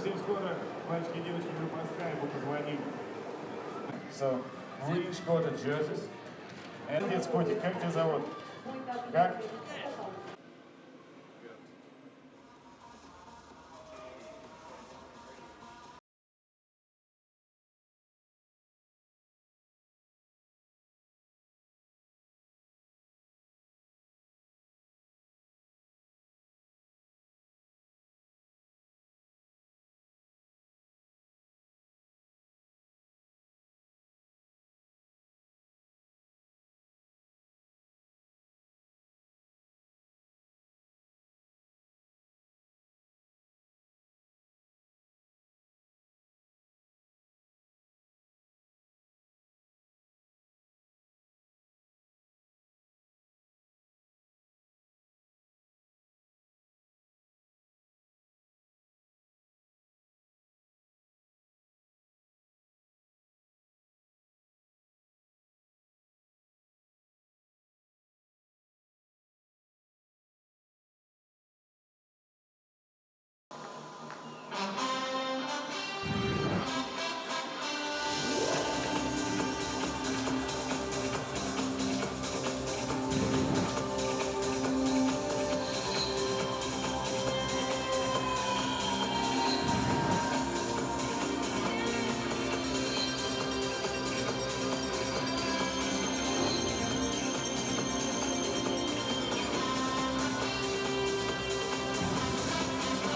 совсем скоро, мальчики и девочки, мы по скайпу позвоним. So, we each got a jerseys. Отец, котик, как тебя зовут? Как?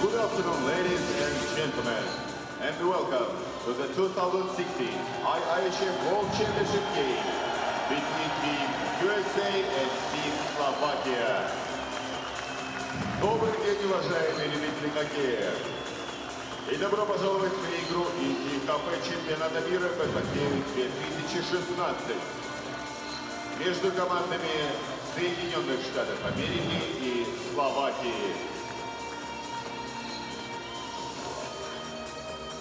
Good afternoon, ladies and gentlemen, and welcome to the 2016 IIHF World Championship game between Team USA and Team Slovakia. Добрый день, уважаемые любители хоккея! И добро пожаловать в игру IIHF чемпионата мира по хоккею 2016 между командами Соединенных Штатов Америки и Словакии.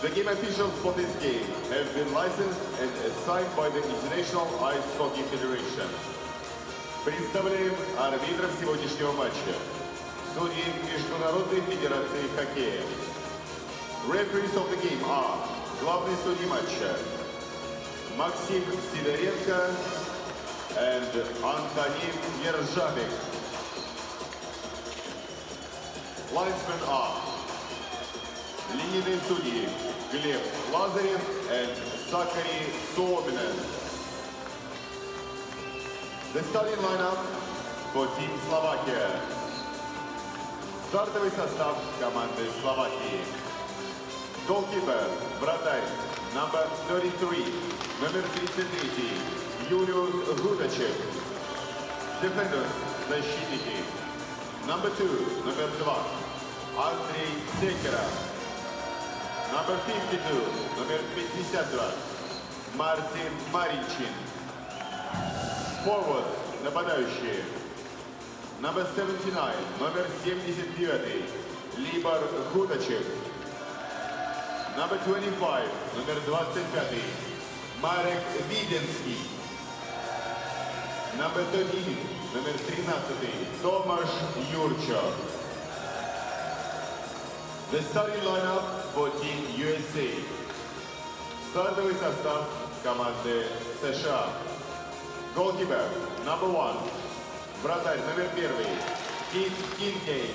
The game officials for this game have been licensed and assigned by the International Ice Hockey Federation. Представляем арбитров сегодняшнего матча, судьи Международной Федерации Хоккея. Referees of the game are главный судья матча Максим Сидоренко and Антонин Ержавик. Linesmen are линейные судьи Глеб Лазарев and Zachary Sobinen. The starting lineup for Team Slovakia. Стартовый состав команды Словакии. Goalkeeper, вратарь, number 33, номер 33, Юлиус Гудачев. Defenders, защитники, number 2, номер 2, Андрей Секеров. Number 52, номер 52, Мартин Маринчин. Forward, нападающие. Number 79, номер 79, Либор Гудачев. Number 25, номер 25, Марек Виденский. Number 13, номер 13, Томаш Юрчо. The starting lineup for Team USA. Стартовый состав команды США. Goalkeeper, number 1. Вратарь, номер 1. Кит Кинкейд.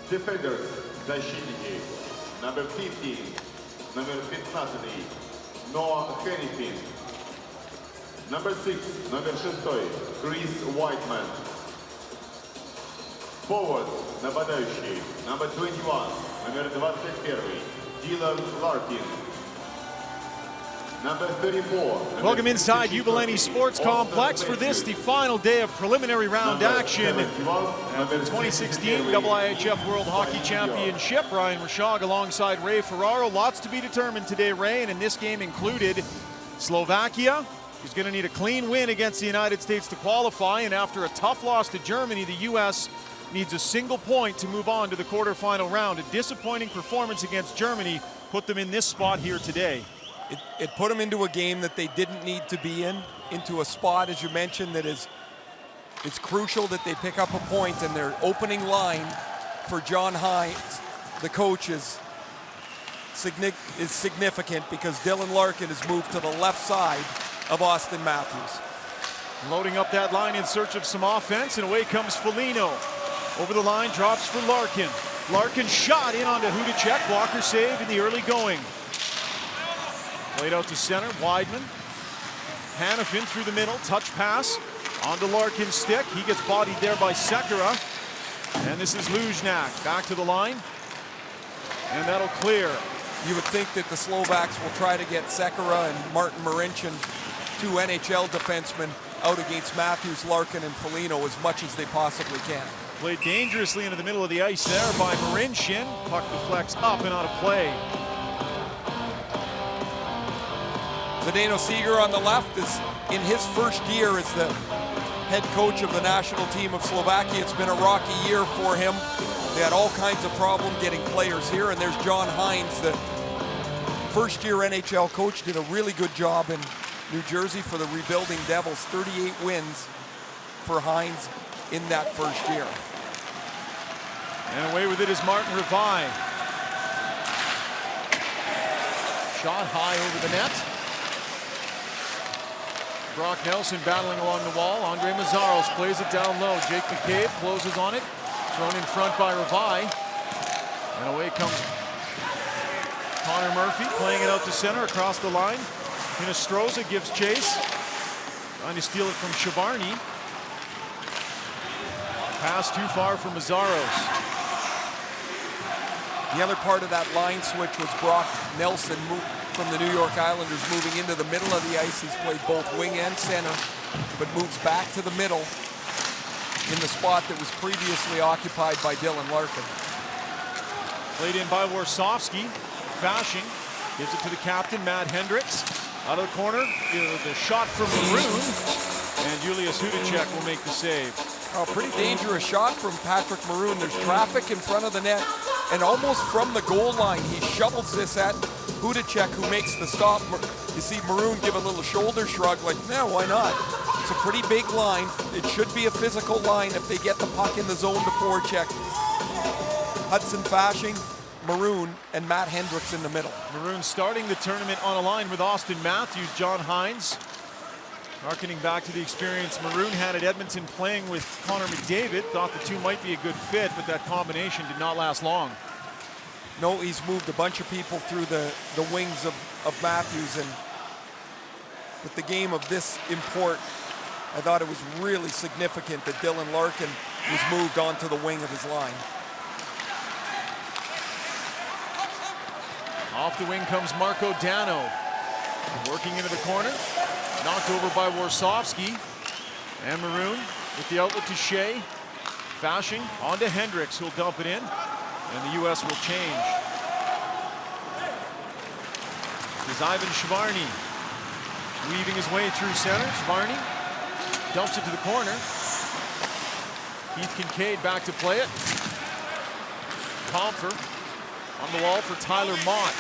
Defenders, защитники. Number 15. Номер 15. Ноа Хеннифин. Number 6. Номер 6. Крис Уайтман. Forward, нападающий, number 21, номер 21, Дилан Ларкин. Number 34. Welcome inside Jubilee Sports Complex for this, the final day of preliminary round action at the 2016 IIHF World Hockey Championship. Ryan Rashog alongside Ray Ferraro. Lots to be determined today, Ray, and in this game included Slovakia, who's going to need a clean win against the United States to qualify, and after a tough loss to Germany, the U.S. needs a single point to move on to the quarterfinal round. A disappointing performance against Germany put them in this spot here today. It put them into a game that they didn't need to be in, into a spot, as you mentioned, that is, it's crucial that they pick up a point, and their opening line for John Hines, the coach, is is significant because Dylan Larkin has moved to the left side of Austin Matthews. Loading up that line in search of some offense, and away comes Foligno. Over the line, drops for Larkin. Larkin shot in onto Hudacek. Blocker save in the early going. Played out to center, Weidman. Hanifin through the middle, touch pass. Onto Larkin's stick. He gets bodied there by Sekera. And this is Luzhnak. Back to the line. And that'll clear. You would think that the Slovaks will try to get Sekera and Martin Marincin, two NHL defensemen, out against Matthews, Larkin, and Foligno as much as they possibly can. Played dangerously into the middle of the ice there by Marincin. Puck deflects up and out of play. Zdeno Seeger on the left is in his first year as the head coach of the national team of Slovakia. It's been a rocky year for him. They had all kinds of problems getting players here, and there's John Hines, the first-year NHL coach, did a really good job in New Jersey for the rebuilding Devils. 38 wins for Hines in that first year. And away with it is Martin Revai. Shot high over the net. Brock Nelson battling along the wall. Andre Mazzaros plays it down low. Jake McCabe closes on it. Thrown in front by Revai. And away comes Connor Murphy, playing it out to center across the line. Hinostroza gives chase. Trying to steal it from Shavarny. Pass too far for Mazzaros. The other part of that line switch was Brock Nelson from the New York Islanders moving into the middle of the ice. He's played both wing and center, but moves back to the middle in the spot that was previously occupied by Dylan Larkin. Played in by Warsofsky. Fashing gives it to the captain, Matt Hendricks. Out of the corner, the shot from Maroon, and Julius Hudacek will make the save. A pretty dangerous shot from Patrick Maroon. There's traffic in front of the net, and almost from the goal line, he shovels this at Hudacek, who makes the stop. You see Maroon give a little shoulder shrug, like, no, why not? It's a pretty big line. It should be a physical line if they get the puck in the zone to forecheck. Hudson Fashing, Maroon, and Matt Hendricks in the middle. Maroon starting the tournament on a line with Austin Matthews, John Hines. Harkening back to the experience Maroon had at Edmonton playing with Connor McDavid. Thought the two might be a good fit, but that combination did not last long. No, he's moved a bunch of people through the wings of Matthews, and with the game of this import, I thought it was really significant that Dylan Larkin was moved onto the wing of his line. Off the wing comes Marco Dano. Working into the corner. Knocked over by Warsofsky. And Maroon with the outlet to Shea. Fashing onto Hendricks, who'll dump it in. And the U.S. will change. This is Ivan Shavarny. Weaving his way through center. Shavarny dumps it to the corner. Keith Kincaid back to play it. Comfer on the wall for Tyler Mott.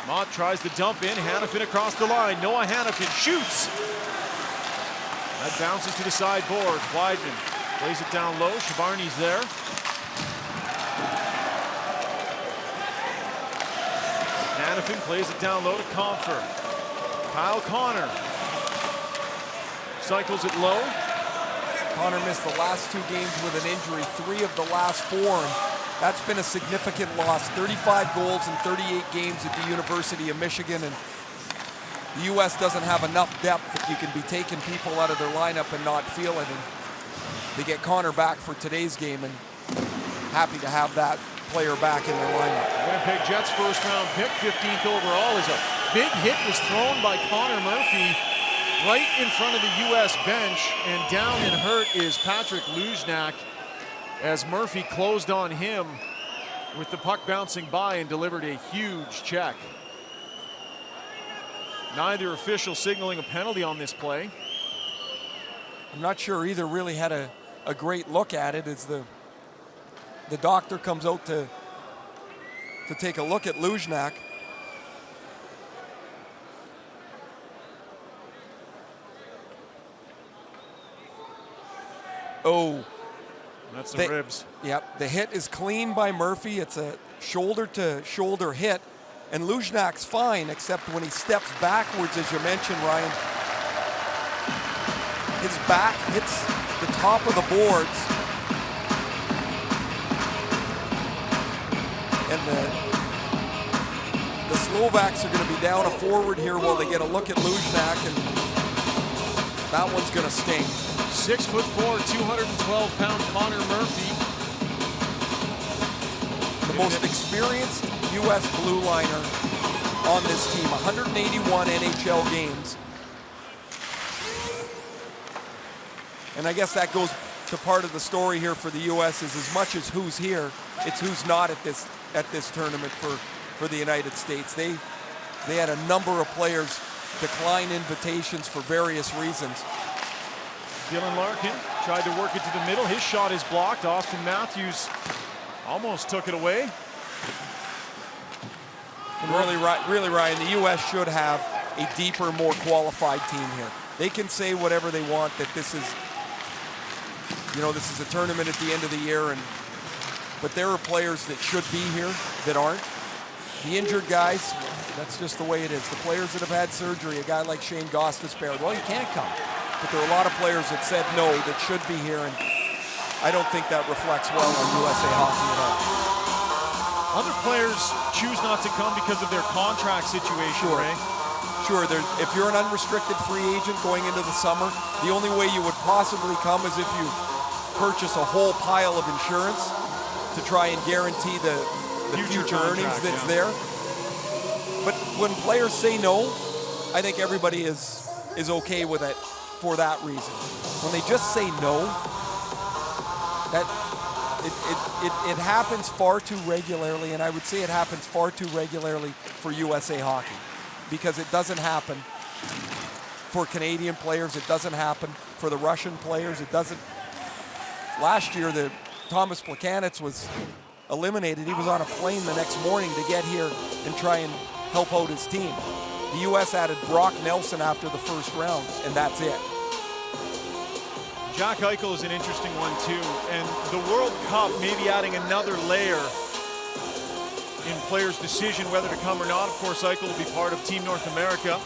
Mott tries to dump in. Hanifin across the line. Noah Hanifin shoots. That bounces to the side boards. Weidman plays it down low. Shavarny's there. Hanifin plays it down low to Comfer. Kyle Connor cycles it low. Connor missed the last 2 games with an injury, 3 of the last 4. And that's been a significant loss. 35 goals in 38 games at the University of Michigan. And the U.S. doesn't have enough depth that you can be taking people out of their lineup and not feel it. And they get Connor back for today's game, and happy to have that player back in their lineup. Winnipeg Jets first round pick, 15th overall, is a big hit was thrown by Connor Murphy right in front of the U.S. bench, and down and hurt is Patrick Luzhnak as Murphy closed on him with the puck bouncing by and delivered a huge check. Neither official signaling a penalty on this play. I'm not sure either really had a great look at it as the doctor comes out to take a look at Luzhnak. Oh, That's the ribs. Yep, the hit is clean by Murphy. It's a shoulder-to-shoulder hit. And Luzhnak's fine, except when he steps backwards, as you mentioned, Ryan. His back hits the top of the boards. And the Slovaks are going to be down a forward here while they get a look at Luzhnak, and that one's going to sting. 6'4", 212-pound Connor Murphy. The most experienced U.S. blue liner on this team, 181 NHL games. And I guess that goes to part of the story here for the U.S. is as much as who's here, it's who's not at this tournament for the United States. They had a number of players decline invitations for various reasons. Dylan Larkin tried to work it to the middle. His shot is blocked. Austin Matthews almost took it away. And really, Ryan, the U.S. should have a deeper, more qualified team here. They can say whatever they want, that this is a tournament at the end of the year, but there are players that should be here that aren't. The injured guys, that's just the way it is. The players that have had surgery, a guy like Shane Gostisbehere, well, you can't come. But there are a lot of players that said no that should be here, and I don't think that reflects well on USA Hockey at all. Other players choose not to come because of their contract situation, Ray. Sure, if you're an unrestricted free agent going into the summer, the only way you would possibly come is if you purchase a whole pile of insurance to try and guarantee the future earnings that's there. But when players say no, I think everybody is okay with it for that reason. When they just say no, that it happens far too regularly, and I would say it happens far too regularly for USA Hockey, because it doesn't happen for Canadian players, it doesn't happen for the Russian players, it doesn't. Last year, Thomas Plekanec was eliminated. He was on a plane the next morning to get here and try and help out his team. The U.S. added Brock Nelson after the first round, and that's it. Jack Eichel is an interesting one too, and the World Cup may be adding another layer in players' decision whether to come or not. Of course, Eichel will be part of Team North America,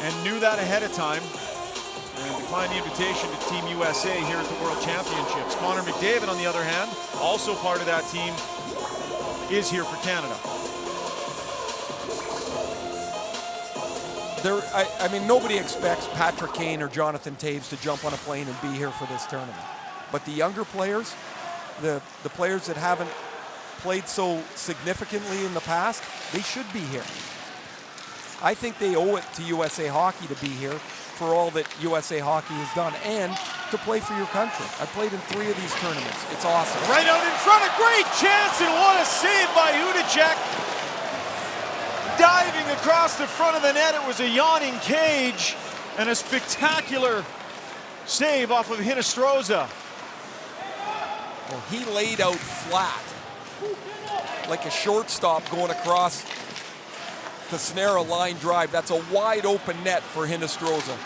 and knew that ahead of time, and declined the invitation to Team USA here at the World Championships. Connor McDavid, on the other hand, also part of that team, is here for Canada. I mean, nobody expects Patrick Kane or Jonathan Toews to jump on a plane and be here for this tournament. But the younger players, the players that haven't played so significantly in the past, they should be here. I think they owe it to USA Hockey to be here for all that USA Hockey has done, and to play for your country. I played in 3 of these tournaments. It's awesome. Right out in front, a great chance, and what a save by Hudacek. Diving across the front of the net, it was a yawning cage, and a spectacular save off of Hinostroza. Well, he laid out flat, like a shortstop going across to snare a line drive. That's a wide open net for Hinostroza.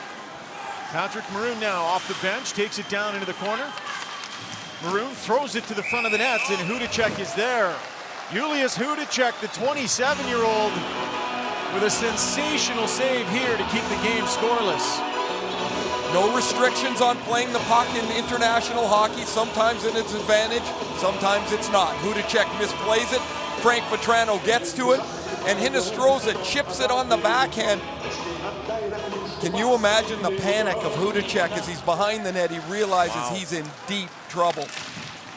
Patrick Maroon now off the bench, takes it down into the corner. Maroon throws it to the front of the net, and Hudacek is there. Julius Hudacek, the 27-year-old, with a sensational save here to keep the game scoreless. No restrictions on playing the puck in international hockey. Sometimes it's its advantage, sometimes it's not. Hudacek misplays it, Frank Vatrano gets to it, and Hinostroza chips it on the backhand. Can you imagine the panic of Hudacek as he's behind the net? He realizes he's in deep trouble.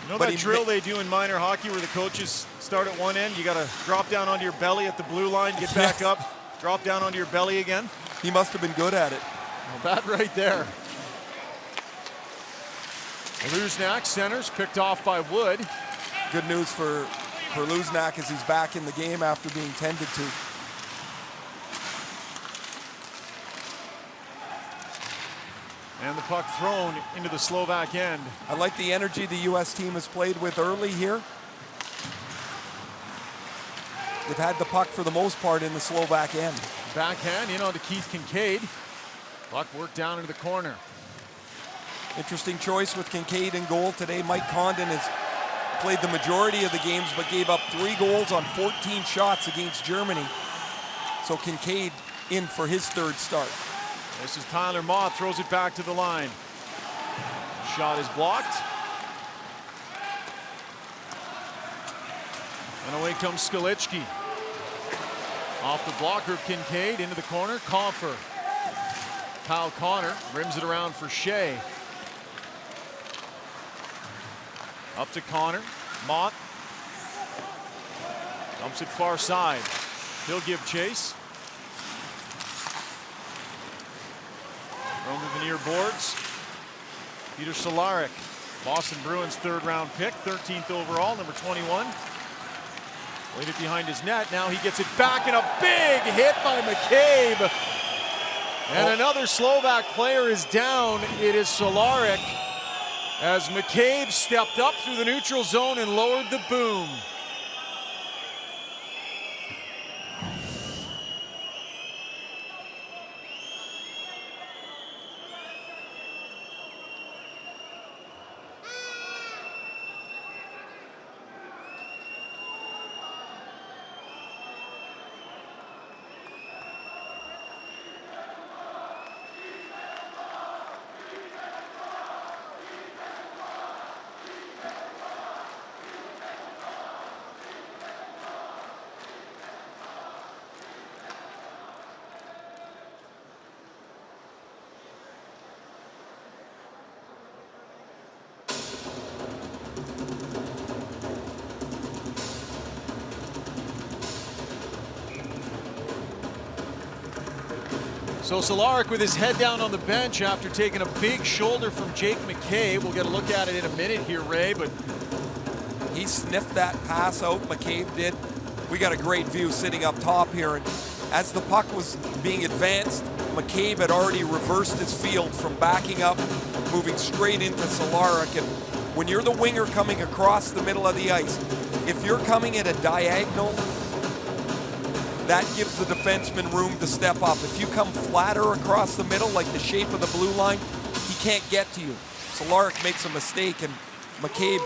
You know that drill they do in minor hockey where the coaches start at one end, you got to drop down onto your belly at the blue line, get back up, drop down onto your belly again? He must have been good at it. Well, that right there. Luzhnak centers, picked off by Wood. Good news for Luzhnak as he's back in the game after being tended to. And the puck thrown into the Slovak end. I like the energy the U.S. team has played with early here. They've had the puck for the most part in the Slovak end. Backhand, to Keith Kincaid. Puck worked down into the corner. Interesting choice with Kincaid in goal today. Mike Condon has played the majority of the games but gave up 3 goals on 14 shots against Germany. So Kincaid in for his 3rd start. This is Tyler Mott, throws it back to the line. Shot is blocked. And away comes Skalichki. Off the blocker of Kincaid, into the corner, Compher. Kyle Connor rims it around for Shea. Up to Connor, Mott. Dumps it far side. He'll give chase. From the near boards. Peter Cehlarik, Boston Bruins 3rd round pick, 13th overall, number 21. Laid it behind his net. Now he gets it back, and a big hit by McCabe. And another Slovak player is down. It is Cehlarik, as McCabe stepped up through the neutral zone and lowered the boom. So Cehlarik with his head down on the bench after taking a big shoulder from Jake McCabe. We'll get a look at it in a minute here, Ray, but he sniffed that pass out, McCabe did. We got a great view sitting up top here, and as the puck was being advanced, McCabe had already reversed his field from backing up, moving straight into Cehlarik. And when you're the winger coming across the middle of the ice, if you're coming at a diagonal, that gives the defenseman room to step up. If you come flatter across the middle, like the shape of the blue line, he can't get to you. Cehlarik makes a mistake, and McCabe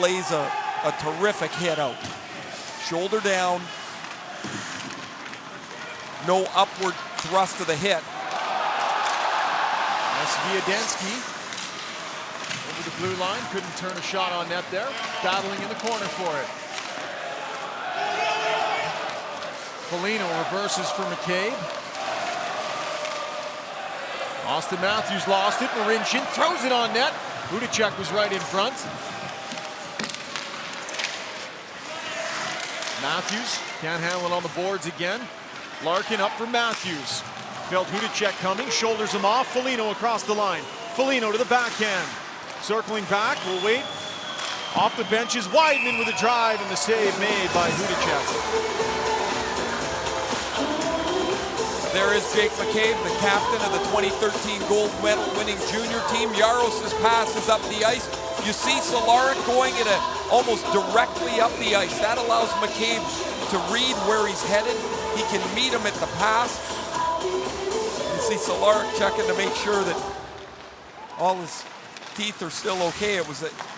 lays a terrific hit out. Shoulder down, no upward thrust of the hit. That's Viadensky over the blue line, couldn't turn a shot on net there, battling in the corner for it. Foligno reverses for McCabe. Austin Matthews lost it. Marincin throws it on net. Hudacek was right in front. Matthews can't handle it on the boards again. Larkin up for Matthews. Felt Hudacek coming, shoulders him off. Foligno across the line. Foligno to the backhand. Circling back, we'll wait. Off the bench is Weidman with a drive, and the save made by Hudacek. There is Jake McCabe, the captain of the 2013 gold medal winning junior team. Jaros' pass is up the ice. You see Cehlarik going at it almost directly up the ice. That allows McCabe to read where he's headed. He can meet him at the pass. You see Cehlarik checking to make sure that all his teeth are still okay.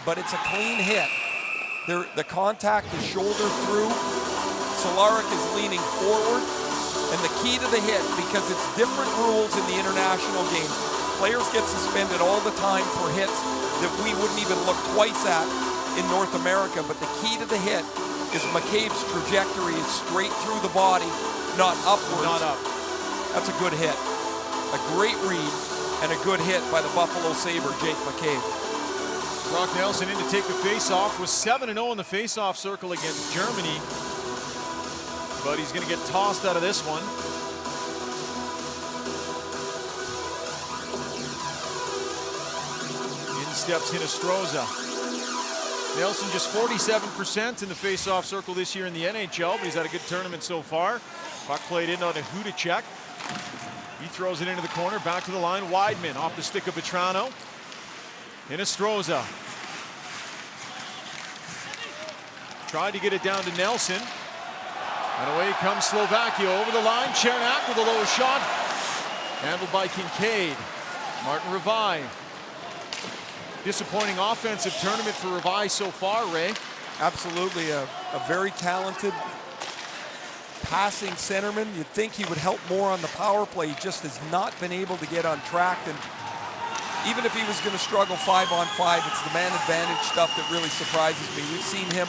But it's a clean hit. The contact is shoulder through. Cehlarik is leaning forward. And the key to the hit, because it's different rules in the international game, players get suspended all the time for hits that we wouldn't even look twice at in North America. But the key to the hit is McCabe's trajectory is straight through the body, not upwards. Not up. That's a good hit. A great read and a good hit by the Buffalo Sabre, Jake McCabe. Brock Nelson in to take the face-off, was 7-0 in the face-off circle against Germany. But he's going to get tossed out of this one. In steps Hinostroza. Nelson just 47% in the face-off circle this year in the NHL, but he's had a good tournament so far. Puck played in on a Hudacek. He throws it into the corner, back to the line. Weidman off the stick of Vetrano. Hinostroza. Tried to get it down to Nelson. And away comes Slovakia over the line. Chernak with a low shot. Handled by Kincaid. Martin Revai disappointing offensive tournament for Revi so far, Ray. Absolutely, a very talented passing centerman. You'd think he would help more on the power play. He just has not been able to get on track. And even if he was going to struggle 5-on-5, it's the man advantage stuff that really surprises me. We've seen him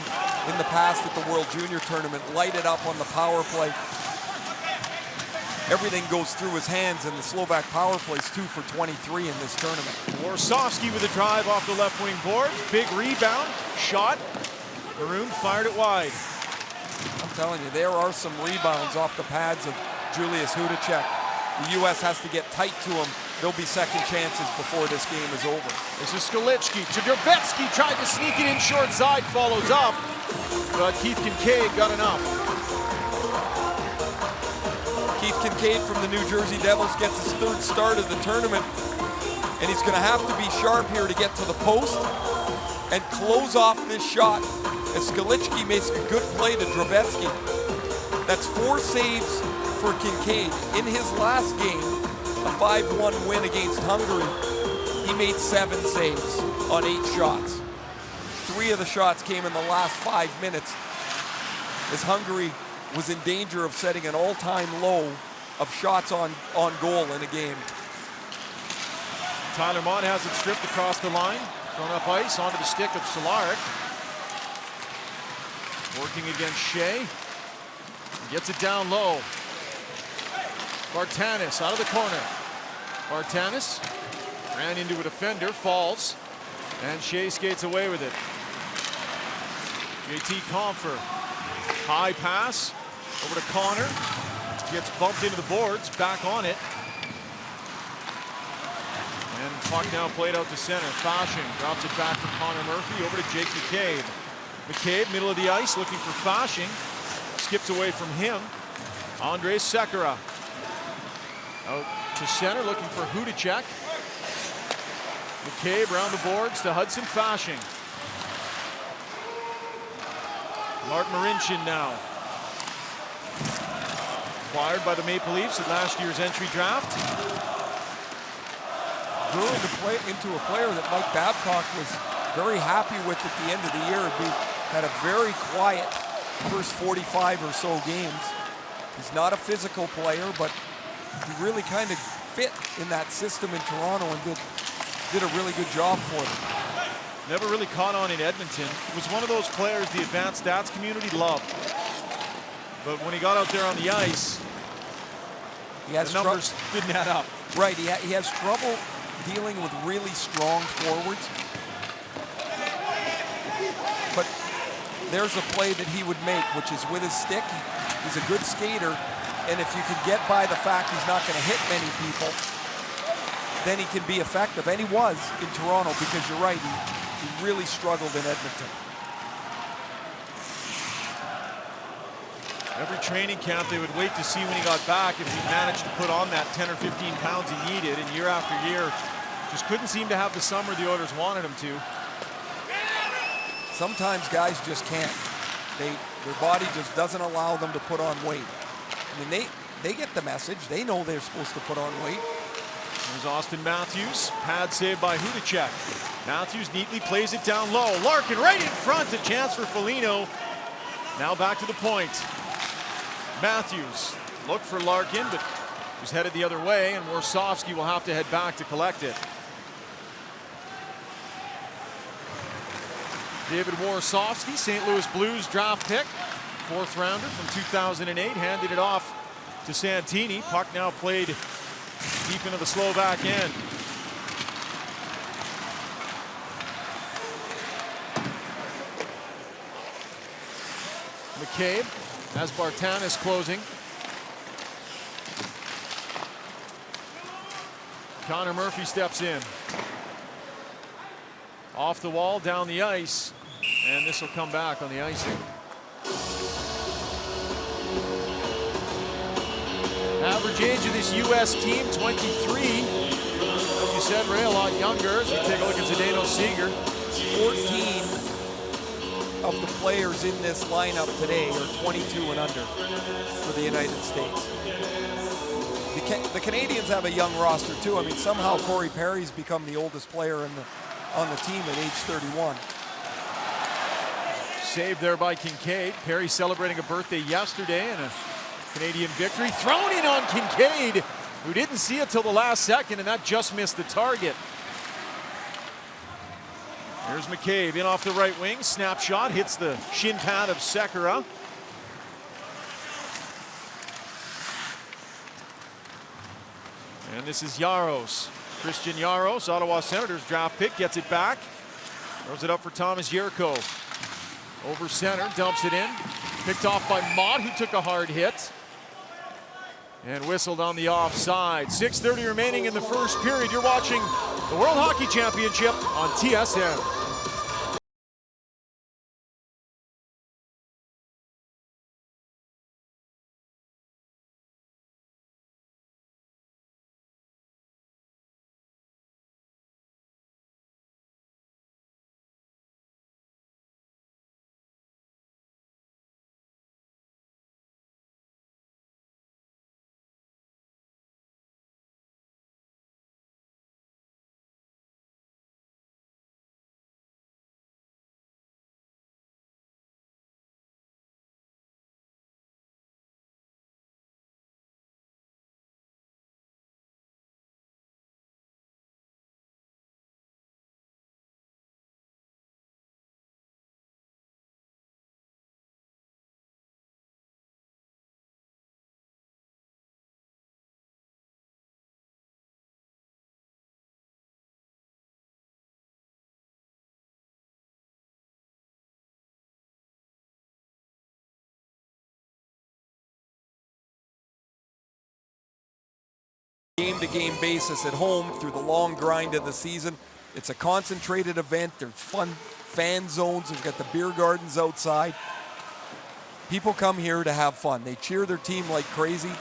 in the past at the World Junior Tournament light it up on the power play. Everything goes through his hands, and the Slovak power play's 2 for 23 in this tournament. Warsofsky with a drive off the left wing boards. Big rebound, shot. Maroon fired it wide. I'm telling you, there are some rebounds off the pads of Julius Hudacek. The U.S. has to get tight to him. There'll be second chances before this game is over. This is Skalichki. Drobetsky tried to sneak it in short side, follows up. But Keith Kincaid got enough. Keith Kincaid from the New Jersey Devils gets his 3rd start of the tournament. And he's going to have to be sharp here to get to the post and close off this shot as Skalichki makes a good play to Drobetsky. That's 4 saves for Kincaid. In his last game, a 5-1 win against Hungary, he made 7 saves on 8 shots. 3 of the shots came in the last 5 minutes as Hungary was in danger of setting an all-time low of shots on goal in a game. Tyler Mott has it stripped across the line. Thrown up ice onto the stick of Solaric. Working against Shea. Gets it down low. Bartanis out of the corner. Bartanis ran into a defender, falls, and Shea skates away with it. JT Compher. High pass over to Connor. Gets bumped into the boards, back on it. And puck now played out to center. Fasching drops it back for Connor Murphy over to Jake McCabe. McCabe, middle of the ice, looking for Fasching. Skips away from him. Andrei Sekera. Out to center, looking for Hudacek. McCabe around the boards to Hudson Fasching. Mark Marincin now. Acquired by the Maple Leafs at last year's entry draft. Grew into a player that Mike Babcock was very happy with at the end of the year. He had a very quiet first 45 or so games. He's not a physical player, but he really kind of fit in that system in Toronto and did a really good job for them. Never really caught on in Edmonton. Was one of those players the advanced stats community loved. But when he got out there on the ice, the numbers didn't add up. Right, he has trouble dealing with really strong forwards. But there's a play that he would make, which is with his stick. He's a good skater, and if you can get by the fact he's not going to hit many people, then he can be effective. And he was in Toronto, because you're right, he really struggled in Edmonton. Every training camp, they would wait to see when he got back if he managed to put on that 10 or 15 pounds he needed, and year after year, just couldn't seem to have the summer the Oilers wanted him to. Sometimes guys just can't. Their body just doesn't allow them to put on weight. I mean, they get the message. They know they're supposed to put on weight. There's Austin Matthews. Pad saved by Hudacek. Matthews neatly plays it down low. Larkin right in front. A chance for Foligno. Now back to the point. Matthews looked for Larkin, but was headed the other way, and Warsofsky will have to head back to collect it. David Warsofsky, St. Louis Blues draft pick, 4th rounder from 2008, handed it off to Santini. Puck now played deep into the Slovak end. McCabe has Bartanis closing. Connor Murphy steps in. Off the wall, down the ice, and this will come back on the icing. Average age of this U.S. team, 23. Like you said, Ray, a lot younger. As we take a look at Zdeno Seeger. 14 of the players in this lineup today are 22 and under for the United States. The Canadians have a young roster too. I mean, somehow Corey Perry's become the oldest player on the team at age 31. Saved there by Kincaid. Perry celebrating a birthday yesterday and a Canadian victory. Thrown in on Kincaid, who didn't see it till the last second, and that just missed the target. Here's McCabe in off the right wing. Snapshot hits the shin pad of Sekera. And this is Yaros. Christian Yaros, Ottawa Senators draft pick, gets it back. Throws it up for Thomas Yerko. Over center, dumps it in. Picked off by Mott, who took a hard hit. And whistled on the offside. 6:30 remaining in the first period. You're watching the World Hockey Championship on TSN. Game-to-game basis at home through the long grind of the season. It's a concentrated event. There's fun fan zones. We've got the beer gardens outside. People come here to have fun. They cheer their team like crazy,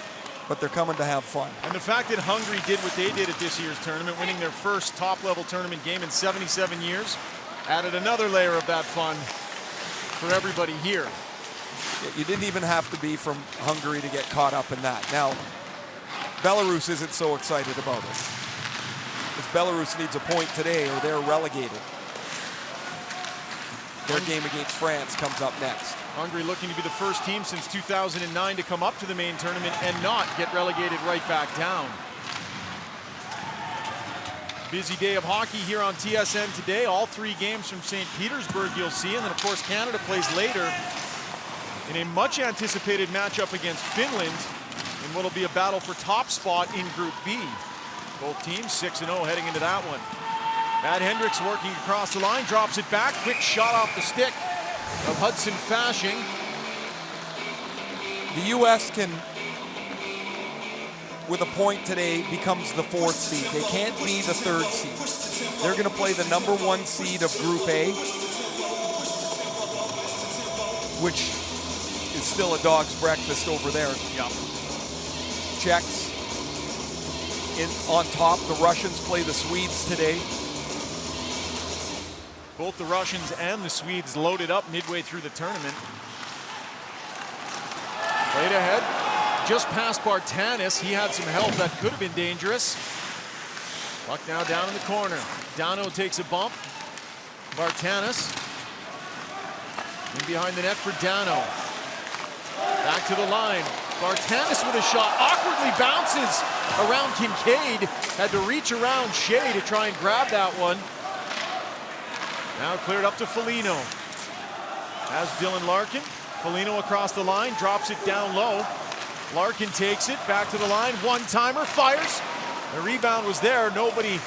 but they're coming to have fun. And the fact that Hungary did what they did at this year's tournament, winning their first top-level tournament game in 77 years, added another layer of that fun for everybody here. You didn't even have to be from Hungary to get caught up in that. Now, Belarus isn't so excited about it. Because Belarus needs a point today or they're relegated. Their game against France comes up next. Hungary looking to be the first team since 2009 to come up to the main tournament and not get relegated right back down. Busy day of hockey here on TSN today. All three games from St. Petersburg you'll see. And then, of course, Canada plays later in a much anticipated matchup against Finland in what'll be a battle for top spot in Group B. Both teams 6-0 heading into that one. Matt Hendricks working across the line, drops it back. Quick shot off the stick of Hudson Fasching. The U.S. can, with a point today, becomes the 4th seed. They can't be the 3rd seed. They're going to play the #1 seed of Group A, which is still a dog's breakfast over there. Yeah. Czechs on top. The Russians play the Swedes today. Both the Russians and the Swedes loaded up midway through the tournament. Played ahead, just past Bartanis. He had some help that could have been dangerous. Puck now down in the corner. Dano takes a bump. Bartanis in behind the net for Dano. Back to the line. Bartanis with a shot, awkwardly bounces around Kincaid. Had to reach around Shea to try and grab that one. Now cleared up to Foligno. Has Dylan Larkin. Foligno across the line, drops it down low. Larkin takes it, back to the line, one-timer, fires. The rebound was there, nobody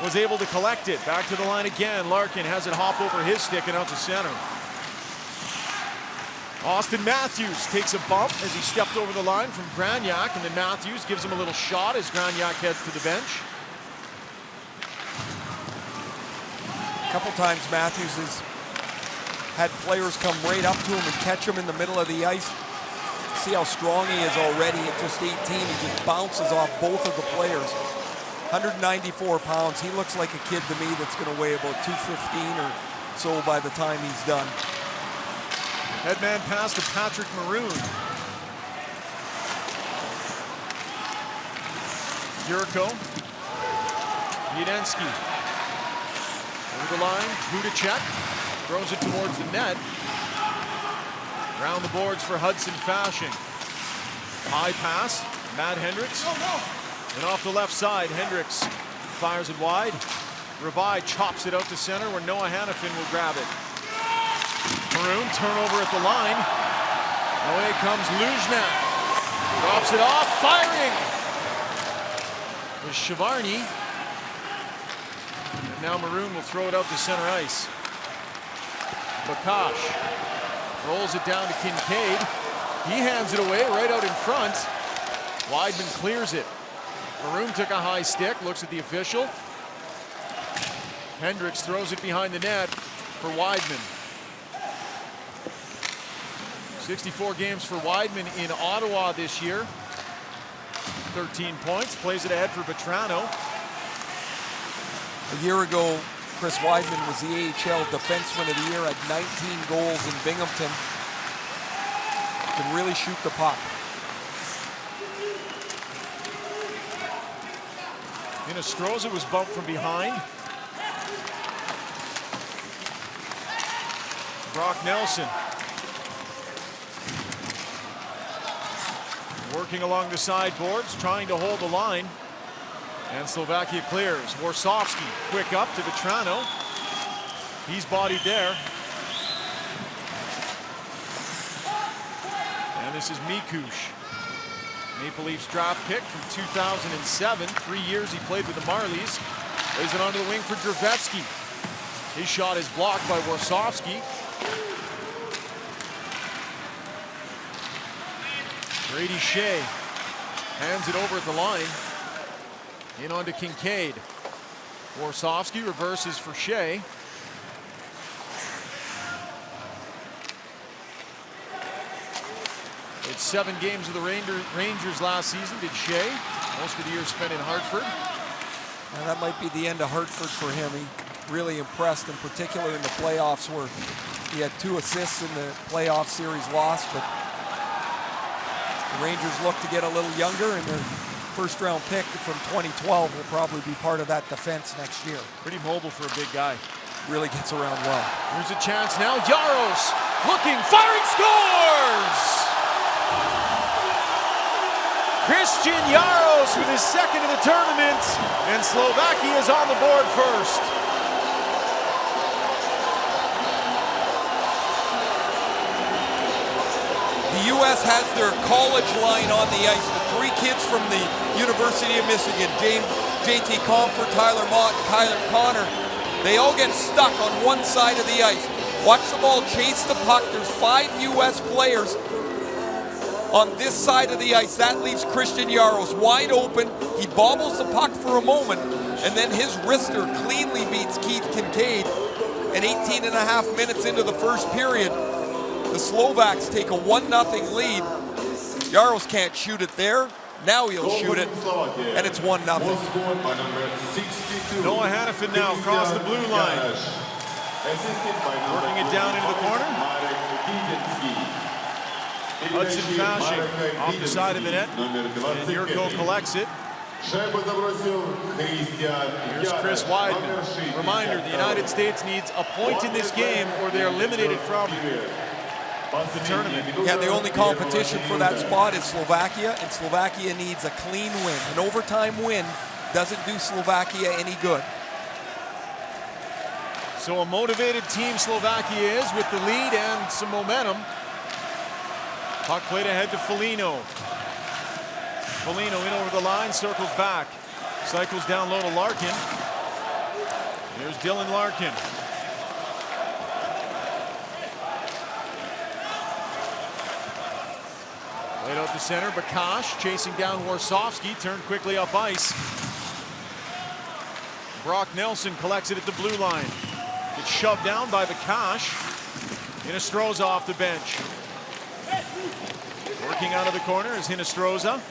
was able to collect it. Back to the line again, Larkin has it hop over his stick and out to center. Austin Matthews takes a bump as he stepped over the line from Graniak, and then Matthews gives him a little shot as Graniak heads to the bench. A couple times Matthews has had players come right up to him and catch him in the middle of the ice. See how strong he is already at just 18. He just bounces off both of the players. 194 pounds. He looks like a kid to me that's going to weigh about 215 or so by the time he's done. Headman pass to Patrick Maroon. Yurko. Yudensky. Over the line, Hudacek throws it towards the net. Around the boards for Hudson Fasching. High pass, Matt Hendricks. And off the left side, Hendricks fires it wide. Revi chops it out to center where Noah Hannafin will grab it. Maroon, turnover at the line. Away comes Luzhnak. Drops it off, firing! With Shavarny. And now Maroon will throw it out to center ice. Bakash rolls it down to Kincaid. He hands it away right out in front. Weidman clears it. Maroon took a high stick, looks at the official. Hendricks throws it behind the net for Weidman. 64 games for Weidman in Ottawa this year. 13 points, plays it ahead for Vetrano. A year ago, Chris Weidman was the AHL Defenseman of the Year, had 19 goals in Binghamton. Can really shoot the puck. Hinostroza was bumped from behind. Brock Nelson working along the sideboards, trying to hold the line. And Slovakia clears. Warsofsky quick up to Vetrano. He's bodied there. And this is Mikush. Maple Leafs draft pick from 2007. 3 years he played with the Marlies. Lays it onto the wing for Drevetsky. His shot is blocked by Warsofsky. Brady Shea hands it over at the line. In onto Kincaid. Warsofsky reverses for Shea. It's 7 games of the Rangers last season, did Shea. Most of the year spent in Hartford. And that might be the end of Hartford for him. He really impressed, in particular in the playoffs, where he had 2 assists in the playoff series loss. But the Rangers look to get a little younger, and their first-round pick from 2012 will probably be part of that defense next year. Pretty mobile for a big guy. Really gets around well. Here's a chance now. Jaros looking, firing, scores! Christian Jaros with his second of the tournament, and Slovakia is on the board first. The U.S. has their college line on the ice. The 3 kids from the University of Michigan, J.T. Comfort, Tyler Mott, and Kyler Connor, they all get stuck on one side of the ice. Watch the ball chase the puck. There's 5 U.S. players on this side of the ice. That leaves Christian Jaros wide open. He bobbles the puck for a moment, and then his wrister cleanly beats Keith Kincaid. And 18 and a half minutes into the first period, the Slovaks take a 1-0 lead. Jaros can't shoot it there. Now he'll shoot it, and it's 1-0. Noah Hannafin now across the blue line. Working it down into the corner. Hudson Fasching off the side of the net. And Yurko collects it. Here's Chris Weidman. Reminder, the United States needs a point in this game or they're eliminated from the tournament. Yeah, the only competition for that spot is Slovakia, and Slovakia needs a clean win. An overtime win doesn't do Slovakia any good. So a motivated team Slovakia is with the lead and some momentum. Puck played ahead to Foligno. Foligno in over the line, circles back. Cycles down low to Larkin. There's Dylan Larkin. Played out to center, Bakash chasing down Warsofsky, turned quickly up ice. Brock Nelson collects it at the blue line. Gets shoved down by Bakash. Hinostroza off the bench. Working out of the corner is Hinostroza.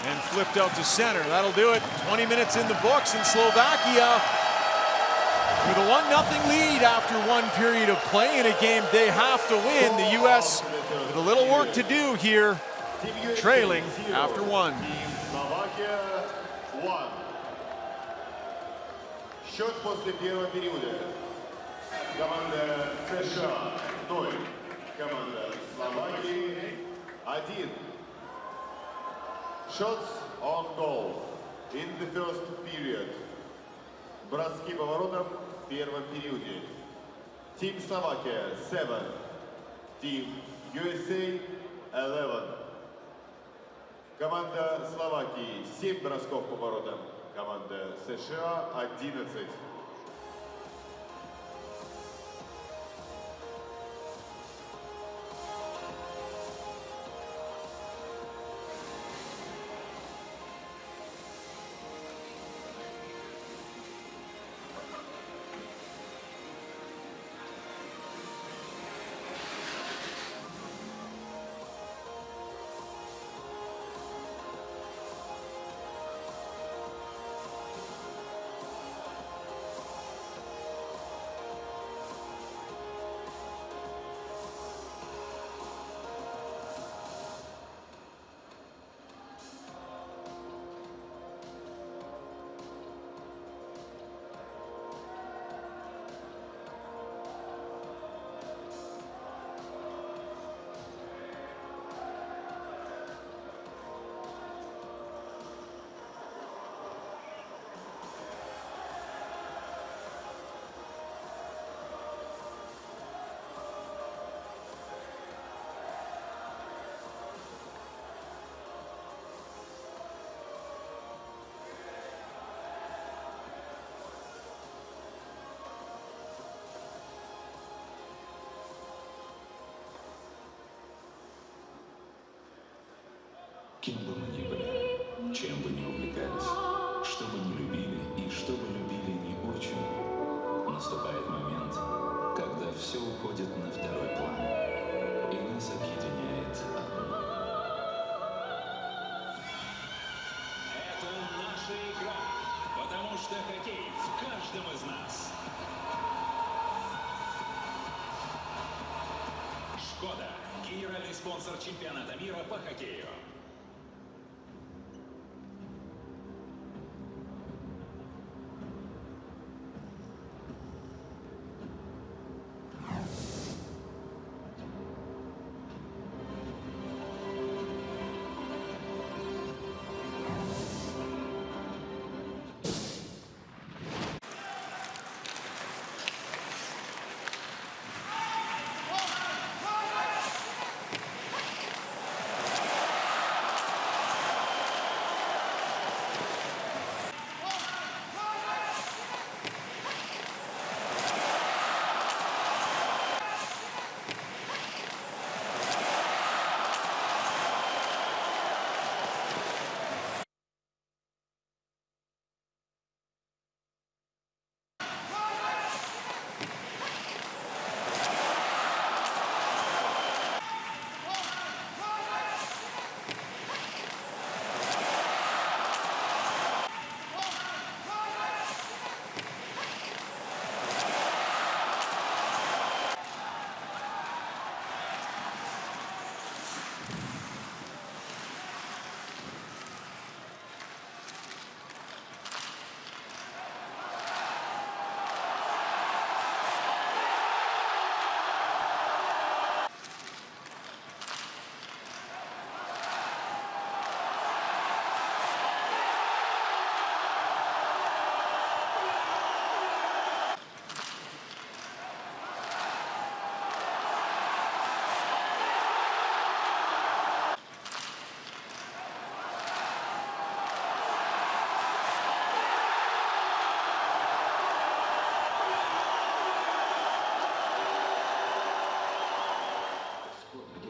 And flipped out to center. That'll do it. 20 minutes in the books, and Slovakia with a 1-0 lead after 1 period of play in a game they have to win. The U.S. with a little work to do here, trailing after 1. Счет после первого периода. Команда США 0. Команда Словакии 1. Shots on goal in the first period. Броски по воротам в первом периоде. Team Slovakia 7. Team USA 11. Команда Словакии 7 бросков по воротам. Команда США 11. Кем бы мы ни были, чем бы ни увлекались, что бы ни любили и что бы любили не очень, наступает момент, когда все уходит на второй план, и нас объединяет одно. Это наша игра, потому что хоккей в каждом из нас. Шкода – генеральный спонсор чемпионата мира по хоккею.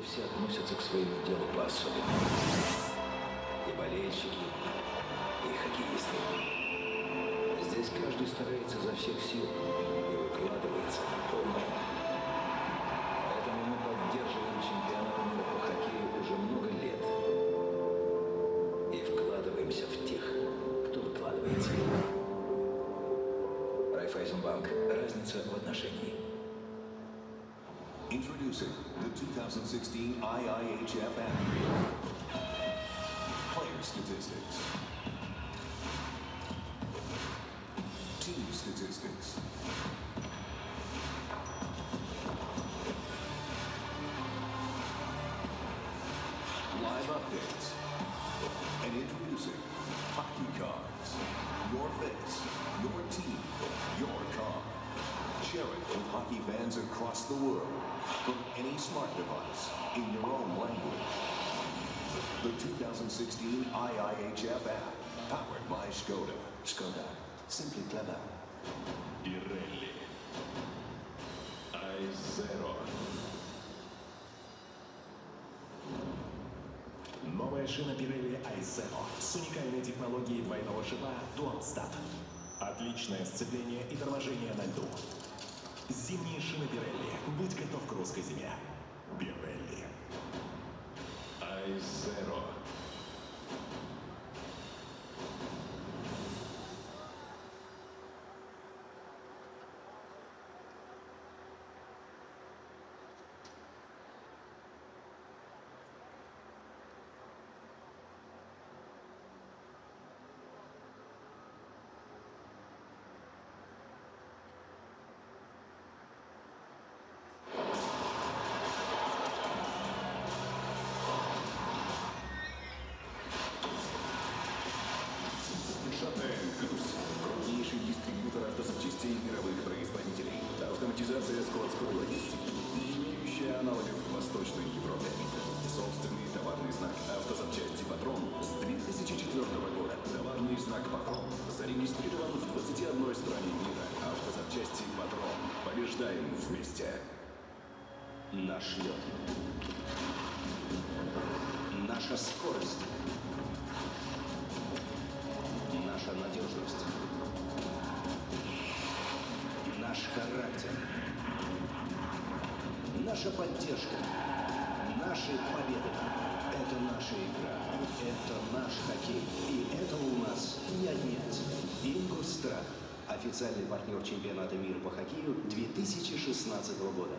Все относятся к своему делу по-особенному. И болельщики, и хоккеисты. Здесь каждый старается изо всех сил и выкладывается на полное. Поэтому мы поддерживаем чемпионат мира по хоккею уже много лет. И вкладываемся в тех, кто выкладывается. Райффайзенбанк. Разница в отношении. Introducing the 2016 IIHF Athlete. Player statistics. Team team statistics. Live updates. And introducing Hockey Cards. Your face, your team, your car. Share it with hockey fans across the world from any smart device in your own language. The 2016 IIHF app, powered by Skoda. Skoda. Simply clever. Pirelli. I0. Новая шина Pirelli I0 с уникальной технологией двойного шипа Dual Stat. Отличное сцепление и торможение на льду. Зимние шины Pirelli. Будь готов к русской зиме. Pirelli. I0. Крупнейший дистрибьютор автозапчастей мировых производителей. Автоматизация складской логистики, не имеющая аналогов в Восточной Европе. Собственный товарный знак «Автозапчасти Патрон» с 2004 года. Товарный знак «Патрон» зарегистрирован в 21 стране мира. Автозапчасти Патрон. Побеждаем вместе. Наш лед. Наша скорость. Наша надежность. Наш характер. Наша поддержка. Наши победы. Это наша игра. Это наш хоккей. И этого у нас не отнять. Ингустрад. Официальный партнер чемпионата мира по хоккею 2016 года.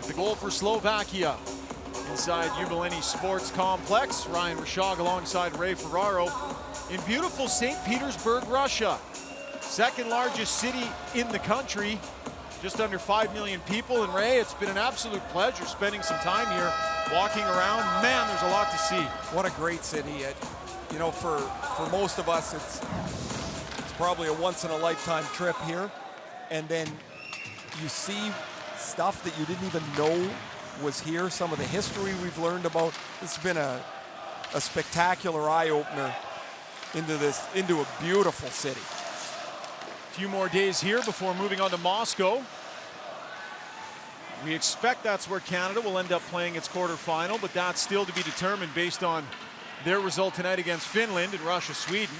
the goal for Slovakia inside Jubileni Sports Complex. Ryan Rashog alongside Ray Ferraro in beautiful St. Petersburg, Russia. Second largest city in the country, just under 5 million people. And Ray, it's been an absolute pleasure spending some time here, walking around. Man, there's a lot to see. What a great city. You know, for most of us, it's probably a once-in-a-lifetime trip here. And then you see stuff that you didn't even know was here, some of the history we've learned about. It's been a spectacular eye-opener into a beautiful city. A few more days here before moving on to Moscow. We expect that's where Canada will end up playing its quarterfinal, but that's still to be determined based on their result tonight against Finland and Russia, Sweden.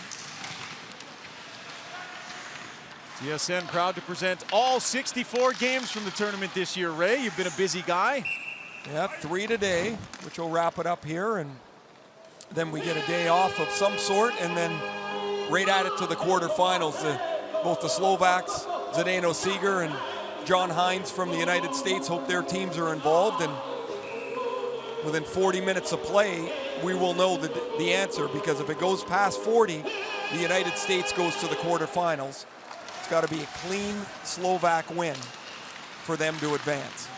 TSN proud to present all 64 games from the tournament this year. Ray, you've been a busy guy. Yeah, 3 today, which will wrap it up here, and then we get a day off of some sort, and then right at it to the quarterfinals. Both the Slovaks, Zdeno Seger and John Hines from the United States, hope their teams are involved, and within 40 minutes of play, we will know the answer, because if it goes past 40, the United States goes to the quarterfinals. It's got to be a clean Slovak win for them to advance.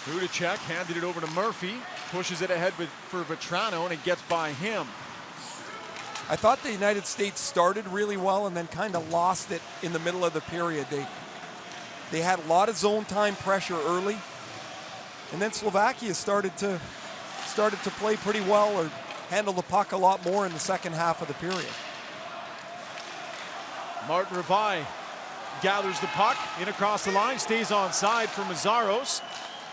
Hudacek handed it over to Murphy, pushes it ahead for Vetrano, and it gets by him. I thought the United States started really well and then kind of lost it in the middle of the period. They had a lot of zone time pressure early, and then Slovakia started to play pretty well, or handle the puck a lot more in the second half of the period. Martin Revai gathers the puck in across the line, stays onside for Mazzaros.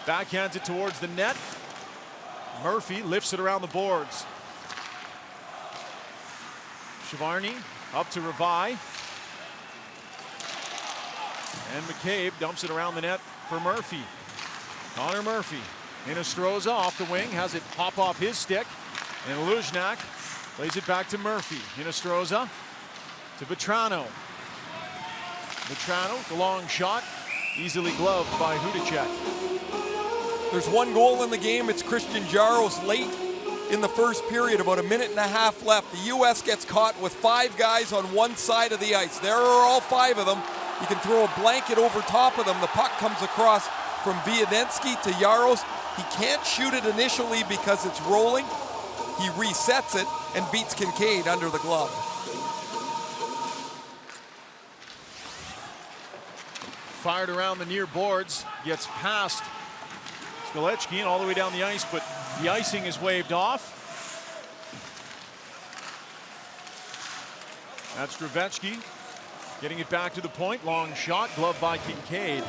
Backhands it towards the net. Murphy lifts it around the boards. Shavarny up to Revai. And McCabe dumps it around the net for Murphy. Connor Murphy. Hinostroza off the wing, has it pop off his stick. And Luzhnak plays it back to Murphy. Hinostroza to Vetrano. Vetrano, the long shot, easily gloved by Hudacek. There's one goal in the game. It's Christian Jaros late in the first period, about a minute and a half left. The U.S. gets caught with 5 guys on one side of the ice. There are all 5 of them. You can throw a blanket over top of them. The puck comes across from Viadensky to Jaros. He can't shoot it initially because it's rolling. He resets it and beats Kincaid under the glove. Fired around the near boards, gets past Skolechki and all the way down the ice, but the icing is waved off. That's Stravetsky getting it back to the point. Long shot, gloved by Kincaid.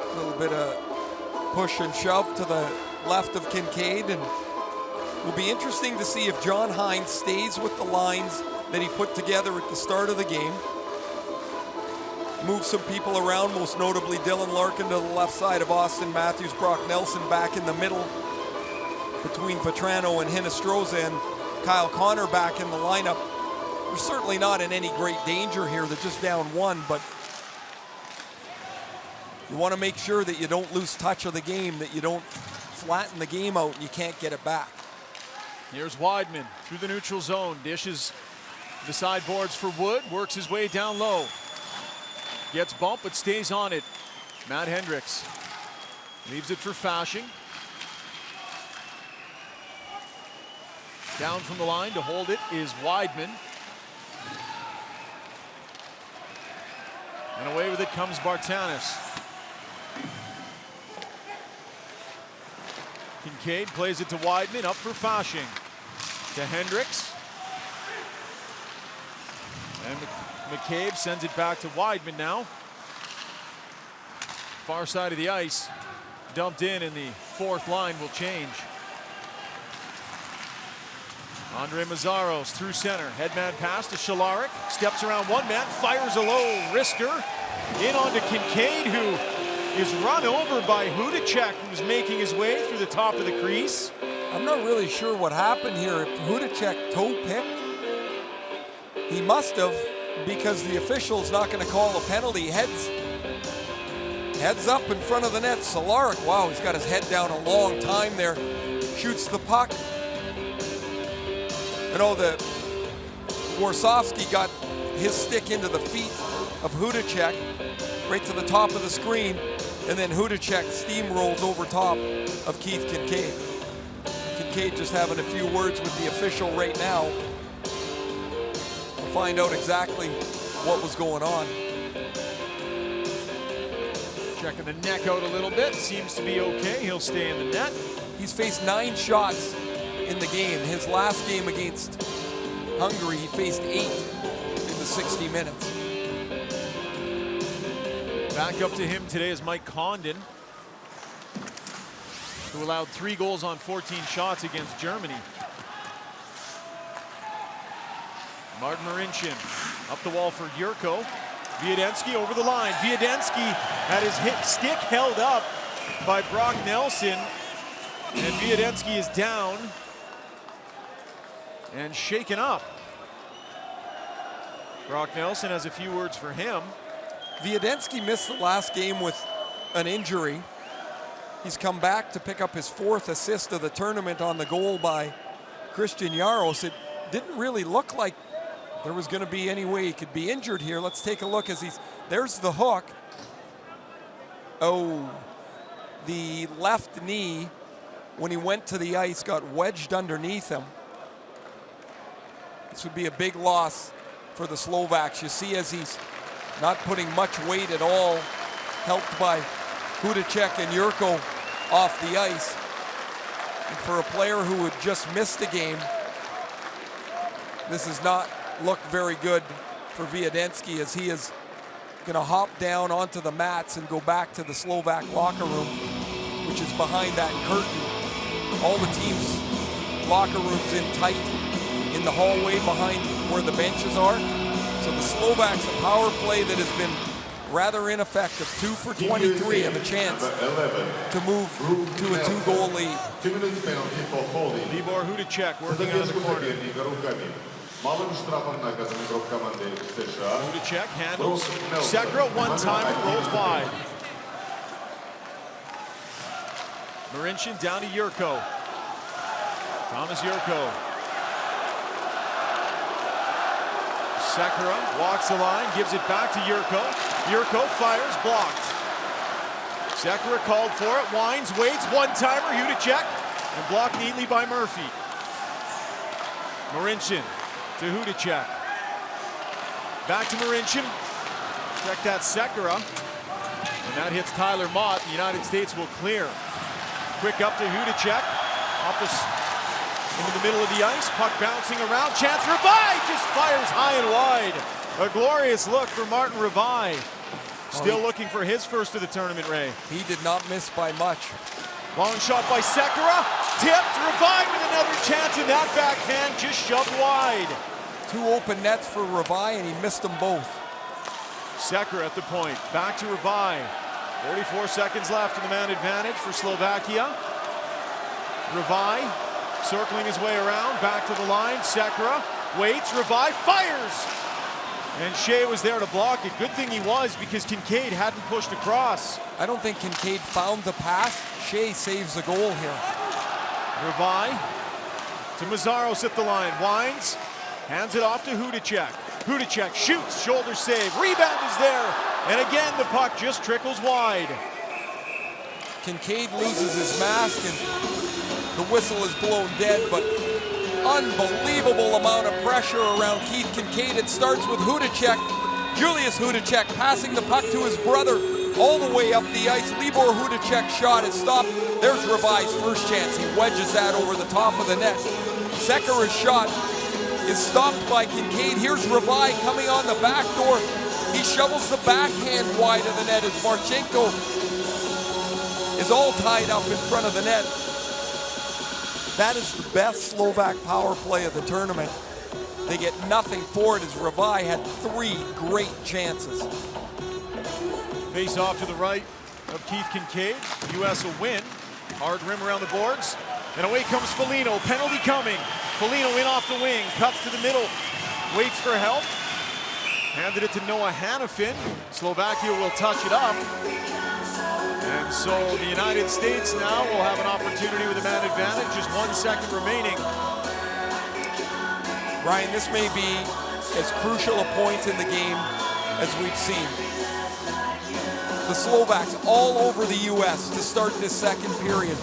A little bit of push and shove to the left of Kincaid, and it will be interesting to see if John Hines stays with the lines that he put together at the start of the game. Move some people around, most notably Dylan Larkin to the left side of Austin Matthews, Brock Nelson back in the middle between Vetrano and Hinostroza, and Kyle Connor back in the lineup. They're certainly not in any great danger here. They're just down 1, but you want to make sure that you don't lose touch of the game, that you don't flatten the game out and you can't get it back. Here's Weidman through the neutral zone, dishes the sideboards for Wood, works his way down low. Gets bumped, but stays on it. Matt Hendricks leaves it for Fasching. Down from the line to hold it is Weidman. And away with it comes Bartanis. Kincaid plays it to Weidman, up for Fasching. To Hendricks. And McCabe sends it back to Weidman now. Far side of the ice, dumped in, and the 4th line will change. Andre Mazzaros through center, headman pass to Shalarik, steps around one man, fires a low wrister, in onto Kincaid, who is run over by Hudacek, who's making his way through the top of the crease. I'm not really sure what happened here. If Hudacek toe picked, he must have, because the official's not going to call a penalty. Heads up in front of the net. Cehlarik, wow, he's got his head down a long time there. Shoots the puck. You know, the Warsofsky got his stick into the feet of Hudacek, right to the top of the screen, and then Hudacek steamrolls over top of Keith Kincaid. Kincaid just having a few words with the official right now to find out exactly what was going on. Checking the neck out a little bit, seems to be okay. He'll stay in the net. He's faced 9 shots in the game. His last game against Hungary, he faced 8 in the 60 minutes. Back up to him today is Mike Condon, who allowed 3 goals on 14 shots against Germany. Martin Marincin up the wall for Yurko. Wiedenski over the line. Wiedenski had his stick held up by Brock Nelson, and Wiedenski is down and shaken up. Brock Nelson has a few words for him. Wiedenski missed the last game with an injury. He's come back to pick up his 4th assist of the tournament on the goal by Christian Jaros. It didn't really look like there was going to be any way he could be injured here. Let's take a look as there's the hook. Oh, the left knee, when he went to the ice, got wedged underneath him. This would be a big loss for the Slovaks. You see as he's not putting much weight at all, helped by Hudacek and Yurko off the ice. And for a player who had just missed a game, this does not look very good for Wiedenski, as he is going to hop down onto the mats and go back to the Slovak locker room, which is behind that curtain. All the teams' locker rooms in tight in the hallway behind where the benches are. So the Slovaks, a power play that has been rather ineffective, 2 for 23, have a chance to move to a 2-goal lead. 2 minutes penalty for holding. Libor Hudacek working out of the corner. Hudacek handles Sekera one time and rolls wide. Marincin down to Yurko. Thomas Yurko. Sekera walks the line, gives it back to Yurko. Yurko fires, blocked. Sekera called for it, winds, waits, one-timer, Hudacek, and blocked neatly by Murphy. Marincin to Hudacek. Back to Marincin. Check that Sekera. And that hits Tyler Mott. The United States will clear. Quick up to Hudacek. Into the middle of the ice. Puck bouncing around. Chance Rivai just fires high and wide. A glorious look for Martin Rivai. Still looking for his first of the tournament, Ray. He did not miss by much. Long shot by Sekera. Tipped. Rivai with another chance, and that backhand just shoved wide. 2 open nets for Rivai, and he missed them both. Sekera at the point. Back to Rivai. 44 seconds left in the man advantage for Slovakia. Rivai circling his way around. Back to the line. Sekera waits. Rivai fires. And Shea was there to block it. Good thing he was, because Kincaid hadn't pushed across. I don't think Kincaid found the pass. Shea saves the goal here. Rivai to Mazzaros at the line. Winds. Hands it off to Hudacek. Hudacek shoots. Shoulder save. Rebound is there. And again, the puck just trickles wide. Kincaid loses his mask, and the whistle is blown dead, but unbelievable amount of pressure around Keith Kincaid. It starts with Hudacek. Julius Hudacek passing the puck to his brother all the way up the ice. Libor Hudacek's shot is stopped. There's Rivai's first chance. He wedges that over the top of the net. Sekera's shot is stopped by Kincaid. Here's Rivai coming on the back door. He shovels the backhand wide of the net as Marchenko is all tied up in front of the net. That is the best Slovak power play of the tournament. They get nothing for it as Rivai had 3 great chances. Face off to the right of Keith Kincaid. U.S. will win. Hard rim around the boards. And away comes Foligno. Penalty coming. Foligno in off the wing. Cuts to the middle. Waits for help. Handed it to Noah Hannafin. Slovakia will touch it up. And so the United States now will have an opportunity with a man advantage. Just 1 second remaining. Ryan, this may be as crucial a point in the game as we've seen. The Slovaks all over the U.S. to start this second period.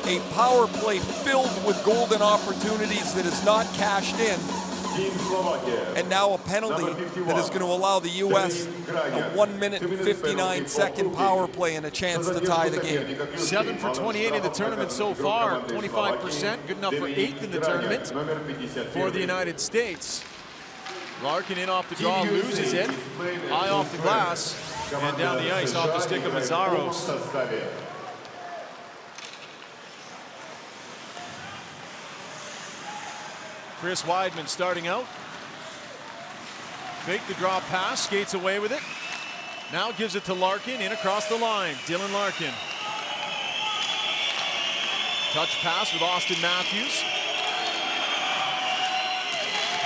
A power play filled with golden opportunities that is not cashed in. And now a penalty that is going to allow the U.S. a 1 minute and 59 second power play and a chance to tie the game. 7 for 28 in the tournament so far, 25%, good enough for 8th in the tournament for the United States. Larkin in off the draw, loses it, high off the glass, and down the ice off the stick of Mazzaros. Chris Weidman starting out. Fake the draw pass, skates away with it. Now gives it to Larkin, in across the line. Dylan Larkin. Touch pass with Austin Matthews.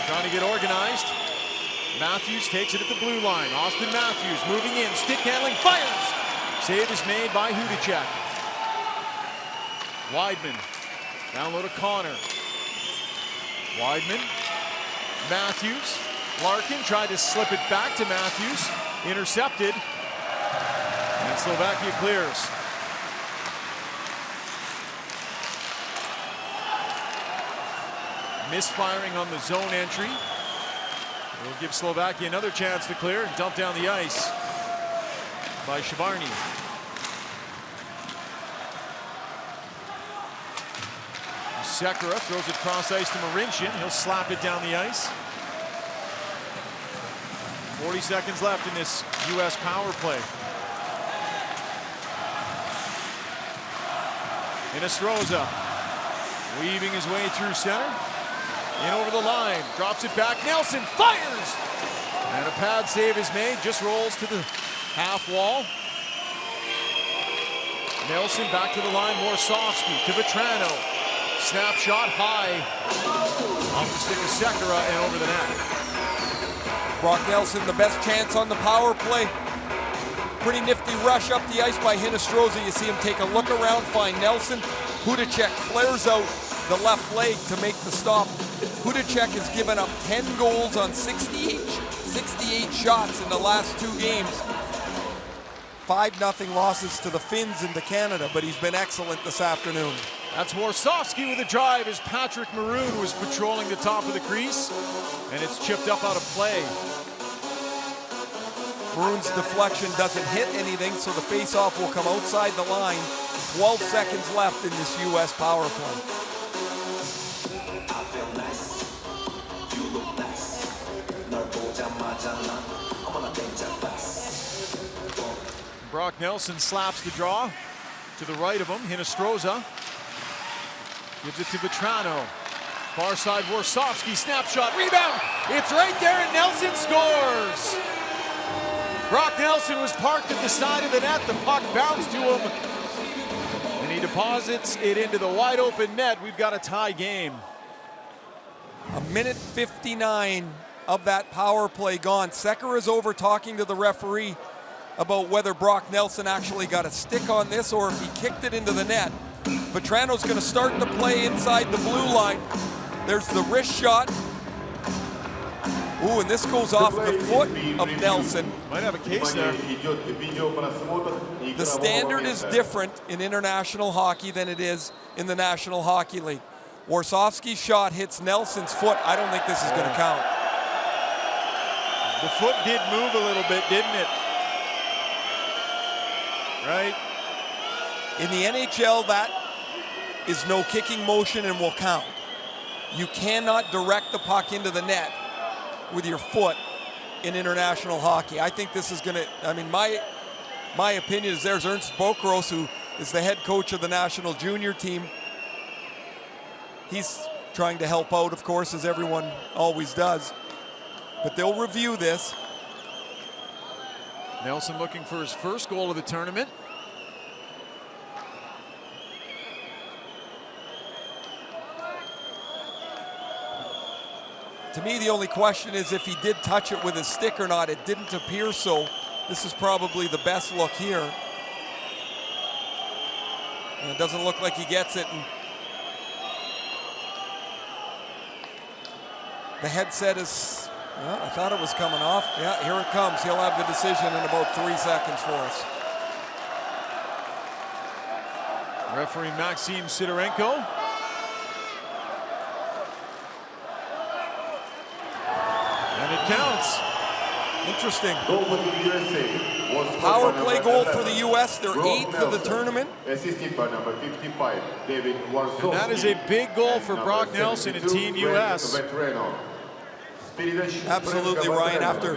Trying to get organized. Matthews takes it at the blue line. Austin Matthews moving in, stick handling, fires! Save is made by Hudacek. Weidman, down low to Connor. Weidman, Matthews, Larkin tried to slip it back to Matthews, intercepted, and Slovakia clears. Misfiring on the zone entry. Will give Slovakia another chance to clear and dump down the ice by Shavarny. Sekera throws it cross ice to Marincin. He'll slap it down the ice. 40 seconds left in this U.S. power play. Hinostroza weaving his way through center. In over the line, drops it back. Nelson fires! And a pad save is made, just rolls to the half wall. Nelson back to the line, Warsofsky to Vetrano. Snapshot high off the stick of Sekera and over the net. Brock Nelson, the best chance on the power play. Pretty nifty rush up the ice by Hinostroza. You see him take a look around, find Nelson. Hudacek flares out the left leg to make the stop. Hudacek has given up 10 goals on 68 shots in the last 2 games. 5-0 losses to the Finns and to Canada, but he's been excellent this afternoon. That's Warsofsky with a drive as Patrick Maroon was patrolling the top of the crease, and it's chipped up out of play. Maroon's deflection doesn't hit anything, so the face-off will come outside the line. 12 seconds left in this U.S. power play. Brock Nelson slaps the draw to the right of him. Hinostroza gives it to Vetrano. Far side, Warsofsky, snapshot, rebound. It's right there, and Nelson scores. Brock Nelson was parked at the side of the net. The puck bounced to him, and he deposits it into the wide open net. We've got a tie game. 1:59 of that power play gone. Sekera is over talking to the referee about whether Brock Nelson actually got a stick on this or if he kicked it into the net. Vetrano's going to start the play inside the blue line. There's the wrist shot. Ooh, and this goes off the foot of Nelson. Might have a case there. The standard is different in international hockey than it is in the National Hockey League. Warsofsky's shot hits Nelson's foot. I don't think this is going to count. The foot did move a little bit, didn't it? Right? In the NHL, that is no kicking motion and will count. You cannot direct the puck into the net with your foot in international hockey. I think this is going to, I mean, my opinion is there's Ernst Bokros, who is the head coach of the national junior team. He's trying to help out, of course, as everyone always does. But they'll review this. Nelson looking for his first goal of the tournament. To me, the only question is if he did touch it with his stick or not. It didn't appear so. This is probably the best look here. And it doesn't look like he gets it. And the headset is, well, I thought it was coming off. Yeah, here it comes. He'll have the decision in about 3 seconds for us. Referee Maxim Sidorenko. And it counts. Interesting. Goal for the USA was Power by play number goal 11, for the U.S. They're Rob 8th of the Nelson. tournament. Assisted by number 55, David Warsowski. And that is a big goal for And Brock number Nelson and 72, Team US. Veterano. Absolutely, Ryan. After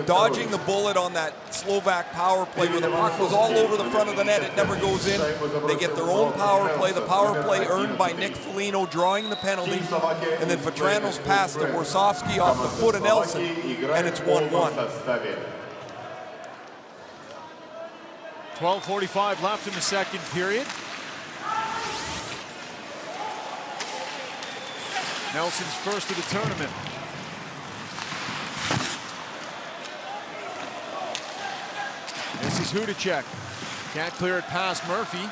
dodging the bullet on that Slovak power play where the puck was all over the front of the net, it never goes in. They get their own power play. The power play earned by Nick Foligno drawing the penalty. And then Vetrano's pass to Warsowski off the foot of Nelson. And it's 1-1. 12:45 left in the second period. Nelson's first of the tournament. This is Hudacek. Can't clear it past Murphy. And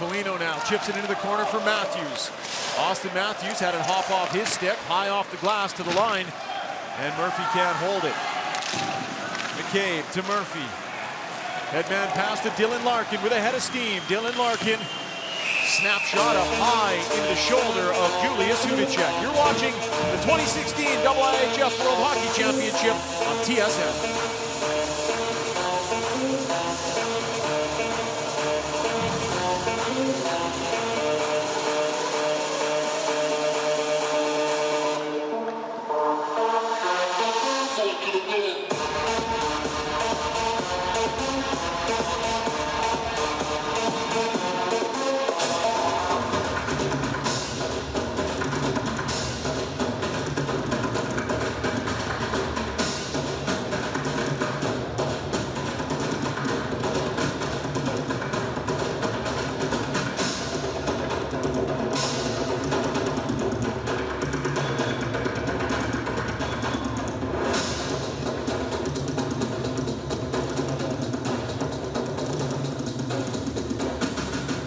Foligno now chips it into the corner for Matthews. Austin Matthews had it hop off his stick, high off the glass to the line, and Murphy can't hold it. McCabe to Murphy. Headman pass to Dylan Larkin with a head of steam. Dylan Larkin, snapshot up high into the shoulder of Julius Hudacek. You're watching the 2016 IIHF World Hockey Championship on TSN.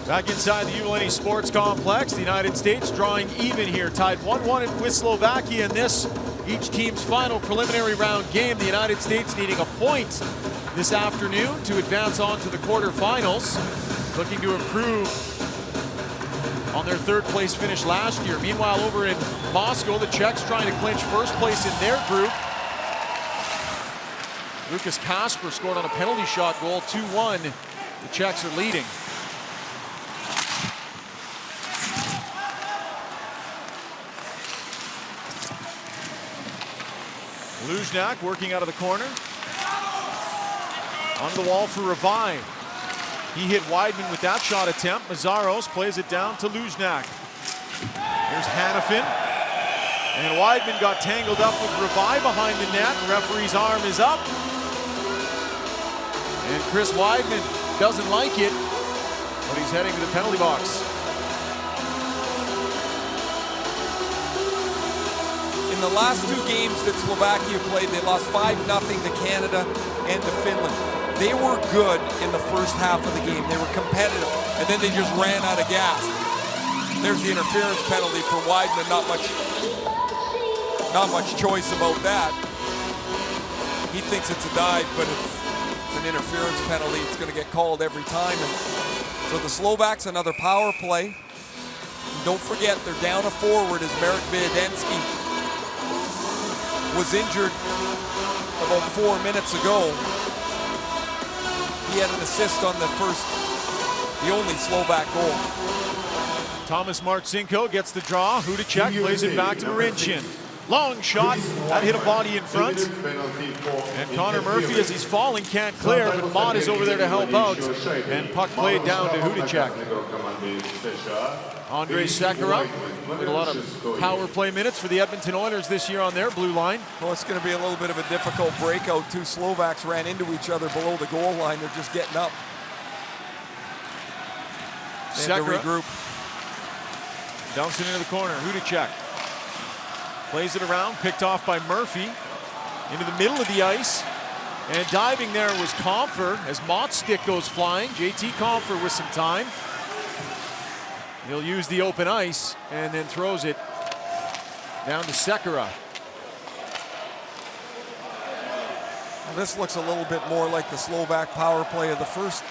Back inside the ULN Sports Complex, the United States drawing even here, tied 1-1 with Slovakia in this, each team's final preliminary round game. The United States needing a point this afternoon to advance on to the quarterfinals, looking to improve on their third place finish last year. Meanwhile, over in Moscow, the Czechs trying to clinch first place in their group. Lucas Kasper scored on a penalty shot goal, 2-1. The Czechs are leading. Luznak working out of the corner. Onto the wall for Revive. He hit Weidman with that shot attempt. Mazaros plays it down to Luznak. Here's Hanifin. And Weidman got tangled up with Revive behind the net. The referee's arm is up. And Chris Weidman doesn't like it, but he's heading to the penalty box. In the last two games that Slovakia played, they lost 5-0 to Canada and to Finland. They were good in the first half of the game. They were competitive, and then they just ran out of gas. There's the interference penalty for Weidman. Not much choice about that. He thinks it's a dive, but it's an interference penalty. It's going to get called every time. And so the Slovaks, another power play. And don't forget, they're down a forward as Marek Viadensky was injured about 4 minutes ago. He had an assist on the only Slovak goal. Thomas Marcinko gets the draw. Hudacek plays it back to Marincin. Long shot, that hit a body in front. And Connor Murphy, as he's falling, can't clear, but Mott is over there to help out. And puck played down to Hudacek. Andrei Sekera with a lot of power play minutes for the Edmonton Oilers this year on their blue line. Well, it's going to be a little bit of a difficult breakout. Two Slovaks ran into each other below the goal line. They're just getting up. Sekera regroup. Dumps it into the corner. Hudacek Plays it around, picked off by Murphy. Into the middle of the ice. And diving there was Comfer as Mott's stick goes flying. JT Comfer with some time. He'll use the open ice and then throws it down to Sekera. Well, this looks a little bit more like the Slovak power play of the first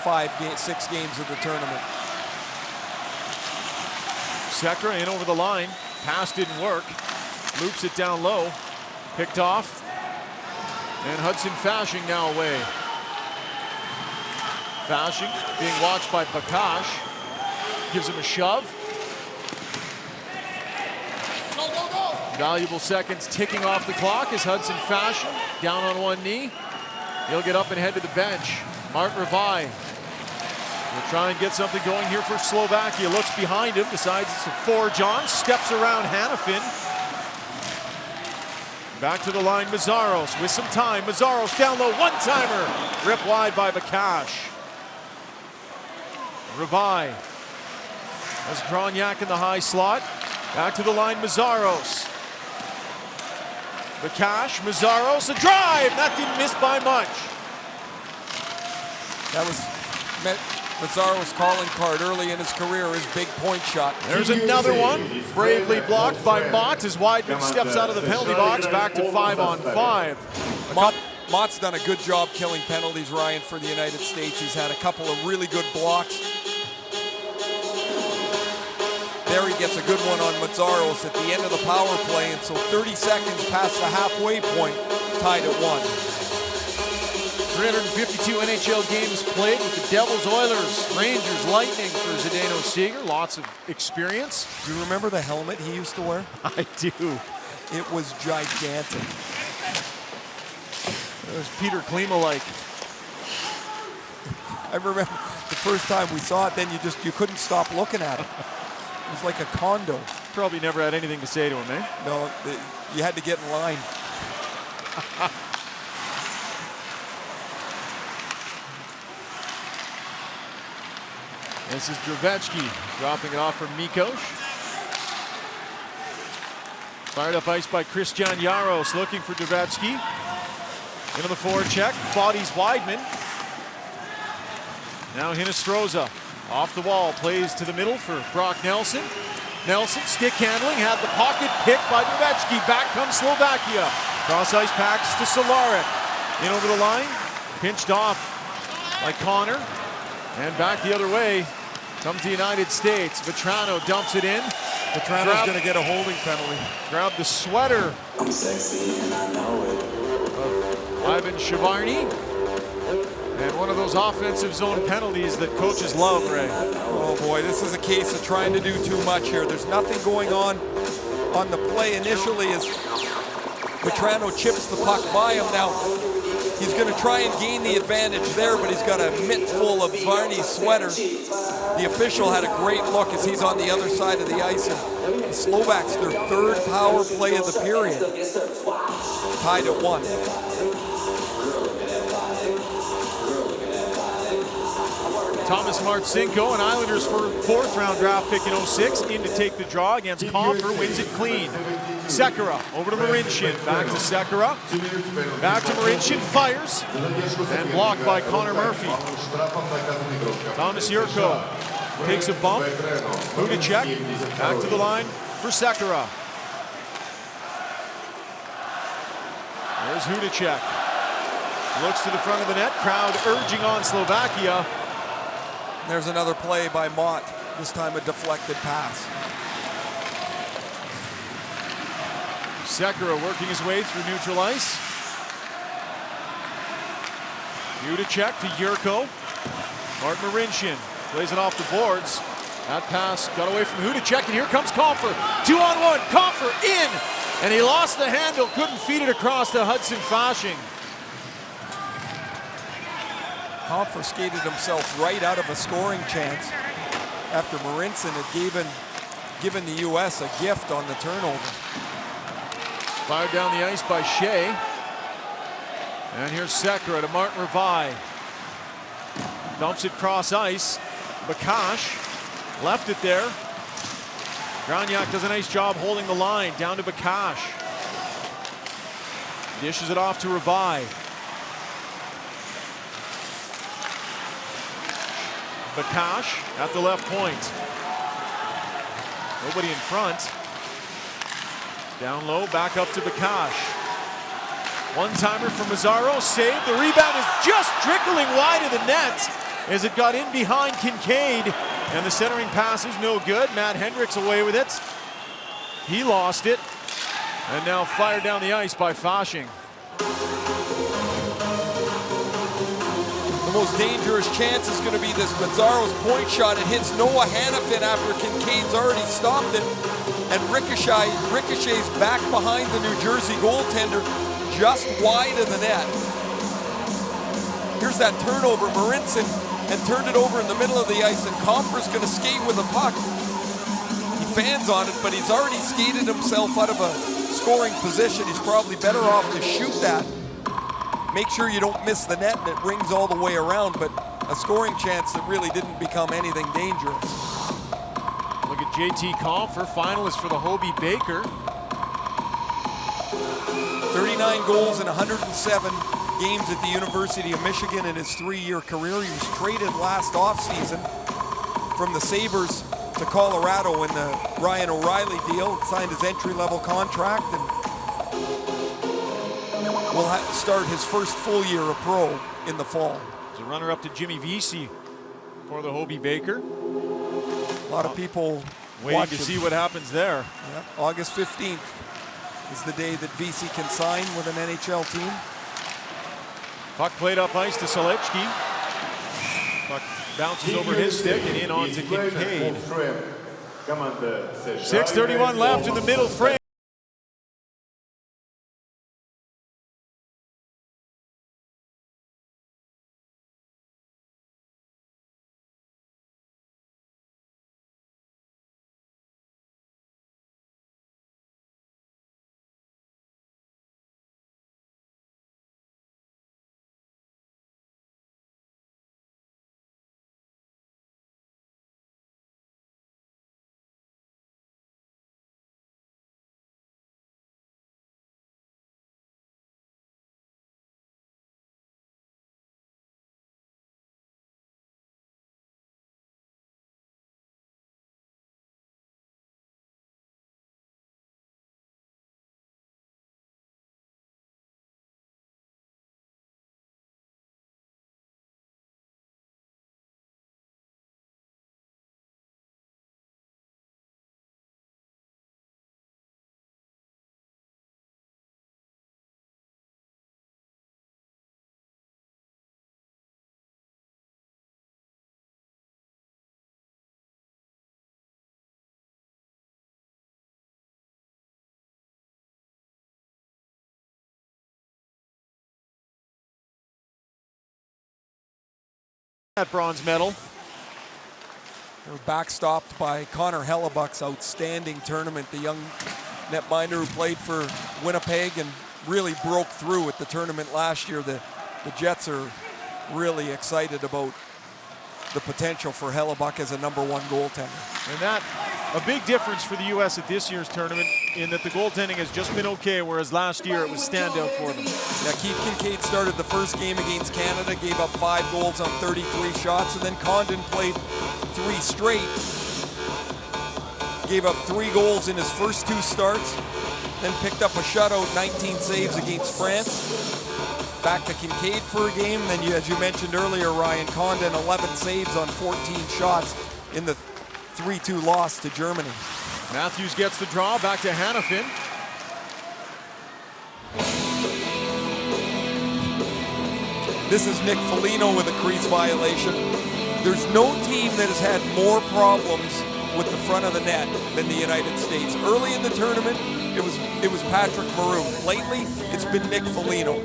6 games of the tournament. Sekera in over the line. Pass didn't work. Loops it down low. Picked off. And Hudson Fasching now away. Fasching being watched by Bakash. Gives him a shove. Valuable seconds ticking off the clock as Hudson Fasching down on one knee. He'll get up and head to the bench. Martin Revai will try and get something going here for Slovakia. Looks behind him, decides it's a forge-on, steps around Hanifin. Back to the line, Mazzaros with some time. Mazzaros down low, one-timer. Ripped wide by Bakash. Revai has Gronyak in the high slot. Back to the line, Mazzaros. Bakash, Mazzaros, a drive! That didn't miss by much. That was Mazzaro's calling card early in his career, his big point shot. There's another one, bravely blocked by Mott as Weidman steps out of the penalty box, back to 5-on-5. Mott's done a good job killing penalties, Ryan, for the United States. He's had a couple of really good blocks. There he gets a good one on Mazzaros at the end of the power play, and so 30 seconds past the halfway point, tied at 1. 352 NHL games played with the Devils, Oilers, Rangers, Lightning for Zdeno Seeger. Lots of experience. Do you remember the helmet he used to wear? I do. It was gigantic. It was Peter Klima-like. I remember the first time we saw it, then you couldn't stop looking at it. It was like a condo. Probably never had anything to say to him, eh? No, you had to get in line. This is Dravetsky dropping it off from Mikosh. Fired up ice by Christian Jaros, looking for Dravetsky. Into the forward check, bodies Weidman. Now Hinostroza off the wall, plays to the middle for Brock Nelson. Nelson, stick handling, had the pocket picked by Dravetsky. Back comes Slovakia. Cross ice packs to Solaric. In over the line, pinched off by Connor. And back the other way comes the United States. Vetrano dumps it in. Vetrano's going to get a holding penalty. Grab the sweater. I'm sexy and I know it. Ivan Shavarny. And one of those offensive zone penalties that coaches love, Ray. Oh boy, this is a case of trying to do too much here. There's nothing going on the play initially as Vetrano chips the puck by him. Now, he's going to try and gain the advantage there, but he's got a mitt full of Varney's sweater. The official had a great look as he's on the other side of the ice. And the Slovaks, their third power play of the period, tied at 1. Thomas Martsinko, an Islanders for 4th round draft pick in 06, in to take the draw against Comfer, wins it clean. Sekera over to Marincin, back to Sekera, back to Marincin, fires, and blocked by Connor Murphy. Thomas Yurko takes a bump, Hudacek, back to the line for Sekera. There's Hudacek, looks to the front of the net, crowd urging on Slovakia. There's another play by Mott, this time a deflected pass. Sekera working his way through neutral ice. Hudacek to Yurko. Martin Marincin plays it off the boards. That pass got away from Hudacek, and here comes Comfer. 2-on-1, Comfer in! And he lost the handle, couldn't feed it across to Hudson Fasching. Comfer skated himself right out of a scoring chance after Marincin had given the U.S. a gift on the turnover. Fired down the ice by Shea. And here's Sekera to Martin Revai. Dumps it cross ice. Bakash left it there. Graniak does a nice job holding the line. Down to Bakash. Dishes it off to Ravai. Bakash at the left point. Nobody in front. Down low, back up to Bakash. One-timer from Mazzaro, saved. The rebound is just trickling wide of the net as it got in behind Kincaid. And the centering pass is no good. Matt Hendricks away with it. He lost it. And now fired down the ice by Fasching. The most dangerous chance is going to be this Mazzaro's point shot. It hits Noah Hannafin after Kincaid's already stopped it. And ricochets back behind the New Jersey goaltender, just wide of the net. Here's that turnover. Marincin had turned it over in the middle of the ice, and Comfer's going to skate with the puck. He fans on it, but he's already skated himself out of a scoring position. He's probably better off to shoot that. Make sure you don't miss the net and it rings all the way around, but a scoring chance that really didn't become anything dangerous. Look at JT Comfer, finalist for the Hobey Baker. 39 goals in 107 games at the University of Michigan in his 3-year career. He was traded last offseason from the Sabres to Colorado in the Ryan O'Reilly deal, signed his entry-level contract, and will start his first full year of pro in the fall. He's a runner-up to Jimmy Vesey for the Hobey Baker. A lot of people waiting to see what happens there. Yep. August 15th is the day that Vesey can sign with an NHL team. Puck played up ice to Selechki. Puck bounces over his stick and in on to Kincaid. 6:31 left in the middle frame. That bronze medal. They were backstopped by Connor Hellebuck's outstanding tournament, the young netminder who played for Winnipeg and really broke through at the tournament last year. The Jets are really excited about the potential for Hellebuck as a #1 goaltender. And that, a big difference for the U.S. at this year's tournament in that the goaltending has just been okay, whereas last year it was standout for them. Now, Keith Kincaid started the first game against Canada, gave up 5 goals on 33 shots, and then Condon played 3 straight. Gave up 3 goals in his first 2 starts, then picked up a shutout, 19 saves against France. Back to Kincaid for a game, then as you mentioned earlier, Ryan, Condon 11 saves on 14 shots in the 3-2 loss to Germany. Matthews gets the draw, back to Hannafin. This is Nick Foligno with a crease violation. There's no team that has had more problems with the front of the net than the United States. Early in the tournament, it was Patrick Maroon. Lately, it's been Nick Foligno.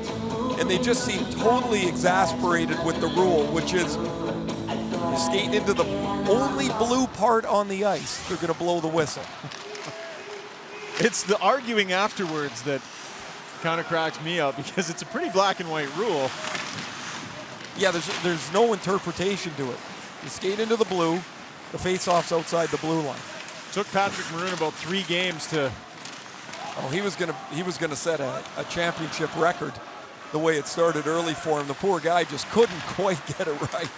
And they just seem totally exasperated with the rule, which is you're skating into the only blue part on the ice, they're going to blow the whistle. It's the arguing afterwards that kind of cracks me up because it's a pretty black and white rule. Yeah, there's no interpretation to it. You skate into the blue, the face-off's outside the blue line. Took Patrick Maroon about 3 games to. Oh, he was gonna set a championship record the way it started early for him. The poor guy just couldn't quite get it right.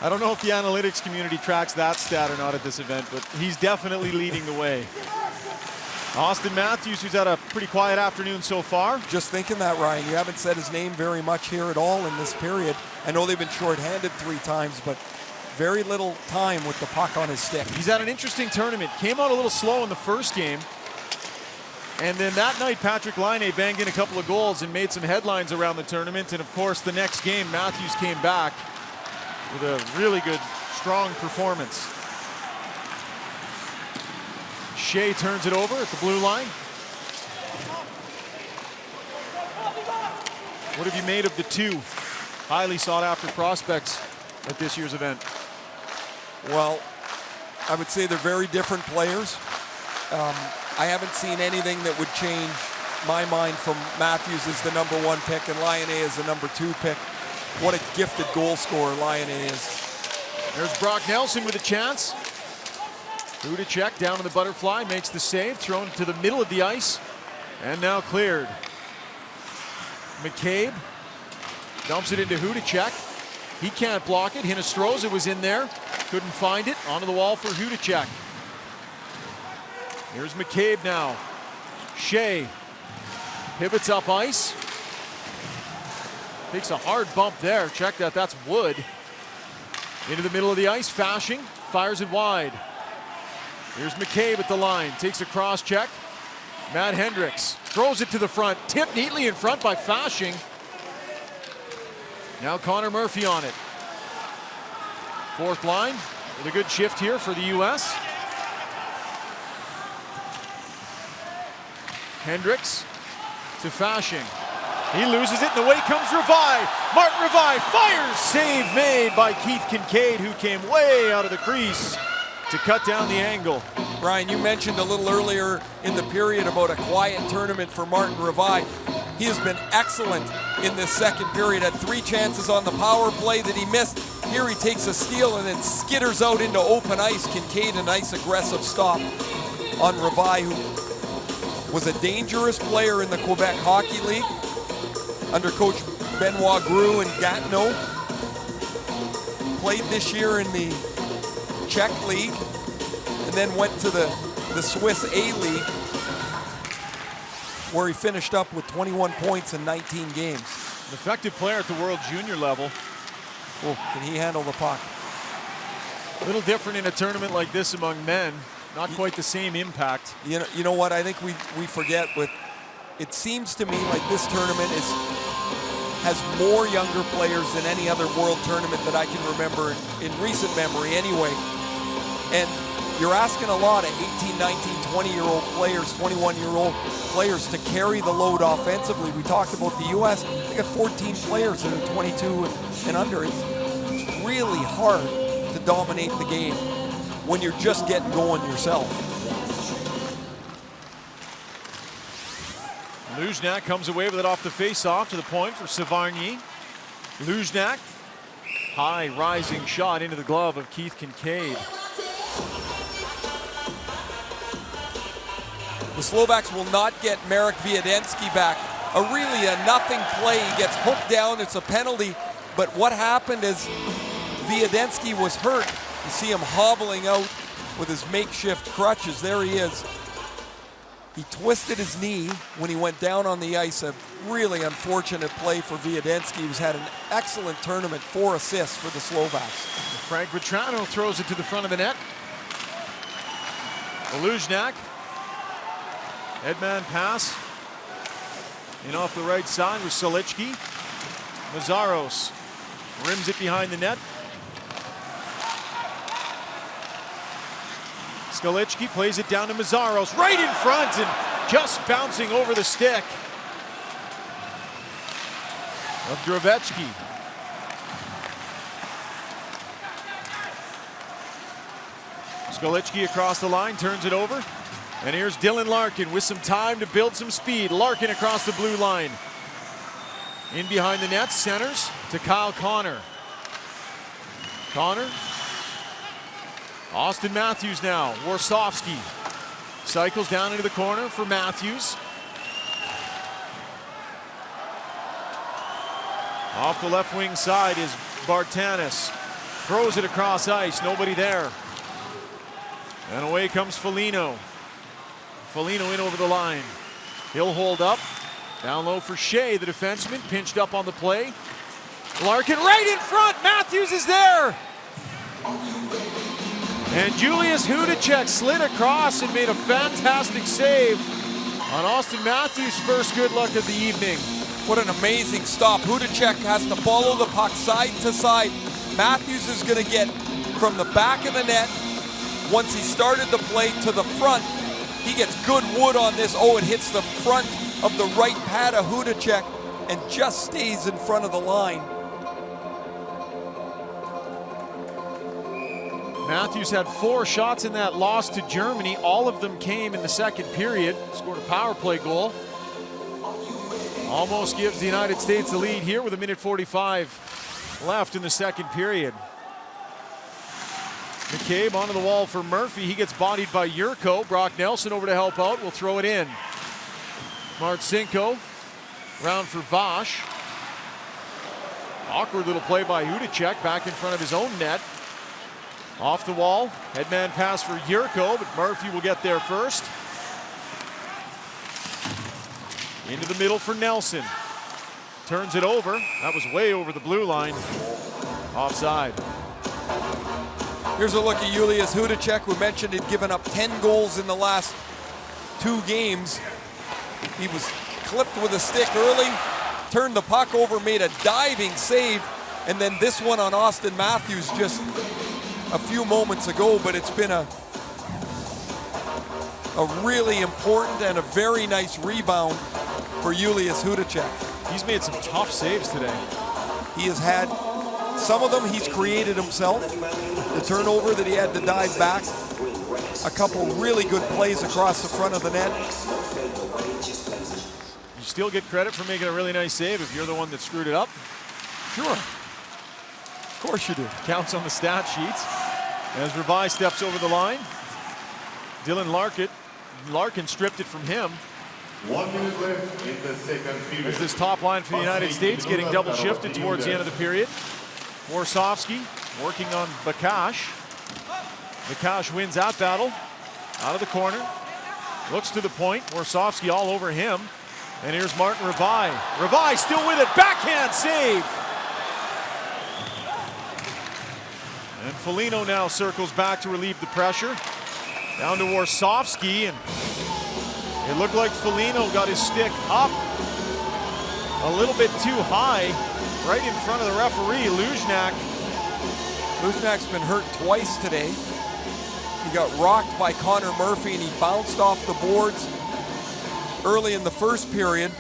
I don't know if the analytics community tracks that stat or not at this event, but he's definitely leading the way. Austin Matthews, who's had a pretty quiet afternoon so far. Just thinking that, Ryan. You haven't said his name very much here at all in this period. I know they've been shorthanded 3 times, but very little time with the puck on his stick. He's had an interesting tournament. Came out a little slow in the first game. And then that night, Patrick Laine banged in a couple of goals and made some headlines around the tournament. And of course, the next game, Matthews came back with a really good, strong performance. Shea turns it over at the blue line. What have you made of the 2 highly sought after prospects at this year's event? Well, I would say they're very different players. I haven't seen anything that would change my mind from Matthews as the #1 pick and Laine as the #2 pick. What a gifted goal scorer Laine is. There's Brock Nelson with a chance. Hudacek down to the butterfly, makes the save, thrown to the middle of the ice, and now cleared. McCabe dumps it into Hudacek. He can't block it. Hinostroza was in there, couldn't find it. Onto the wall for Hudacek. Here's McCabe now. Shea pivots up ice. Takes a hard bump there. Check that, that's wood. Into the middle of the ice, Fashing fires it wide. Here's McCabe at the line, takes a cross check. Matt Hendricks throws it to the front, tipped neatly in front by Fashing. Now Connor Murphy on it. 4th line with a good shift here for the U.S. Hendricks to Fashing. He loses it, and away comes Revai. Martin Revai fires, save made by Keith Kincaid, who came way out of the crease to cut down the angle. Ryan, you mentioned a little earlier in the period about a quiet tournament for Martin Revai. He has been excellent in this second period. Had 3 chances on the power play that he missed. Here he takes a steal and then skitters out into open ice. Kincaid, a nice aggressive stop on Revai, who was a dangerous player in the Quebec Hockey League under Coach Benoit Gru and Gatineau. Played this year in the Czech League and then went to the Swiss A-League, where he finished up with 21 points in 19 games. An effective player at the World Junior level. Oh, can he handle the puck? A little different in a tournament like this among men. Not quite the same impact. You know what? I think we forget with. It seems to me like this tournament has more younger players than any other world tournament that I can remember in recent memory anyway. And you're asking a lot of 18, 19, 20-year-old players, 21-year-old players to carry the load offensively. We talked about the U.S. They got 14 players that are 22 and under. It's really hard to dominate the game when you're just getting going yourself. Lujnak comes away with it off the face-off to the point for Savarny. Lujnak, high rising shot into the glove of Keith Kincaid. The Slovaks will not get Marek Wiedenski back. A nothing play. He gets hooked down. It's a penalty. But what happened is Wiedenski was hurt. You see him hobbling out with his makeshift crutches. There he is. He twisted his knee when he went down on the ice. A really unfortunate play for Wiedenski, who's had an excellent tournament, 4 assists for the Slovaks. Frank Vetrano throws it to the front of the net. Lujnak. Headman pass. In off the right side with Solichki. Mazaros rims it behind the net. Skalichki plays it down to Mazaros, right in front and just bouncing over the stick of Drovetsky. Skalichki across the line, turns it over. And here's Dylan Larkin with some time to build some speed. Larkin across the blue line. In behind the net, centers to Kyle Connor. Connor Austin Matthews now. Warsofsky cycles down into the corner for Matthews. Off the left wing side is Bartanis. Throws it across ice, nobody there. And away comes Foligno. Foligno in over the line. He'll hold up. Down low for Shea, the defenseman, pinched up on the play. Larkin right in front, Matthews is there! And Julius Hudacek slid across and made a fantastic save on Austin Matthews' first good luck of the evening. What an amazing stop. Hudacek has to follow the puck side to side. Matthews is going to get from the back of the net. Once he started the play to the front, he gets good wood on this. Oh, it hits the front of the right pad of Hudacek and just stays in front of the line. Matthews had 4 shots in that loss to Germany. All of them came in the second period. Scored a power play goal. Almost gives the United States the lead here with 1:45 left in the second period. McCabe onto the wall for Murphy. He gets bodied by Yurko. Brock Nelson over to help out. Will throw it in. Marcinko round for Vash. Awkward little play by Hudacek back in front of his own net. Off the wall. Headman pass for Yurko, but Murphy will get there first. Into the middle for Nelson. Turns it over. That was way over the blue line. Offside. Here's a look at Julius Hudacek. We mentioned he'd given up 10 goals in the last 2 games. He was clipped with a stick early, turned the puck over, made a diving save, and then this one on Austin Matthews just a few moments ago, but it's been a really important and a very nice rebound for Julius Hudacek. He's made some tough saves today. He has had some of them he's created himself. The turnover that he had to dive back. A couple really good plays across the front of the net. You still get credit for making a really nice save if you're the one that screwed it up. Sure. Of course you do. Counts on the stat sheets. As Revi steps over the line. Dylan Larkin stripped it from him. 1 minute left in the second period. As this top line for the United States getting double shifted towards the end of the period. Warsofsky working on Bakash. Bakash wins that battle. Out of the corner. Looks to the point. Warsofsky all over him. And here's Martin Revi. Revi still with it. Backhand save. And Foligno now circles back to relieve the pressure. Down to Warsofsky, and it looked like Foligno got his stick up a little bit too high, right in front of the referee, Luzhnak. Luzhnak's been hurt twice today. He got rocked by Connor Murphy and he bounced off the boards early in the first period.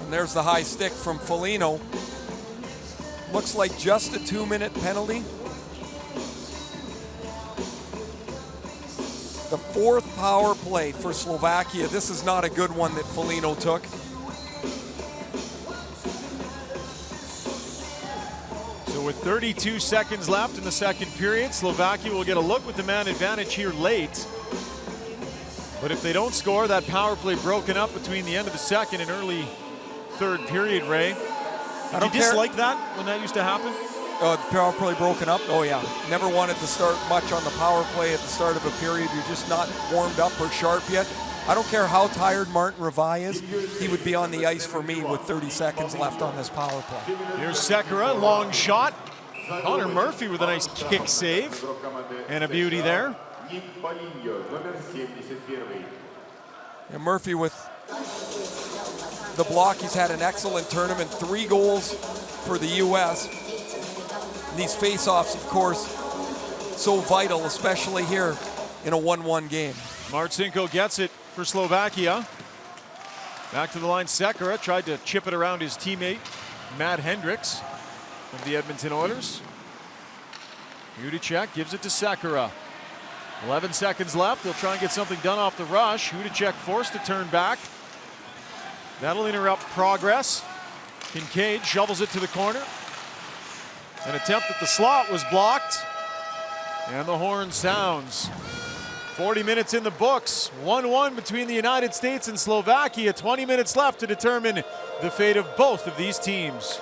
And there's the high stick from Foligno. Looks like just a 2-minute penalty. The 4th power play for Slovakia. This is not a good one that Foligno took. So with 32 seconds left in the second period, Slovakia will get a look with the man advantage here late. But if they don't score, that power play broken up between the end of the second and early third period, Ray. Did you dislike that when that used to happen? The power play broken up? Oh yeah. Never wanted to start much on the power play at the start of a period. You're just not warmed up or sharp yet. I don't care how tired Martin Revi is. He would be on the ice for me with 30 seconds left on this power play. Here's Sekera, long shot. Connor Murphy with a nice kick save. And a beauty there. And Murphy with the block. He's had an excellent tournament. 3 goals for the U.S. These face-offs, of course, so vital, especially here in a 1-1 game. Marcinko gets it for Slovakia. Back to the line, Sekera tried to chip it around his teammate, Matt Hendricks of the Edmonton Oilers. Hudacek gives it to Sekera. 11 seconds left. They'll try and get something done off the rush. Hudacek forced to turn back. That'll interrupt progress. Kincaid shovels it to the corner. An attempt at the slot was blocked, and the horn sounds. 40 minutes in the books, 1-1 between the United States and Slovakia. 20 minutes left to determine the fate of both of these teams.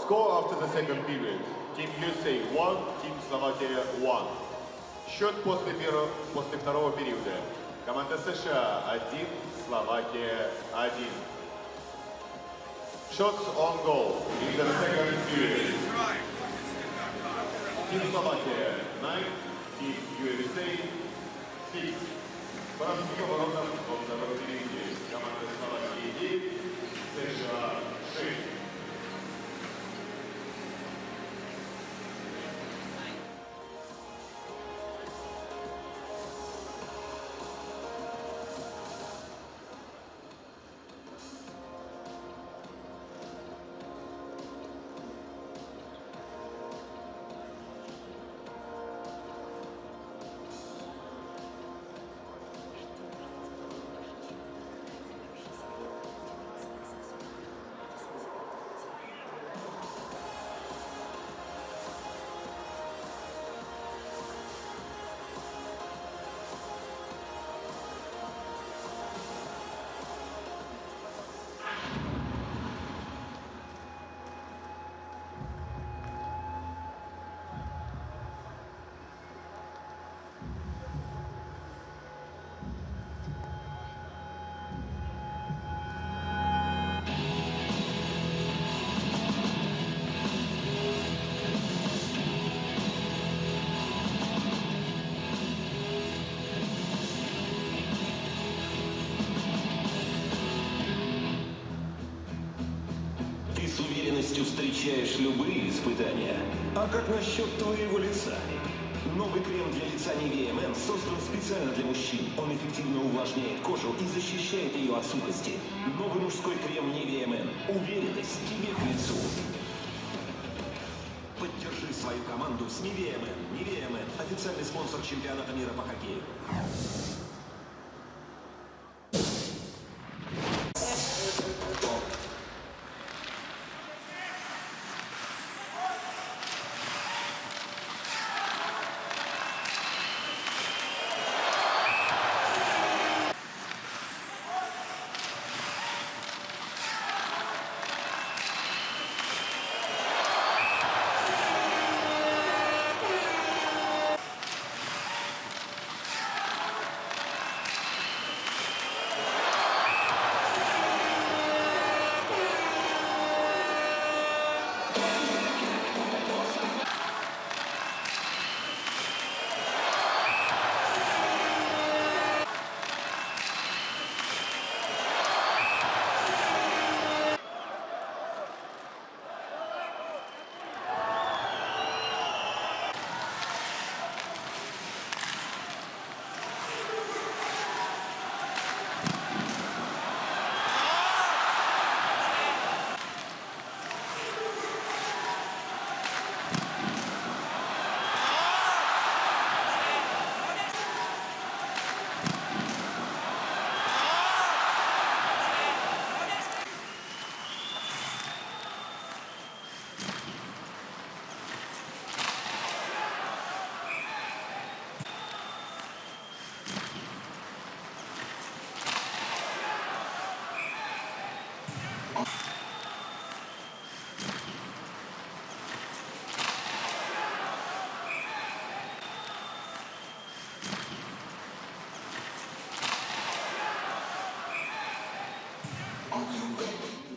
Score after the second period. Team USA 1, Team Slovakia 1. Счет после второго периода. Команда США 1, Словакия 1. Shots on goal in the second period. Team Slovakia 9, Team USA 6. Поражение воротам во втором периоде. Команда Словакии 9, США 6. С уверенностью встречаешь любые испытания. А как насчет твоего лица? Новый крем для лица Nivea Men создан специально для мужчин. Он эффективно увлажняет кожу и защищает ее от сухости. Новый мужской крем Nivea Men. Уверенность тебе к лицу. Поддержи свою команду с Nivea Men. Nivea Men – официальный спонсор чемпионата мира по хоккею.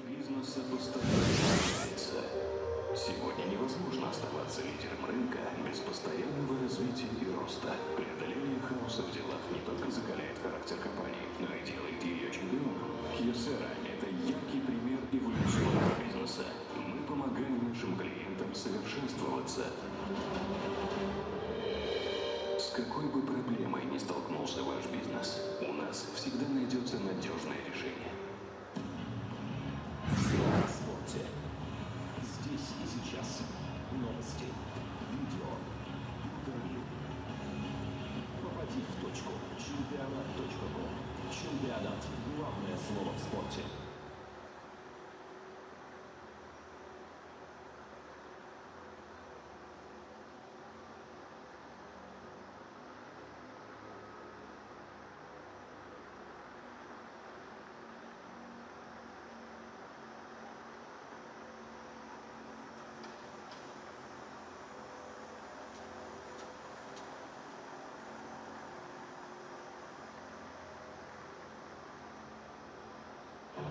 Бизнеса постоянно. Сегодня невозможно оставаться лидером рынка без постоянного развития и роста. Преодоление хаоса в делах не только закаляет характер компании, но и делает ее С какой бы проблемой ни столкнулся ваш бизнес, у нас всегда найдется надежное решение. Слово в спорте. Здесь и сейчас. Новости, видео, интервью. Попади в точку. Чемпионат.ком. Чемпионат. Главное слово в спорте.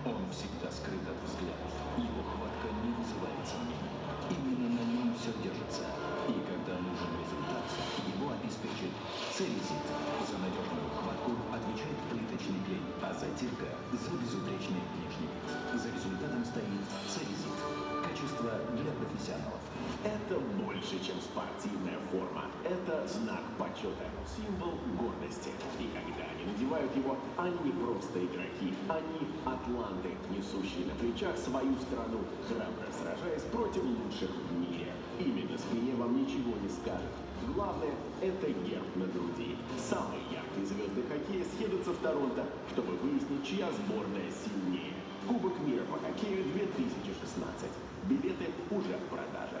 Он всегда скрыт от взглядов. Его хватка не вызывает сомнений. Именно на нем все держится. И когда нужен результат, его обеспечит Церезит. За надежную хватку отвечает плиточный клей, а затирка за безупречный внешний вид. За результатом стоит Церезит. Качество для профессионалов. Это больше, чем спортивная форма. Это знак почета, символ гордости. И когда они надевают его, они не просто игроки. Они атланты, несущие на плечах свою страну, храбро сражаясь против лучших в мире. Имя на спине вам ничего не скажет. Главное – это герб на груди. Самые яркие звезды хоккея съедутся в Торонто, чтобы выяснить, чья сборная сильнее. Кубок мира по хоккею 2016. Билеты уже в продаже.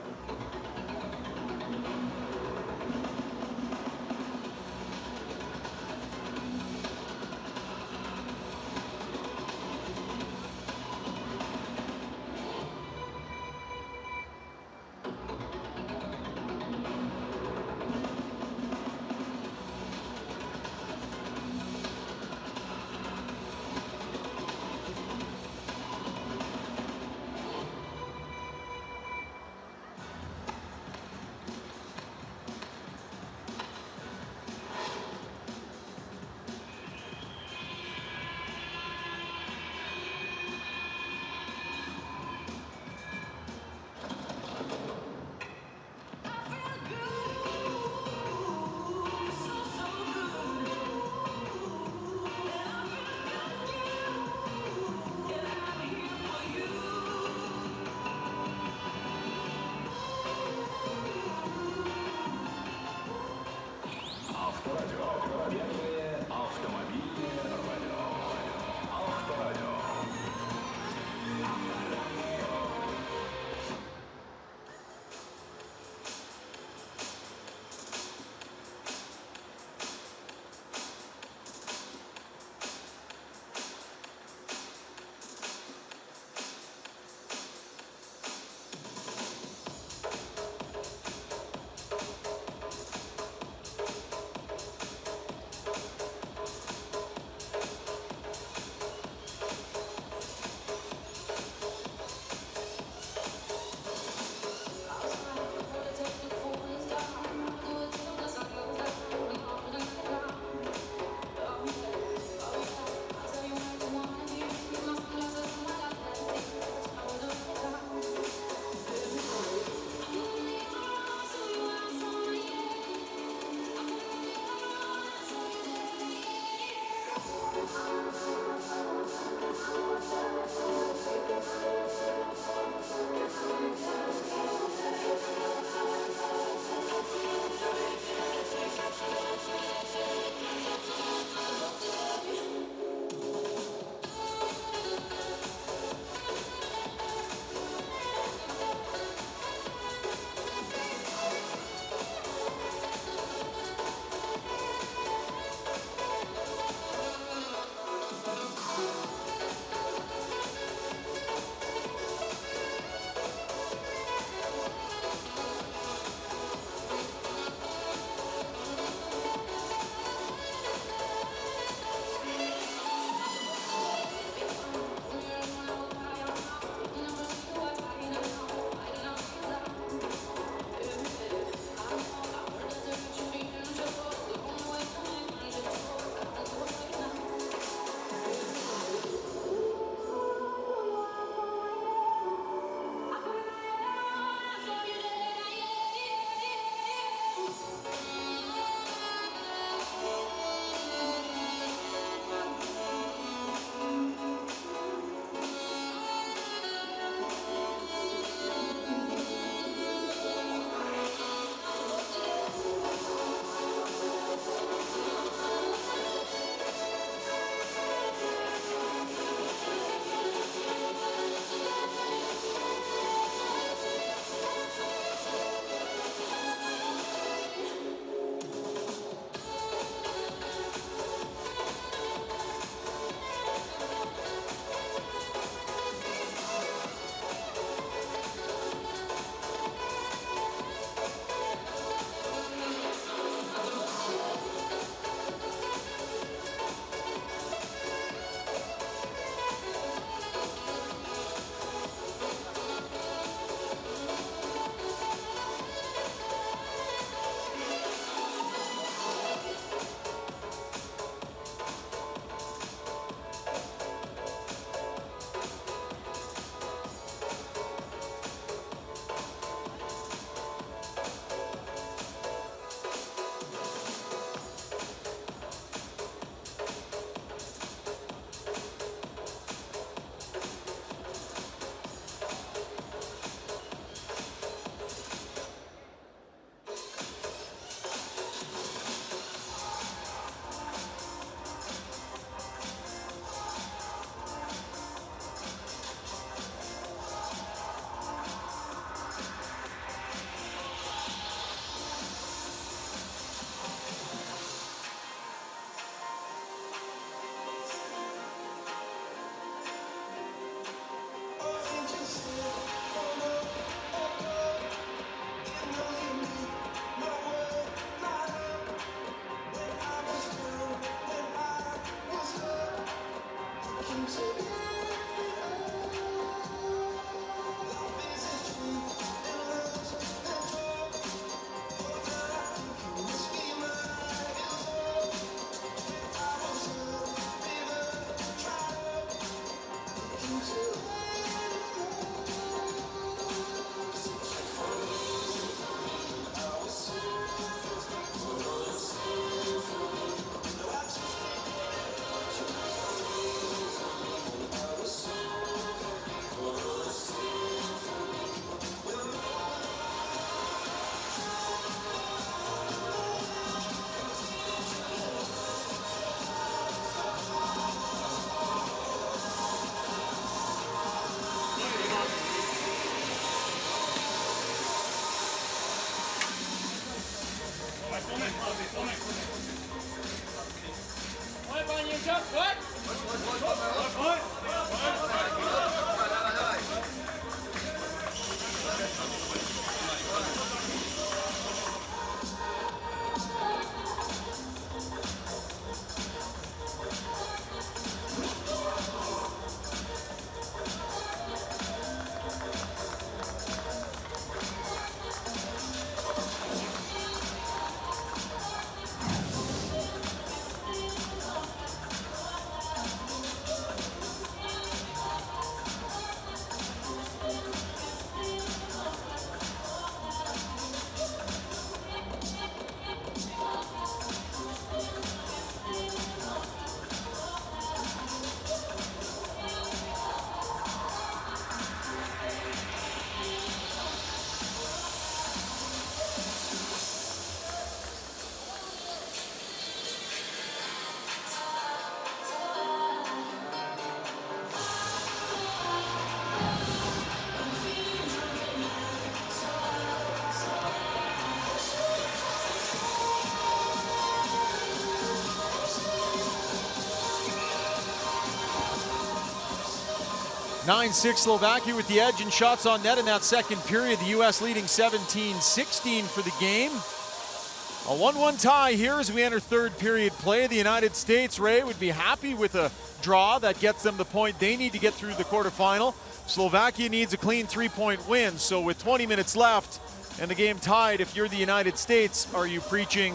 9-6 Slovakia with the edge in shots on net in that second period. The U.S. leading 17-16 for the game. A 1-1 tie here as we enter third period play. The United States, Ray, would be happy with a draw that gets them the point they need to get through the quarterfinal. Slovakia needs a clean 3-point win. So with 20 minutes left and the game tied, if you're the United States, are you preaching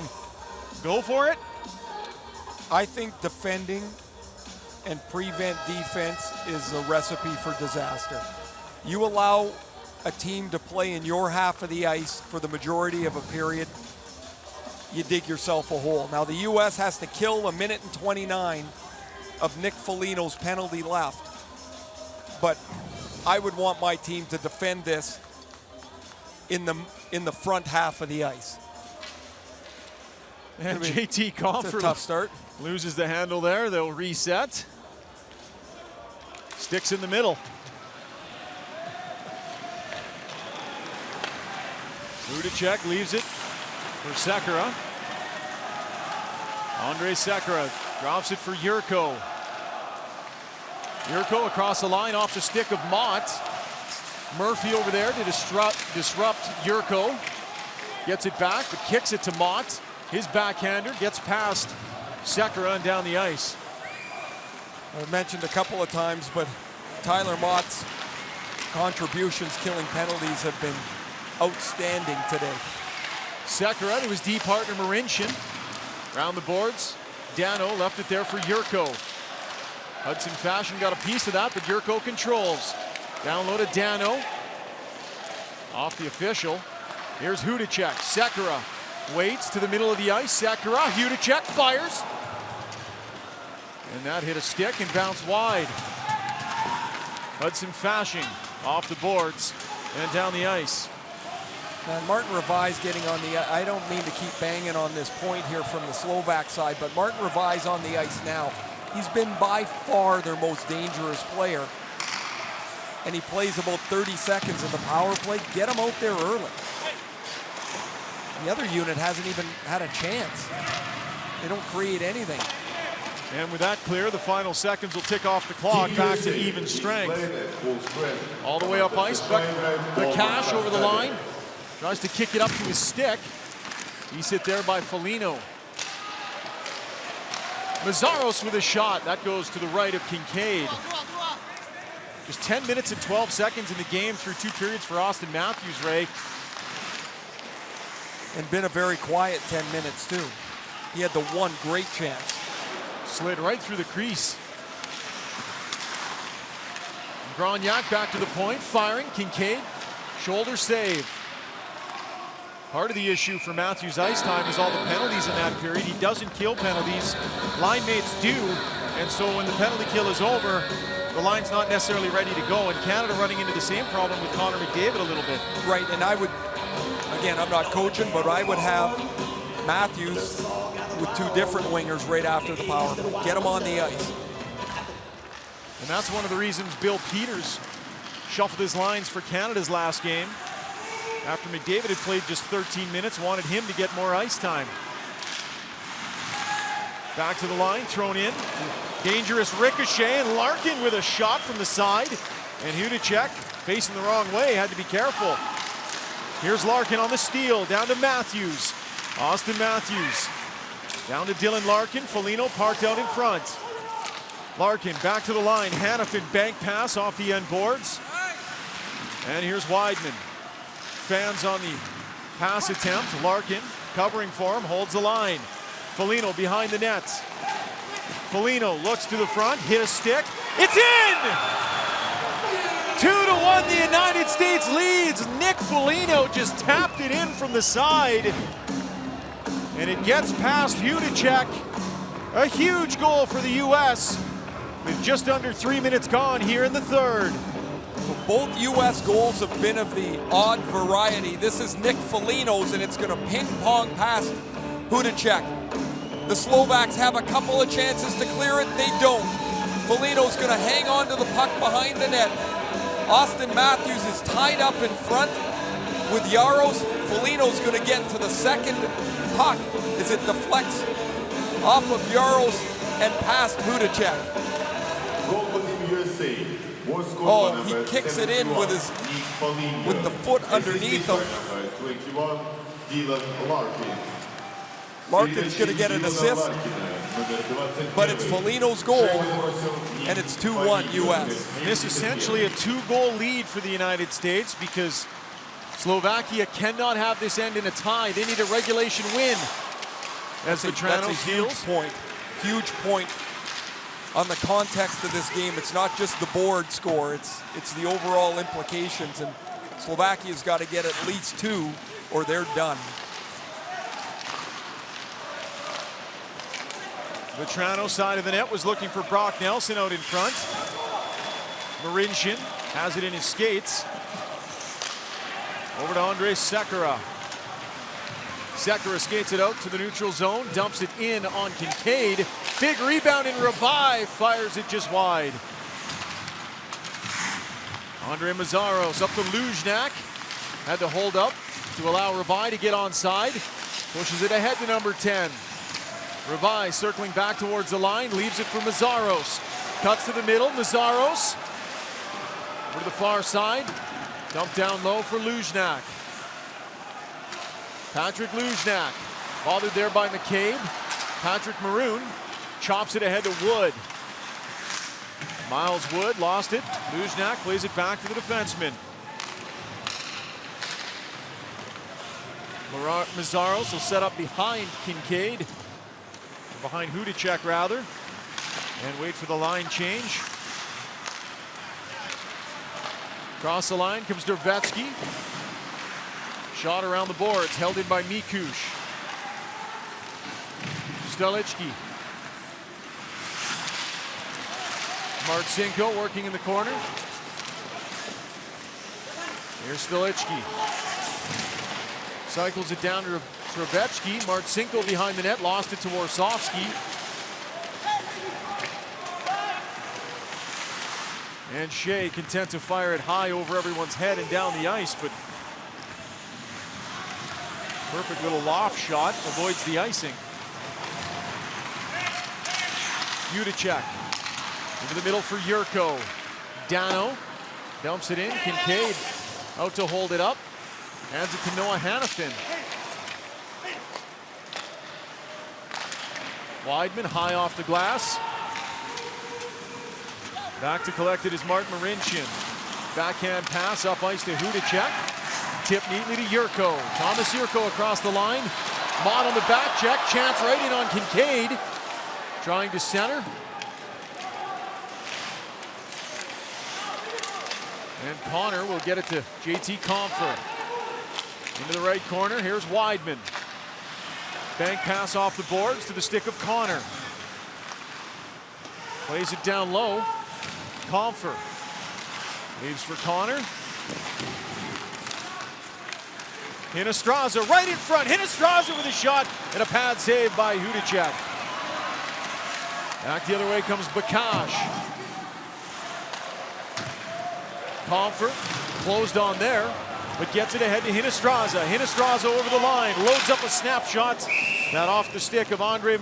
go for it? I think defending and prevent defense is a recipe for disaster. You allow a team to play in your half of the ice for the majority of a period, you dig yourself a hole. Now the U.S. has to kill a minute and 29 of Nick Foligno's penalty left, but I would want my team to defend this in the front half of the ice. And JT Compher, it's a tough start. Loses the handle there. They'll reset. Sticks in the middle. Hudacek leaves it for Sekera. Andrej Sekera drops it for Jurko. Jurko across the line off the stick of Mott. Murphy over there to disrupt Jurko. Gets it back, but kicks it to Mott. His backhander gets past Sekera and down the ice. I've mentioned a couple of times, but Tyler Mott's contributions killing penalties have been outstanding today. Sekera to his D partner Marincin. Around the boards, Dano left it there for Jurko. Hudson Fashion got a piece of that, but Jurko controls. Down low to Dano. Off the official. Here's Hudacek. Sekera waits to the middle of the ice. Sekera, Hudacek fires. And that hit a stick and bounced wide. Hudson Fasching off the boards and down the ice. And Martin Revise getting on the, I don't mean to keep banging on this point here from the Slovak side, but Martin Revise on the ice now. He's been by far their most dangerous player. And he plays about 30 seconds in the power play. Get him out there early. The other unit hasn't even had a chance. They don't create anything. And with that clear, the final seconds will tick off the clock back to even strength. All the way up ice, but the Cash over the line. Tries to kick it up to his stick. He's hit there by Foligno. Mazaros with a shot. That goes to the right of Kincaid. Just 10 minutes and 12 seconds in the game through 2 periods for Austin Matthews, Ray. And been a very quiet 10 minutes, too. He had the one great chance. Slid right through the crease. Grognac back to the point, firing. Kincaid, shoulder save. Part of the issue for Matthews' ice time is all the penalties in that period. He doesn't kill penalties. Line mates do, and so when the penalty kill is over, the line's not necessarily ready to go. And Canada running into the same problem with Connor McDavid a little bit. Right, and I would, again, I'm not coaching, but I would have Matthews with 2 different wingers right after the power play. Get him on the ice. And that's one of the reasons Bill Peters shuffled his lines for Canada's last game. After McDavid had played just 13 minutes, wanted him to get more ice time. Back to the line, thrown in. Dangerous ricochet, and Larkin with a shot from the side. And Hudacek facing the wrong way, had to be careful. Here's Larkin on the steal, down to Matthews. Austin Matthews. Down to Dylan Larkin, Foligno parked out in front. Larkin back to the line, Hanifin bank pass off the end boards. And here's Weidman. Fans on the pass attempt. Larkin covering for him, holds the line. Foligno behind the net. Foligno looks to the front, hit a stick. It's in! 2-1, the United States leads. Nick Foligno just tapped it in from the side. And it gets past Hudacek. A huge goal for the U.S. with just under 3 minutes gone here in the third. Both U.S. goals have been of the odd variety. This is Nick Foligno's, and it's going to ping-pong past Hudacek. The Slovaks have a couple of chances to clear it. They don't. Foligno's going to hang on to the puck behind the net. Austin Matthews is tied up in front with Yaros. Foligno's going to get to the second puck as it deflects off of Yaros and past Hudacek. Goal for Team USA. Oh, he kicks it in with the foot underneath him. 21, Dylan Larkin. Larkin's going to get an assist, but it's Foligno's goal, and it's 2-1 U.S. This is essentially a 2-goal lead for the United States because Slovakia cannot have this end in a tie. They need a regulation win. As That's a huge point on the context of this game. It's not just the board score, it's the overall implications, and Slovakia's got to get at least 2 or they're done. Vetrano side of the net was looking for Brock Nelson out in front. Marincin has it in his skates. Over to Andrei Sekera. Sekera skates it out to the neutral zone, dumps it in on Kincaid. Big rebound and Revive fires it just wide. Andre Mazaros up to Luzhnak. Had to hold up to allow Revive to get onside. Pushes it ahead to number 10. Revive circling back towards the line, leaves it for Mazaros. Cuts to the middle, Mazaros. Over to the far side. Dumped down low for Luzhnak. Patrick Luzhnak, bothered there by McCabe. Patrick Maroon chops it ahead to Wood. Miles Wood lost it. Luzhnak plays it back to the defenseman. Mazaros will set up behind Kincaid. Behind Hudacek rather. And wait for the line change. Across the line comes Dervetsky. Shot around the boards, held in by Mikush. Stalichki. Martsinko working in the corner. Here's Stalichki. Cycles it down to Trubetsky. Martsinko behind the net, lost it to Warsofsky. And Shea content to fire it high over everyone's head and down the ice, but perfect little loft shot, avoids the icing. Hudacek into the middle for Yurko. Dano dumps it in. Kincaid out to hold it up. Hands it to Noah Hanifin. Weidman high off the glass. Back to collect it is Martin Marincin. Backhand pass up ice to Hudacek. Tip neatly to Yurko. Thomas Yurko across the line. Mott on the back check. Chance right in on Kincaid. Trying to center. And Connor will get it to JT Compher. Into the right corner. Here's Weidman. Bank pass off the boards to the stick of Connor. Plays it down low. Compher leaves for Connor. Hinestraza right in front. Hinestraza with a shot and a pad save by Hudacek. Back the other way comes Bakash. Compher closed on there, but gets it ahead to Hinestraza. Hinestraza over the line, loads up a snapshot. That off the stick of Andre.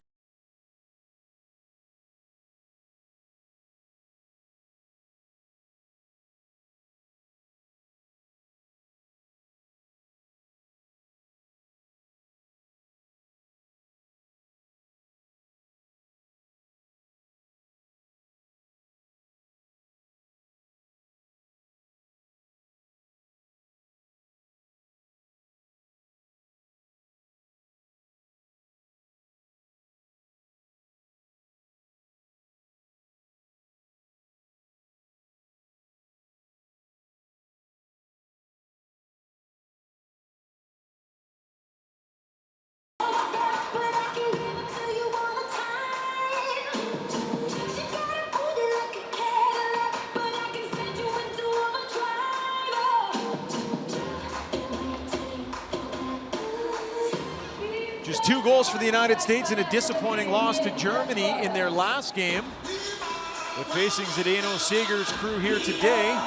Just 2 goals for the United States in a disappointing loss to Germany in their last game. But facing Zdeno Seger's crew here today,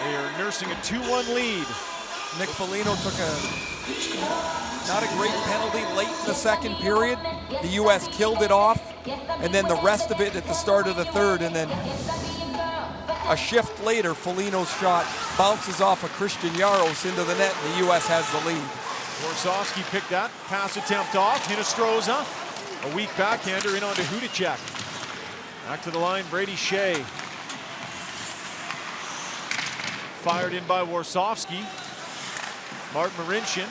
they are nursing a 2-1 lead. Nick Foligno took not a great penalty late in the second period. The U.S. killed it off, and then the rest of it at the start of the third, and then a shift later, Foligno's shot bounces off of Christian Jaros into the net, and the U.S. has the lead. Warsawski picked that pass attempt off. Hinestroza, a weak backhander in onto Hudacek. Back to the line, Brady Shea. Fired in by Warsawski. Martin Marincin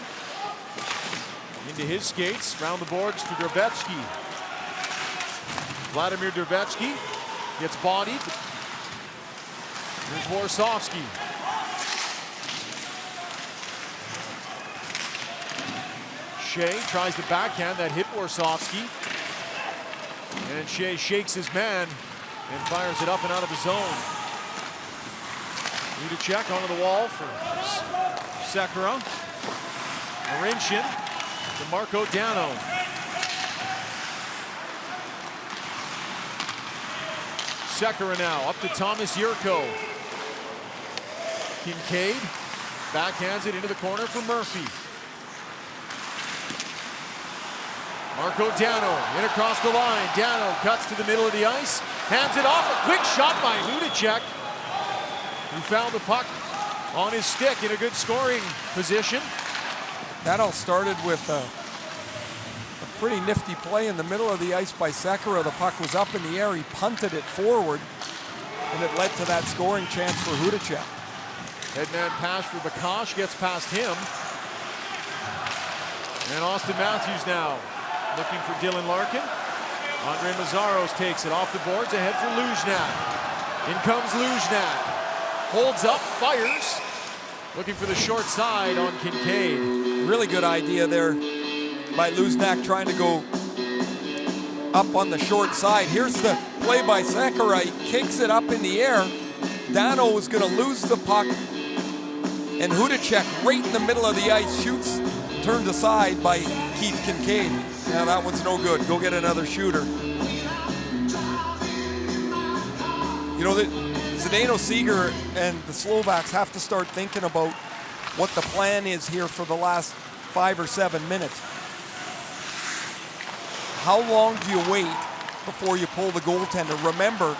into his skates, round the boards to Drevetsky. Vladimir Drevetsky gets bodied. Here's Warsawski. Shea tries to backhand, that hit Warsawski. And Shea shakes his man and fires it up and out of the zone. Hudacek onto the wall for Sekera. Marincin to Marco Dano. Sekera now up to Thomas Yurko. Kincaid backhands it into the corner for Murphy. Marco Dano in across the line. Dano cuts to the middle of the ice, hands it off. A quick shot by Hudacek, who found the puck on his stick in a good scoring position. That all started with a pretty nifty play in the middle of the ice by Sekera. The puck was up in the air. He punted it forward, and it led to that scoring chance for Hudacek. Headman pass for Bakash gets past him. And Austin Matthews now looking for Dylan Larkin. Andre Mazzaros takes it off the boards ahead for Luzhnak. In comes Luzhnak. Holds up, fires. Looking for the short side on Kincaid. Really good idea there by Luzhnak, trying to go up on the short side. Here's the play by Sekera. He kicks it up in the air. Dano is going to lose the puck. And Hudacek right in the middle of the ice shoots, turned aside by Keith Kincaid. Now that one's no good. Go get another shooter. You know, Zdeno Seger and the Slovaks have to start thinking about what the plan is here for the last 5 or 7 minutes. How long do you wait before you pull the goaltender? Remember,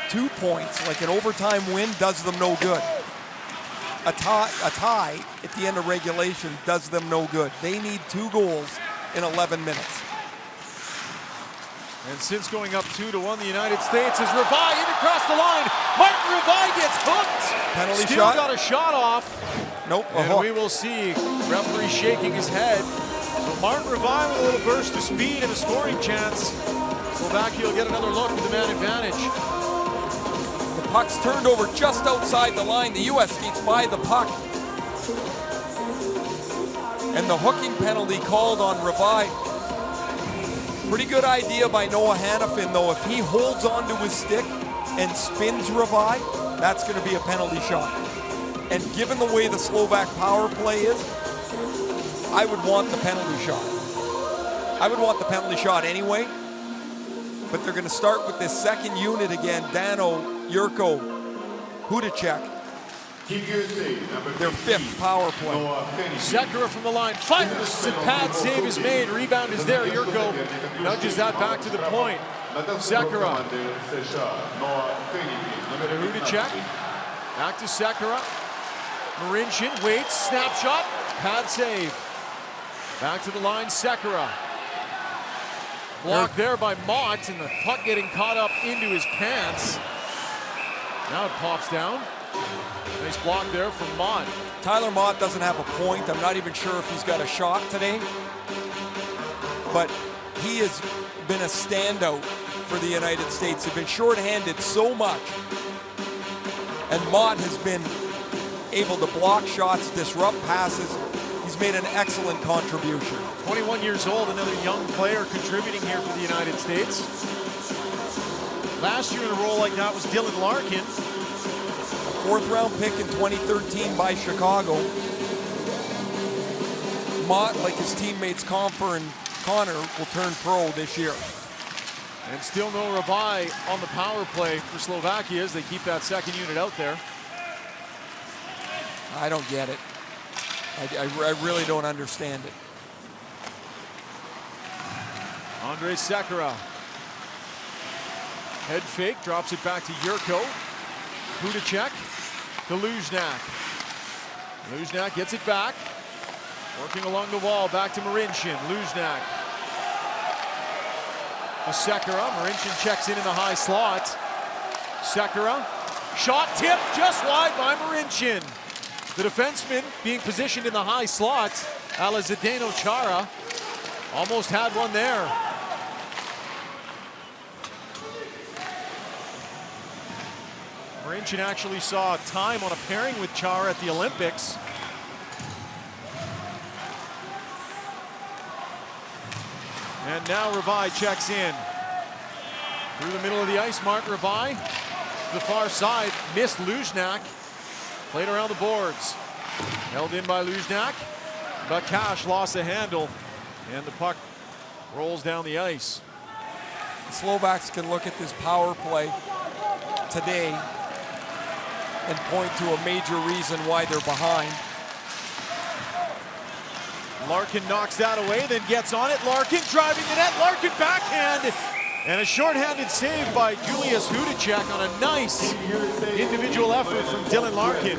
2 points, like an overtime win, does them no good. A tie at the end of regulation does them no good. They need 2 goals in 11 minutes. And since going up 2-1, the United States is Rivai in across the line. Martin Rivai gets hooked. Penalty Still shot. got a shot off. Nope, a And hook. we will see referee shaking his head. So Martin Rivai with a little burst of speed and a scoring chance. Slovakia will get another look with the man advantage. The puck's turned over just outside the line. The U.S. skates by the puck. And the hooking penalty called on Rivai. Pretty good idea by Noah Hannafin, though. If he holds onto his stick and spins Rivai, that's going to be a penalty shot. And given the way the Slovak power play is, I would want the penalty shot. I would want the penalty shot anyway, but they're going to start with this second unit again. Dano, Jurko, Hudacek. Their fifth power play. Sekera from the line fires. Pad save is made. Rebound is there. Jurko nudges that back to the point. Sekera. Hudacek. Back to Sekera. Marincin waits. Snapshot. Pad save. Back to the line. Sekera. Blocked there by Mott, and the puck getting caught up into his pants. Now it pops down. Nice block there from Mott. Tyler Mott doesn't have a point. I'm not even sure if he's got a shot today. But he has been a standout for the United States. They've been shorthanded so much. And Mott has been able to block shots, disrupt passes. He's made an excellent contribution. 21 years old, another young player contributing here for the United States. Last year in a role like that was Dylan Larkin. Fourth-round pick in 2013 by Chicago. Mott, like his teammates Comfer and Connor, will turn pro this year. And still no Rivai on the power play for Slovakia as they keep that second unit out there. I don't get it. I really don't understand it. Andrei Sekera. Head fake, drops it back to Jurko. Hudacek to Luznak. Luznak gets it back. Working along the wall, back to Marincin. Luznak. To Sekera. Marincin checks in the high slot. Sekera. Shot tipped just wide by Marincin. The defenseman being positioned in the high slot. A la Zdeno Chara. Almost had one there. Marincin actually saw time on a pairing with Chara at the Olympics. And now Rivai checks in. Through the middle of the ice, Mark Rivai. To the far side, missed Luznak. Played around the boards. Held in by Luznak. But Cash lost the handle. And the puck rolls down the ice. The Slovaks can look at this power play today and point to a major reason why they're behind. Larkin knocks that away, then gets on it. Larkin driving the net. Larkin backhand. And a shorthanded save by Julius Hudacek on a nice individual effort from Dylan Larkin.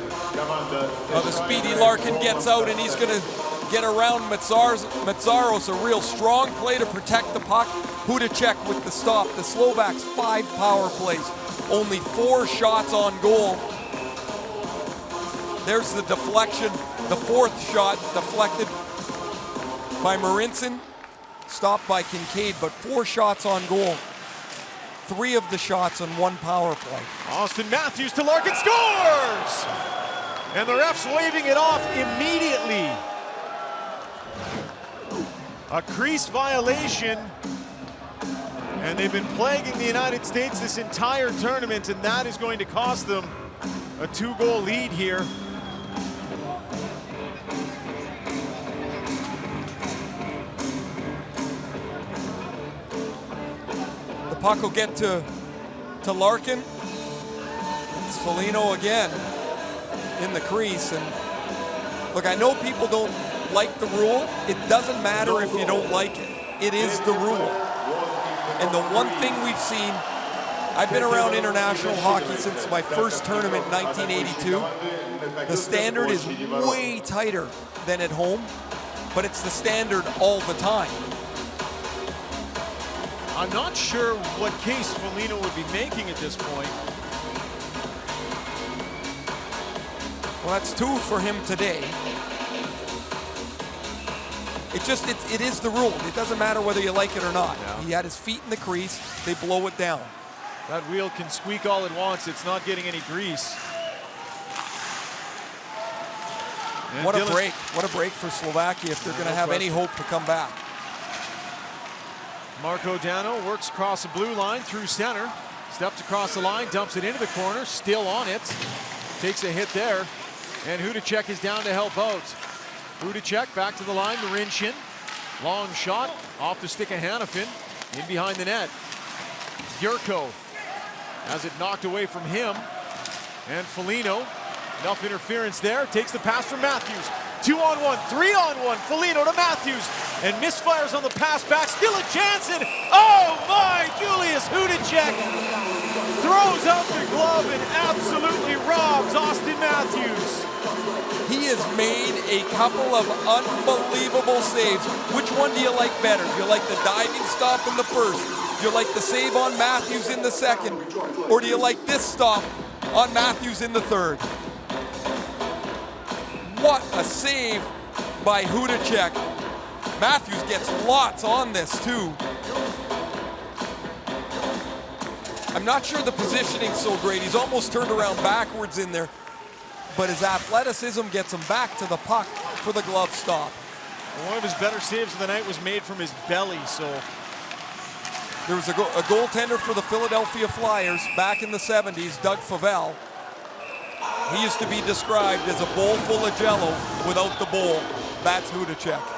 Well, the speedy Larkin gets out and he's going to get around Metzaros. A real strong play to protect the puck. Hudacek with the stop. The Slovaks 5 power plays. Only 4 shots on goal. There's the deflection. The 4th shot deflected by Marincin. Stopped by Kincaid, but 4 shots on goal. 3 of the shots on 1 power play. Austin Matthews to Larkin, scores! And the ref's waving it off immediately. A crease violation. And they've been plaguing the United States this entire tournament, and that is going to cost them a 2-goal lead here. The puck will get to Larkin. It's Foligno again in the crease. And look, I know people don't like the rule. It doesn't matter if you don't like it. It is the rule. And the one thing we've seen, I've been around international hockey since my first tournament in 1982. The standard is way tighter than at home, but it's the standard all the time. I'm not sure what case Foligno would be making at this point. Well, that's 2 for him today. It is the rule. It doesn't matter whether you like it or not. Yeah. He had his feet in the crease. They blow it down. That wheel can squeak all it wants. It's not getting any grease. And What a break. What a break for Slovakia if they're going to have any hope to come back. Marco Dano works across the blue line through center. Steps across the line, dumps it into the corner, still on it. Takes a hit there. And Hudacek is down to help out. Hudacek back to the line, Marincin. Long shot, off the stick of Hanifin, in behind the net. Yurko has it knocked away from him. And Foligno, enough interference there, takes the pass from Matthews. 2-on-1, 3-on-1, Foligno to Matthews. And misfires on the pass back, still a chance, and oh my, Julius Hudacek throws out the glove and absolutely robs Austin Matthews. He has made a couple of unbelievable saves. Which one do you like better? Do you like the diving stop in the first? Do you like the save on Matthews in the second? Or do you like this stop on Matthews in the third? What a save by Hudacek. Matthews gets lots on this too. I'm not sure the positioning's so great. He's almost turned around backwards in there. But his athleticism gets him back to the puck for the glove stop. One of his better saves of the night was made from his belly, so. There was a goaltender for the Philadelphia Flyers back in the 70s, Doug Favell. He used to be described as a bowl full of jello without the bowl. That's Hudacek.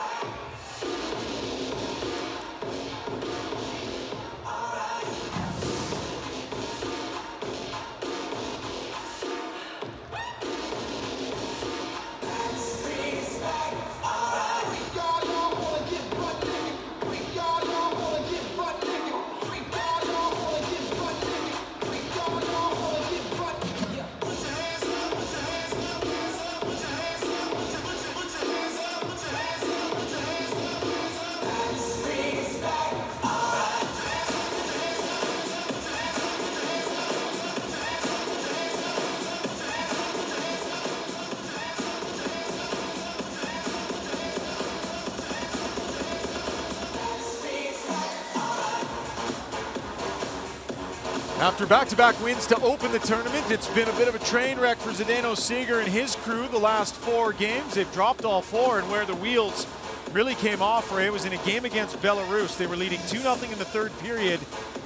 After back-to-back wins to open the tournament, it's been a bit of a train wreck for Zdeno Seger and his crew the last 4 games. They've dropped all 4, and where the wheels really came off for it was in a game against Belarus. They were leading 2-0 in the third period.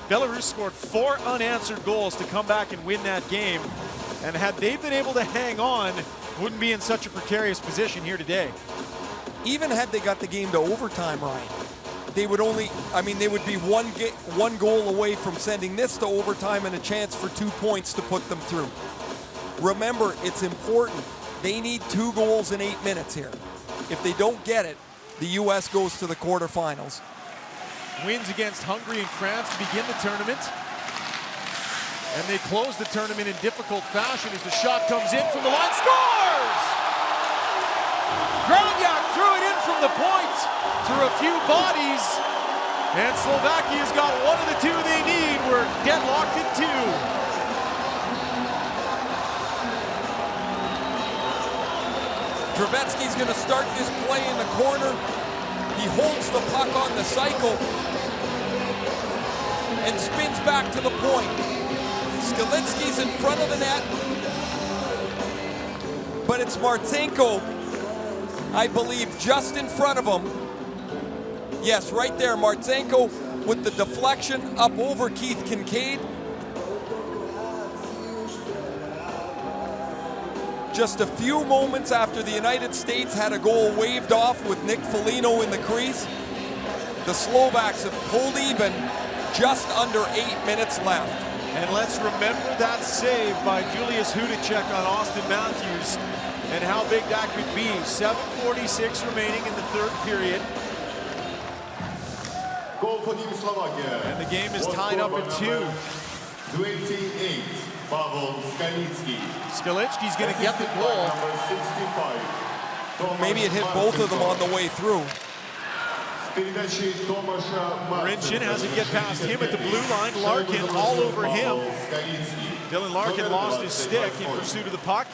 Belarus scored 4 unanswered goals to come back and win that game. And had they been able to hang on, wouldn't be in such a precarious position here today. Even had they got the game to overtime, Ryan, they would be one goal away from sending this to overtime and a chance for 2 points to put them through. Remember, it's important. They need 2 goals in 8 minutes here. If they don't get it, the U.S. goes to the quarterfinals. Wins against Hungary and France to begin the tournament. And they close the tournament in difficult fashion as the shot comes in from the line. Scores! Graniak threw it in from the point through a few bodies. And Slovakia's got one of the 2 they need. We're deadlocked at 2. Trubetsky's going to start this play in the corner. He holds the puck on the cycle and spins back to the point. Skalitsky's in front of the net, but it's Marchenko, I believe, just in front of him. Yes, right there, Marchenko with the deflection up over Keith Kincaid. Just a few moments after the United States had a goal waved off with Nick Foligno in the crease, the Slovaks have pulled even, just under 8 minutes left. And let's remember that save by Julius Hudacek on Austin Matthews and how big that could be. 7:46 remaining in the third period. Goal for Team Slovakia. And the game is tied up at 2. 28, Pavel Skalitsky. Skalitsky's going to get the goal. Number 65. Maybe it hit both of them on the way through. Marincin has to get past him at the blue line. Larkin all over him. Dylan Larkin lost his stick in pursuit of the puck.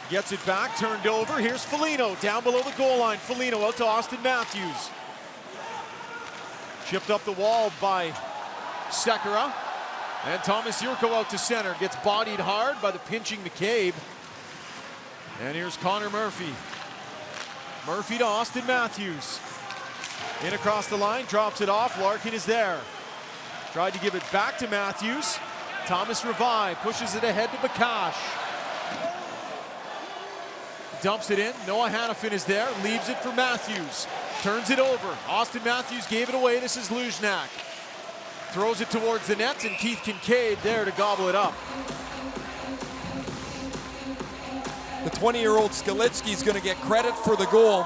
Gets it back, turned over. Here's Foligno down below the goal line. Foligno out to Austin Matthews. Chipped up the wall by Sekera. And Thomas Yurko out to center. Gets bodied hard by the pinching McCabe. And here's Connor Murphy. Murphy to Austin Matthews. In across the line, drops it off. Larkin is there. Tried to give it back to Matthews. Thomas Revai pushes it ahead to Bakash. Dumps it in. Noah Hannafin is there. Leaves it for Matthews. Turns it over. Austin Matthews gave it away. This is Luzhnak. Throws it towards the net, and Keith Kincaid there to gobble it up. The 20-year-old Skalitsky is going to get credit for the goal.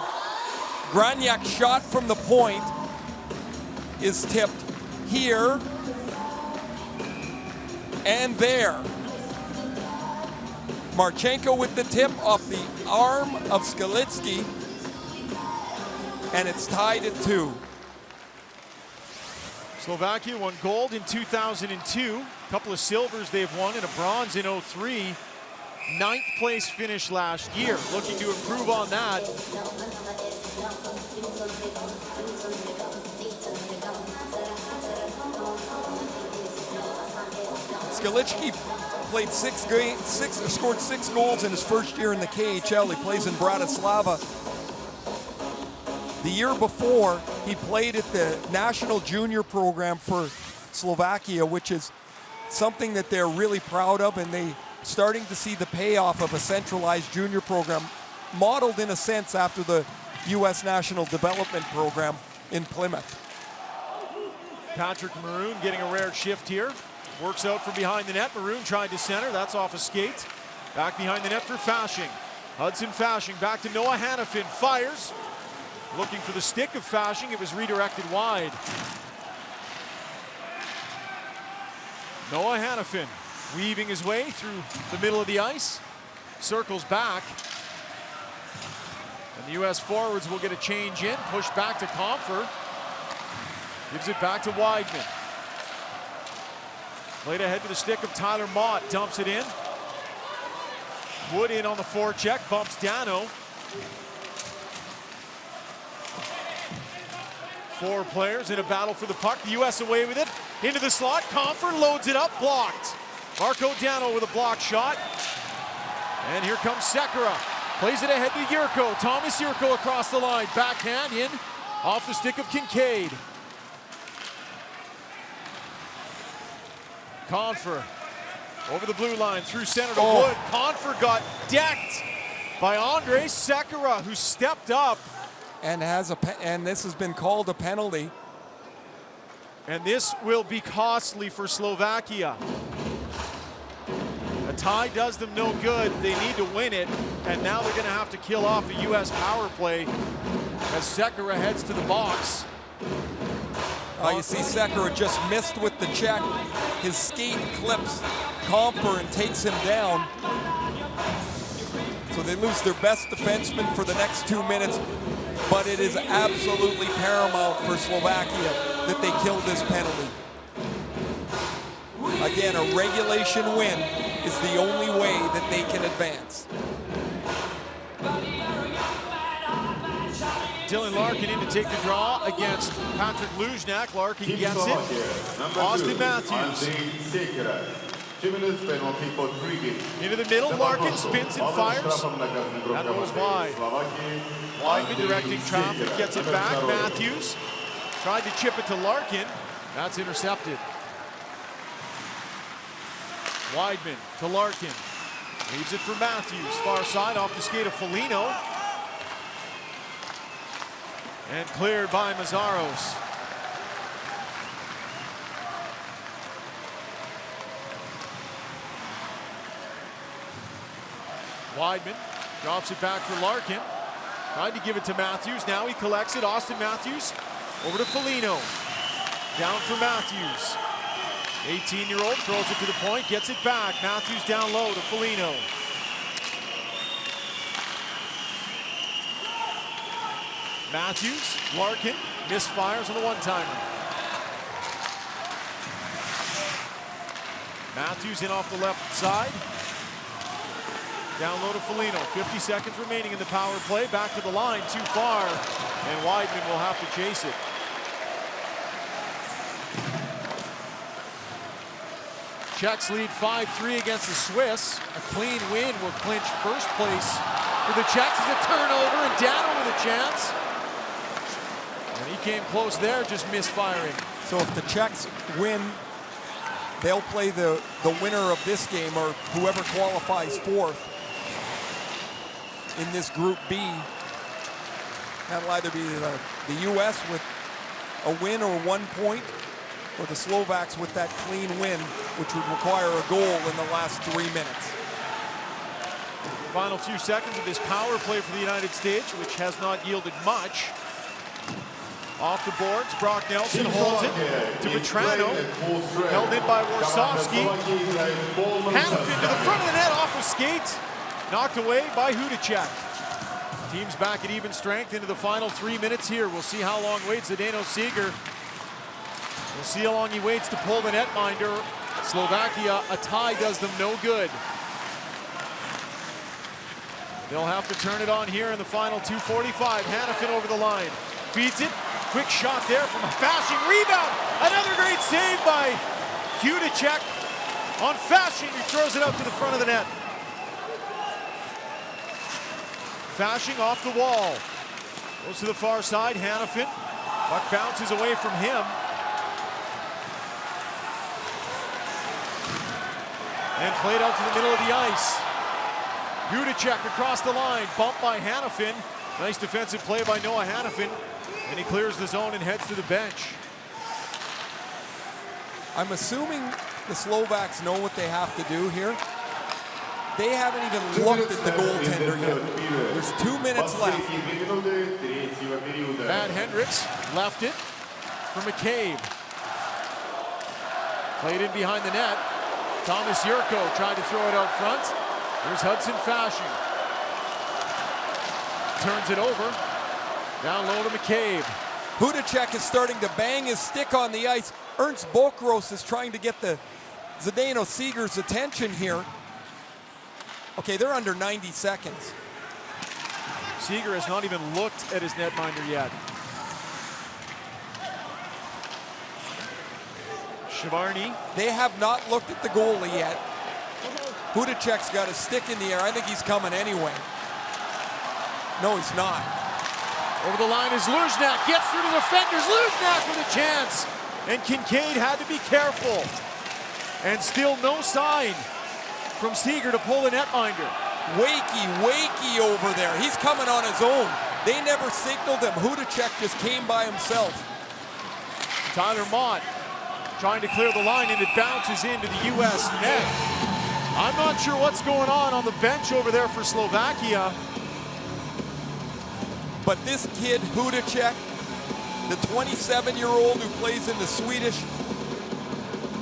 Graniak's shot from the point is tipped here and there. Marchenko with the tip off the arm of Skalitsky, and it's tied at 2. Slovakia won gold in 2002. A couple of silvers they've won and a bronze in 03. 9th place finish last year. Looking to improve on that. Skalitsky played scored 6 goals in his first year in the KHL. He plays in Bratislava. The year before, he played at the national junior program for Slovakia, which is something that they're really proud of, and they starting to see the payoff of a centralized junior program, modeled in a sense after the U.S. National Development Program in Plymouth. Patrick Maroon getting a rare shift here. Works out from behind the net. Maroon tried to center. That's off a skate. Back behind the net for Fasching. Hudson Fasching back to Noah Hannafin. Fires. Looking for the stick of Fasching. It was redirected wide. Noah Hannafin weaving his way through the middle of the ice. Circles back. And the U.S. forwards will get a change in. Push back to Comfer. Gives it back to Weidman. Played ahead to the stick of Tyler Mott. Dumps it in. Wood in on the forecheck. Bumps Dano. 4 players in a battle for the puck. The U.S. away with it. Into the slot. Comfer loads it up. Blocked. Marco Dano with a block shot. And here comes Sekera. Plays it ahead to Yurko. Thomas Yurko across the line. Backhand in off the stick of Kincaid. Confer over the blue line through center to Wood. Confer got decked by Andrei Sekera, who stepped up. And and this has been called a penalty. And this will be costly for Slovakia. A tie does them no good. They need to win it. And now they're going to have to kill off a U.S. power play as Sekera heads to the box. You see Sekera just missed with the check. His skate clips Comfer and takes him down. So they lose their best defenseman for the next 2 minutes. But it is absolutely paramount for Slovakia that they kill this penalty. Again, a regulation win is the only way that they can advance. Dylan Larkin in to take the draw against Patrick Luzhnak. Larkin gets it. Austin Matthews. 2 minutes penalty for drinking. Into the middle, Larkin spins and fires. That goes wide. Weidman directing traffic, gets it back. Matthews tried to chip it to Larkin. That's intercepted. Weidman to Larkin. Leaves it for Matthews. Far side off the skate of Foligno. And cleared by Mazzaros. Weidman drops it back for Larkin. Tried to give it to Matthews. Now he collects it. Austin Matthews over to Foligno. Down for Matthews. 18-year-old throws it to the point, gets it back. Matthews down low to Foligno. Matthews, Larkin, misfires on the one-timer. Matthews in off the left side. Down low to Foligno. 50 seconds remaining in the power play. Back to the line, too far. And Weidman will have to chase it. Czechs lead 5-3 against the Swiss. A clean win will clinch first place for the Czechs as a turnover, and Dano with a chance. And he came close there, just misfiring. So if the Czechs win, they'll play the winner of this game, or whoever qualifies fourth in this Group B. That'll either be the U.S. with a win or 1 point, or the Slovaks with that clean win, which would require a goal in the last 3 minutes. Final few seconds of this power play for the United States, which has not yielded much. Off the boards, Brock Nelson holds it to Vetrano. Held in by Warsofsky. Hanifin to the front of the net off of skate. Knocked away by Hudacek. Teams back at even strength into the final 3 minutes here. We'll see how long waits Zdeno Seeger. We'll see how long he waits to pull the netminder. Slovakia, a tie does them no good. They'll have to turn it on here in the final 2:45. Hanifin over the line. Feeds it. Quick shot there from a Fasching. Rebound. Another great save by Hudacek on Fasching. He throws it out to the front of the net. Fasching off the wall. Goes to the far side. Hanifin. Puck bounces away from him. And played out to the middle of the ice. Hudacek across the line, bumped by Hanifin. Nice defensive play by Noah Hanifin. And he clears the zone and heads to the bench. I'm assuming the Slovaks know what they have to do here. They haven't even looked at the goaltender yet. There's 2 minutes left. Matt Hendricks left it for McCabe. Played in behind the net. Thomas Yurko tried to throw it out front. Here's Hudson Fasching. Turns it over. Down low to McCabe. Hudacek is starting to bang his stick on the ice. Ernst Bokros is trying to get the Zdeno Seeger's attention here. Okay, they're under 90 seconds. Seeger has not even looked at his netminder yet. Shavarny. They have not looked at the goalie yet. Hudacek's got a stick in the air. I think he's coming anyway. No, he's not. Over the line is Luzhnak. Gets through to the defenders. Luzhnak with a chance. And Kincaid had to be careful. And still no sign from Seeger to pull the netminder. Wakey over there. He's coming on his own. They never signaled him. Hudacek just came by himself. Tyler Mott trying to clear the line, and it bounces into the U.S. net. I'm not sure what's going on the bench over there for Slovakia. But this kid, Hudacek, the 27-year-old who plays in the Swedish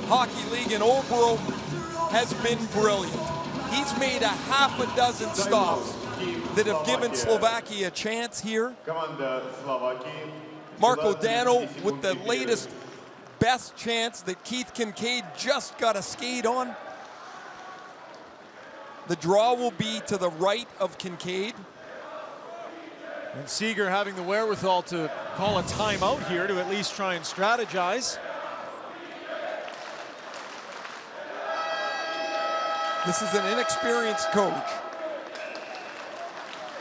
Hockey League in Åbro, has been brilliant. He's made a half a dozen stops that have given Slovakia a chance here. Marko Dano with the latest best chance that Keith Kincaid just got a skate on. The draw will be to the right of Kincaid. And Seeger having the wherewithal to call a timeout here to at least try and strategize. This is an inexperienced coach.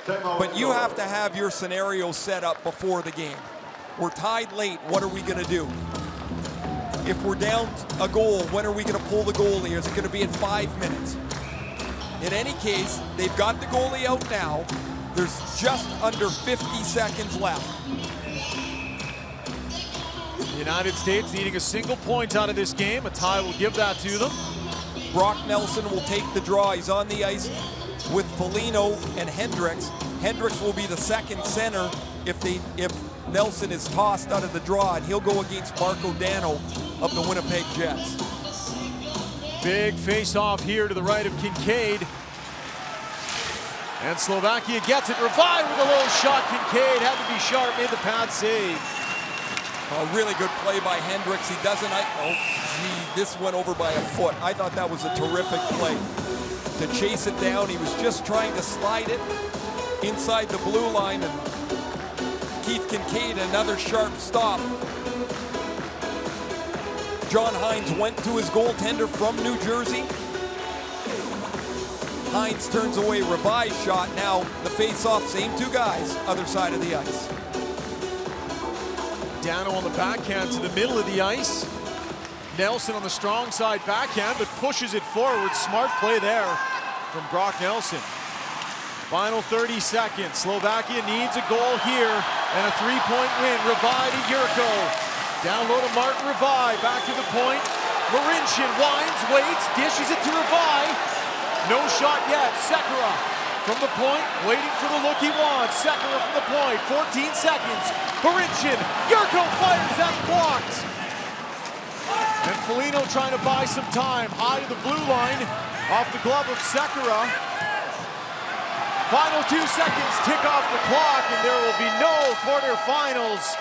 But you have to have your scenario set up before the game. We're tied late, what are we gonna do? If we're down a goal, when are we gonna pull the goalie? Is it gonna be at 5 minutes? In any case, they've got the goalie out now. There's just under 50 seconds left. The United States needing a single point out of this game. A tie will give that to them. Brock Nelson will take the draw. He's on the ice with Foligno and Hendricks. Hendricks will be the second center if Nelson is tossed out of the draw, and he'll go against Marko Dano of the Winnipeg Jets. Big face-off here to the right of Kincaid. And Slovakia gets it. Revived with a low shot. Kincaid had to be sharp, made the pad save. A really good play by Hendricks. He doesn't, oh gee, this went over by a foot. I thought that was a terrific play. To chase it down, he was just trying to slide it inside the blue line, and Keith Kincaid, another sharp stop. John Hines went to his goaltender from New Jersey. Hines turns away, revised shot. Now the face-off, same two guys, other side of the ice. Dano on the backhand to the middle of the ice. Nelson on the strong side backhand, but pushes it forward. Smart play there from Brock Nelson. Final 30 seconds. Slovakia needs a goal here and a three-point win. Revive to Yurko. Down low to Martin Revive. Back to the point. Marincin winds, waits, dishes it to Revive. No shot yet. Sekera from the point, waiting for the look he wants. Sekera from the point, 14 seconds. Marincin, Yurko fires, that's blocked. And Foligno trying to buy some time. High to the blue line, off the glove of Sekera. Final 2 seconds, tick off the clock, and there will be no quarterfinals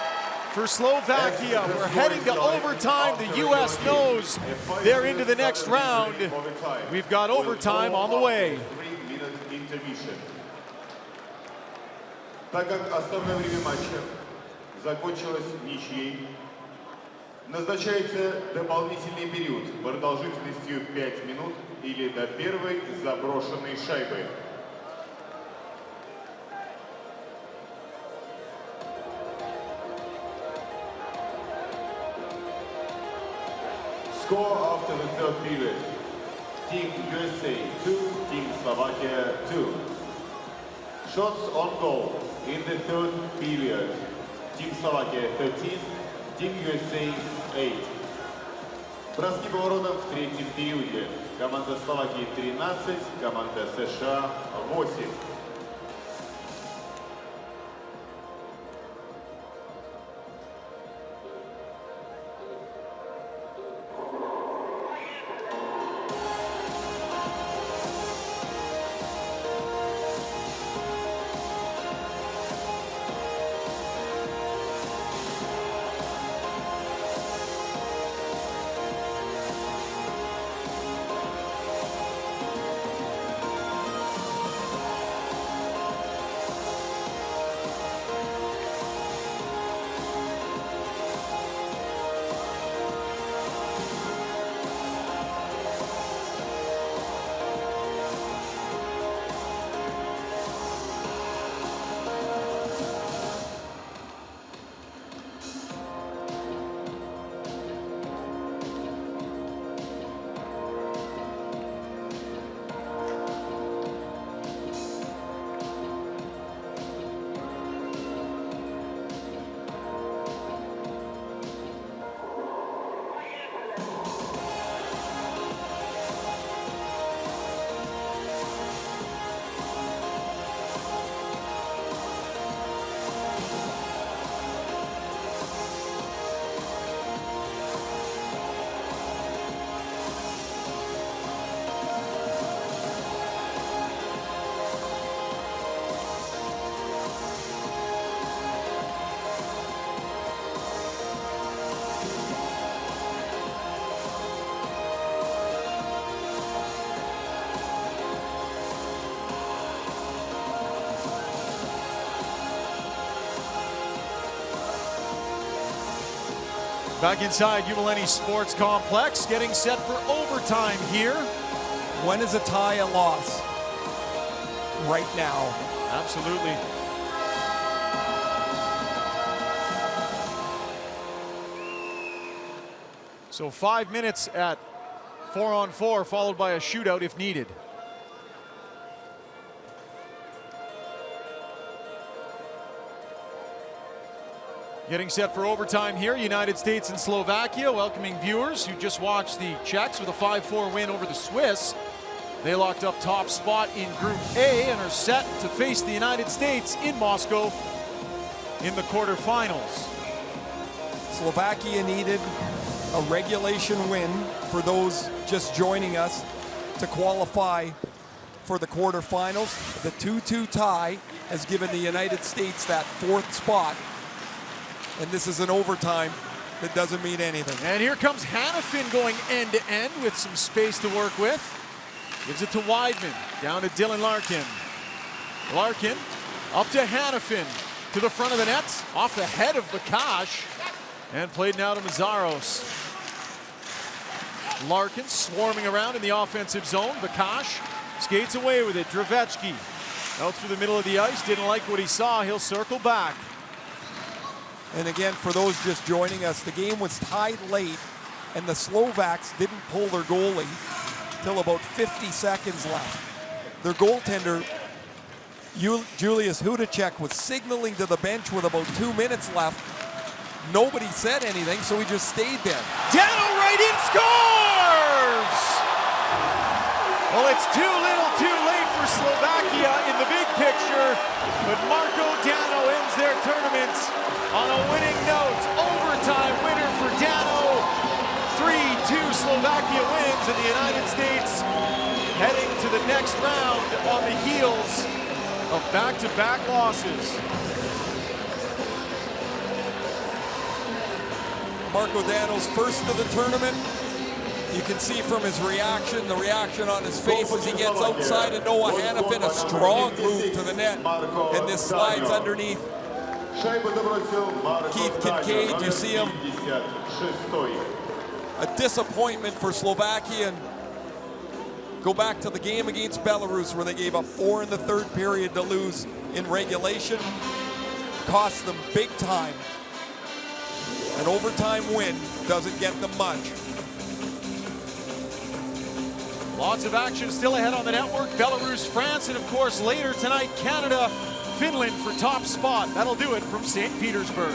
for Slovakia. We're heading to overtime. The U.S. knows they're into the next round. We've got overtime on the way. Так как основное время матча закончилось ничьей, назначается дополнительный период продолжительностью 5 минут или до первой заброшенной шайбы. Score after the third period. Team USA 2, Team Slovakia 2. Shots on goal in the third period. Team Slovakia 13, Team USA 8. Броски по воротам в третьем периоде. Команда Словакии 13, команда США 8. Back inside Umileni Sports Complex, getting set for overtime here. When is a tie a loss? Right now. Absolutely. So 5 minutes at 4-on-4, followed by a shootout if needed. Getting set for overtime here, United States and Slovakia, welcoming viewers who just watched the Czechs with a 5-4 win over the Swiss. They locked up top spot in Group A and are set to face the United States in Moscow in the quarterfinals. Slovakia needed a regulation win, for those just joining us, to qualify for the quarterfinals. The 2-2 tie has given the United States that 4th spot. And this is an overtime that doesn't mean anything. And here comes Hannafin going end-to-end with some space to work with. Gives it to Weidman, down to Dylan Larkin. Larkin up to Hannafin, to the front of the net, off the head of Bakash, and played now to Mazzaros. Larkin swarming around in the offensive zone. Bakash skates away with it. Drevechki out through the middle of the ice, didn't like what he saw. He'll circle back. And again, for those just joining us, the game was tied late, and the Slovaks didn't pull their goalie till about 50 seconds left. Their goaltender, Julius Hudacek, was signaling to the bench with about 2 minutes left. Nobody said anything, so he just stayed there. Dano right in, scores! Well, it's too little too late for Slovakia in the big picture, but Marko Dano ends their tournament on a winning note. Overtime winner for Dano. 3-2 Slovakia wins, and the United States heading to the next round on the heels of back-to-back losses. Marko Dano's first of the tournament. You can see from his reaction, the reaction on his face as he gets outside and Noah Hannafin, a strong move to the net, and this slides underneath Keith Kincaid. You see him. A disappointment for Slovakia. And go back to the game against Belarus where they gave up 4 in the 3rd period to lose in regulation. Cost them big time. An overtime win doesn't get them much. Lots of action still ahead on the network. Belarus, France, and of course later tonight, Canada, Finland for top spot. That'll do it from St. Petersburg.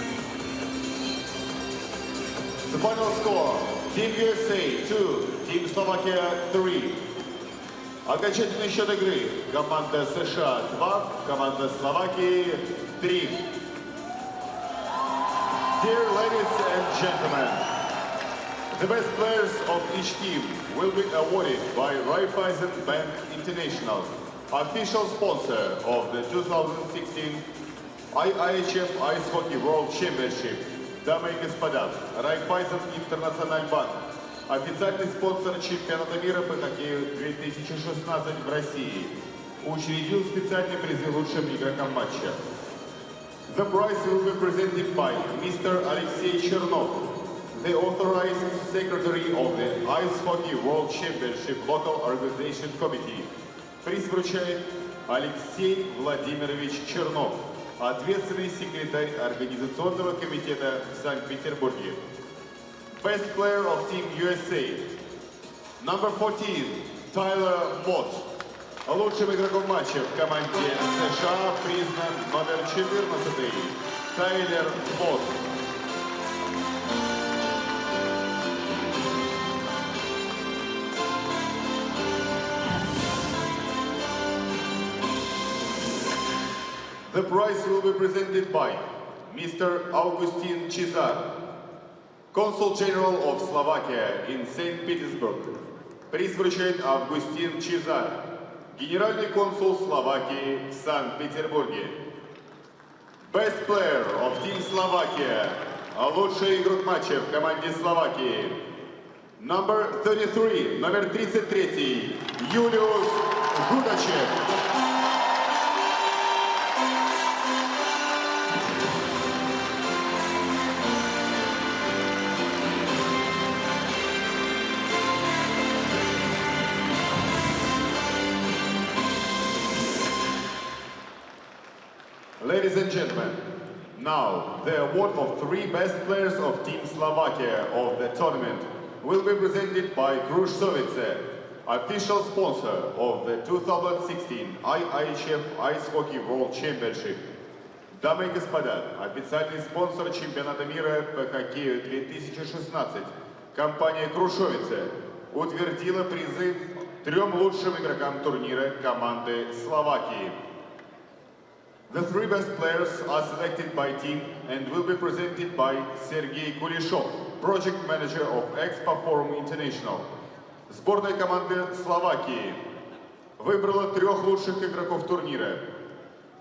The final score, Team USA 2, Team Slovakia 3. Окончательный счет игры. Команда США 2, команда Словакии 3. Dear ladies and gentlemen, the best players of each team will be awarded by Raiffeisen Bank International, official sponsor of the 2016 IIHF Ice Hockey World Championship. Дамы и господа, Raiffeisen International Bank, официальный спонсор чемпионата мира по хоккею 2016 в России, учредил специальные призы лучшим игрокам матча. The prize will be presented by Mr. Alexei Chernov, the authorized secretary of the Ice Hockey World Championship Local Organization Committee. Приз вручает Алексей Владимирович Чернов, ответственный секретарь Организационного комитета в Санкт-Петербурге. Best player of Team USA, number 14, Tyler Mott. Лучшим игроком матча в команде США признан номер 14, Тайлер Мott. The prize will be presented by Mr. Augustin Cizar, Consul General of Slovakia in St. Petersburg. Приз вручает Августин Чизар, генеральный консул Словакии в Санкт-Петербурге. Best player of Team Slovakia, лучший игрок матча в команде Словакии. Number 33, номер 33, Юлиус Гудачев. Ladies and gentlemen, now the award of 3 best players of Team Slovakia of the tournament will be presented by Krušovice, official sponsor of the 2016 IIHF Ice Hockey World Championship. Дамы и господа, официальный спонсор чемпионата мира по хоккею 2016, компания Крушовице, утвердила призы 3 лучшим игрокам турнира команды Словакии. The 3 best players are selected by team and will be presented by Sergei Kulishov, project manager of Expo Forum International. Сборная команды Словакии. выбрала 3 лучших игроков турнира.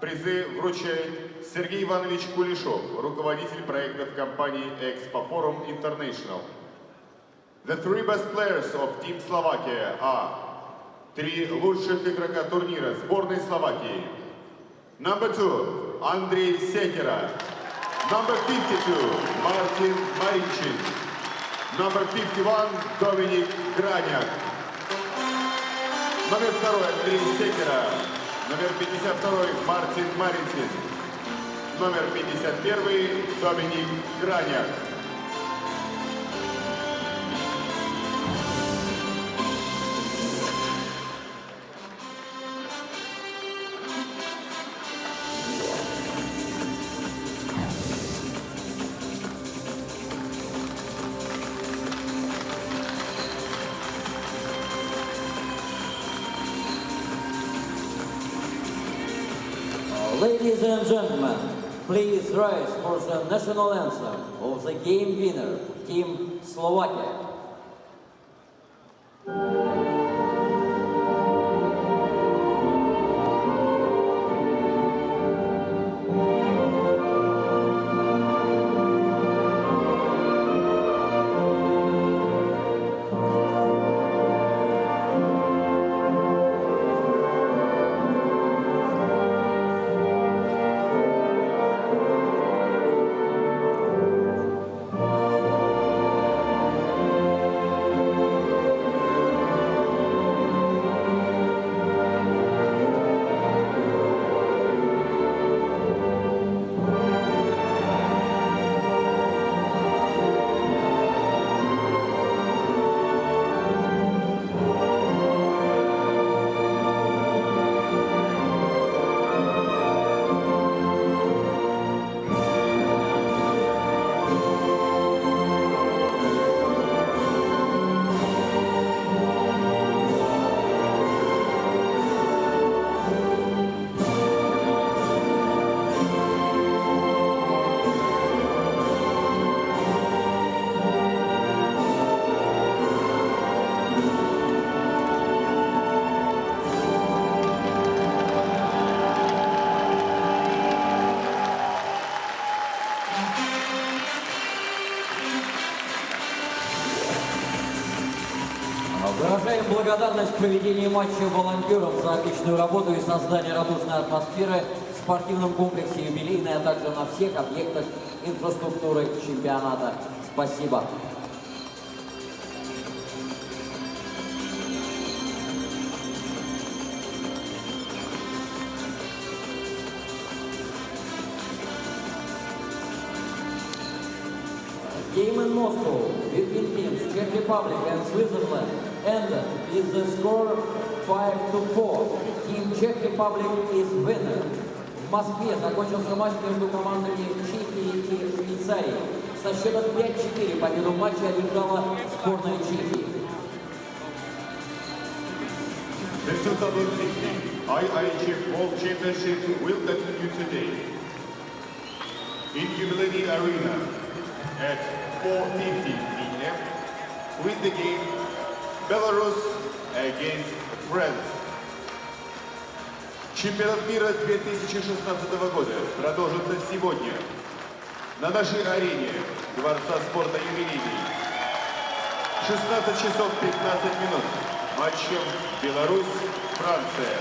Призы вручает Сергей Иванович Кулешов, руководитель проектов компании Expo Forum International. The 3 best players of Team Slovakia are 3 лучших игрока турнира сборной Словакии. Number 2, Андрей Секера. Number 52, Мартин Маричин. Number 51, Доминик Граняк. Номер 2, Андрей Секера. Номер 52, Мартин Маричин. Номер 51, Доминик Граняк. Ladies and gentlemen, please rise for the national anthem of the game winner, Team Slovakia. Выражаем благодарность проведению матча волонтерам за отличную работу и создание радушной атмосферы в спортивном комплексе юбилейной, а также на всех объектах инфраструктуры чемпионата. Спасибо. Game in Moscow between teams Czech Republic and Switzerland ended with the score 5-4. Team Czech Republic is winner. В Москве закончился матч между командами Чехии и Швейцарии. Со счетом 5-4 победу в матче одержала сборная Чехии. The 2016 IIHF World Championship will continue today in Jubilee Arena at 4:50 p.m. with the game Belarus against France. Чемпионат мира 2016 года продолжится сегодня на нашей арене Дворца спорта юбилейный. 16 часов 15 минут. Матчем Беларусь-Франция.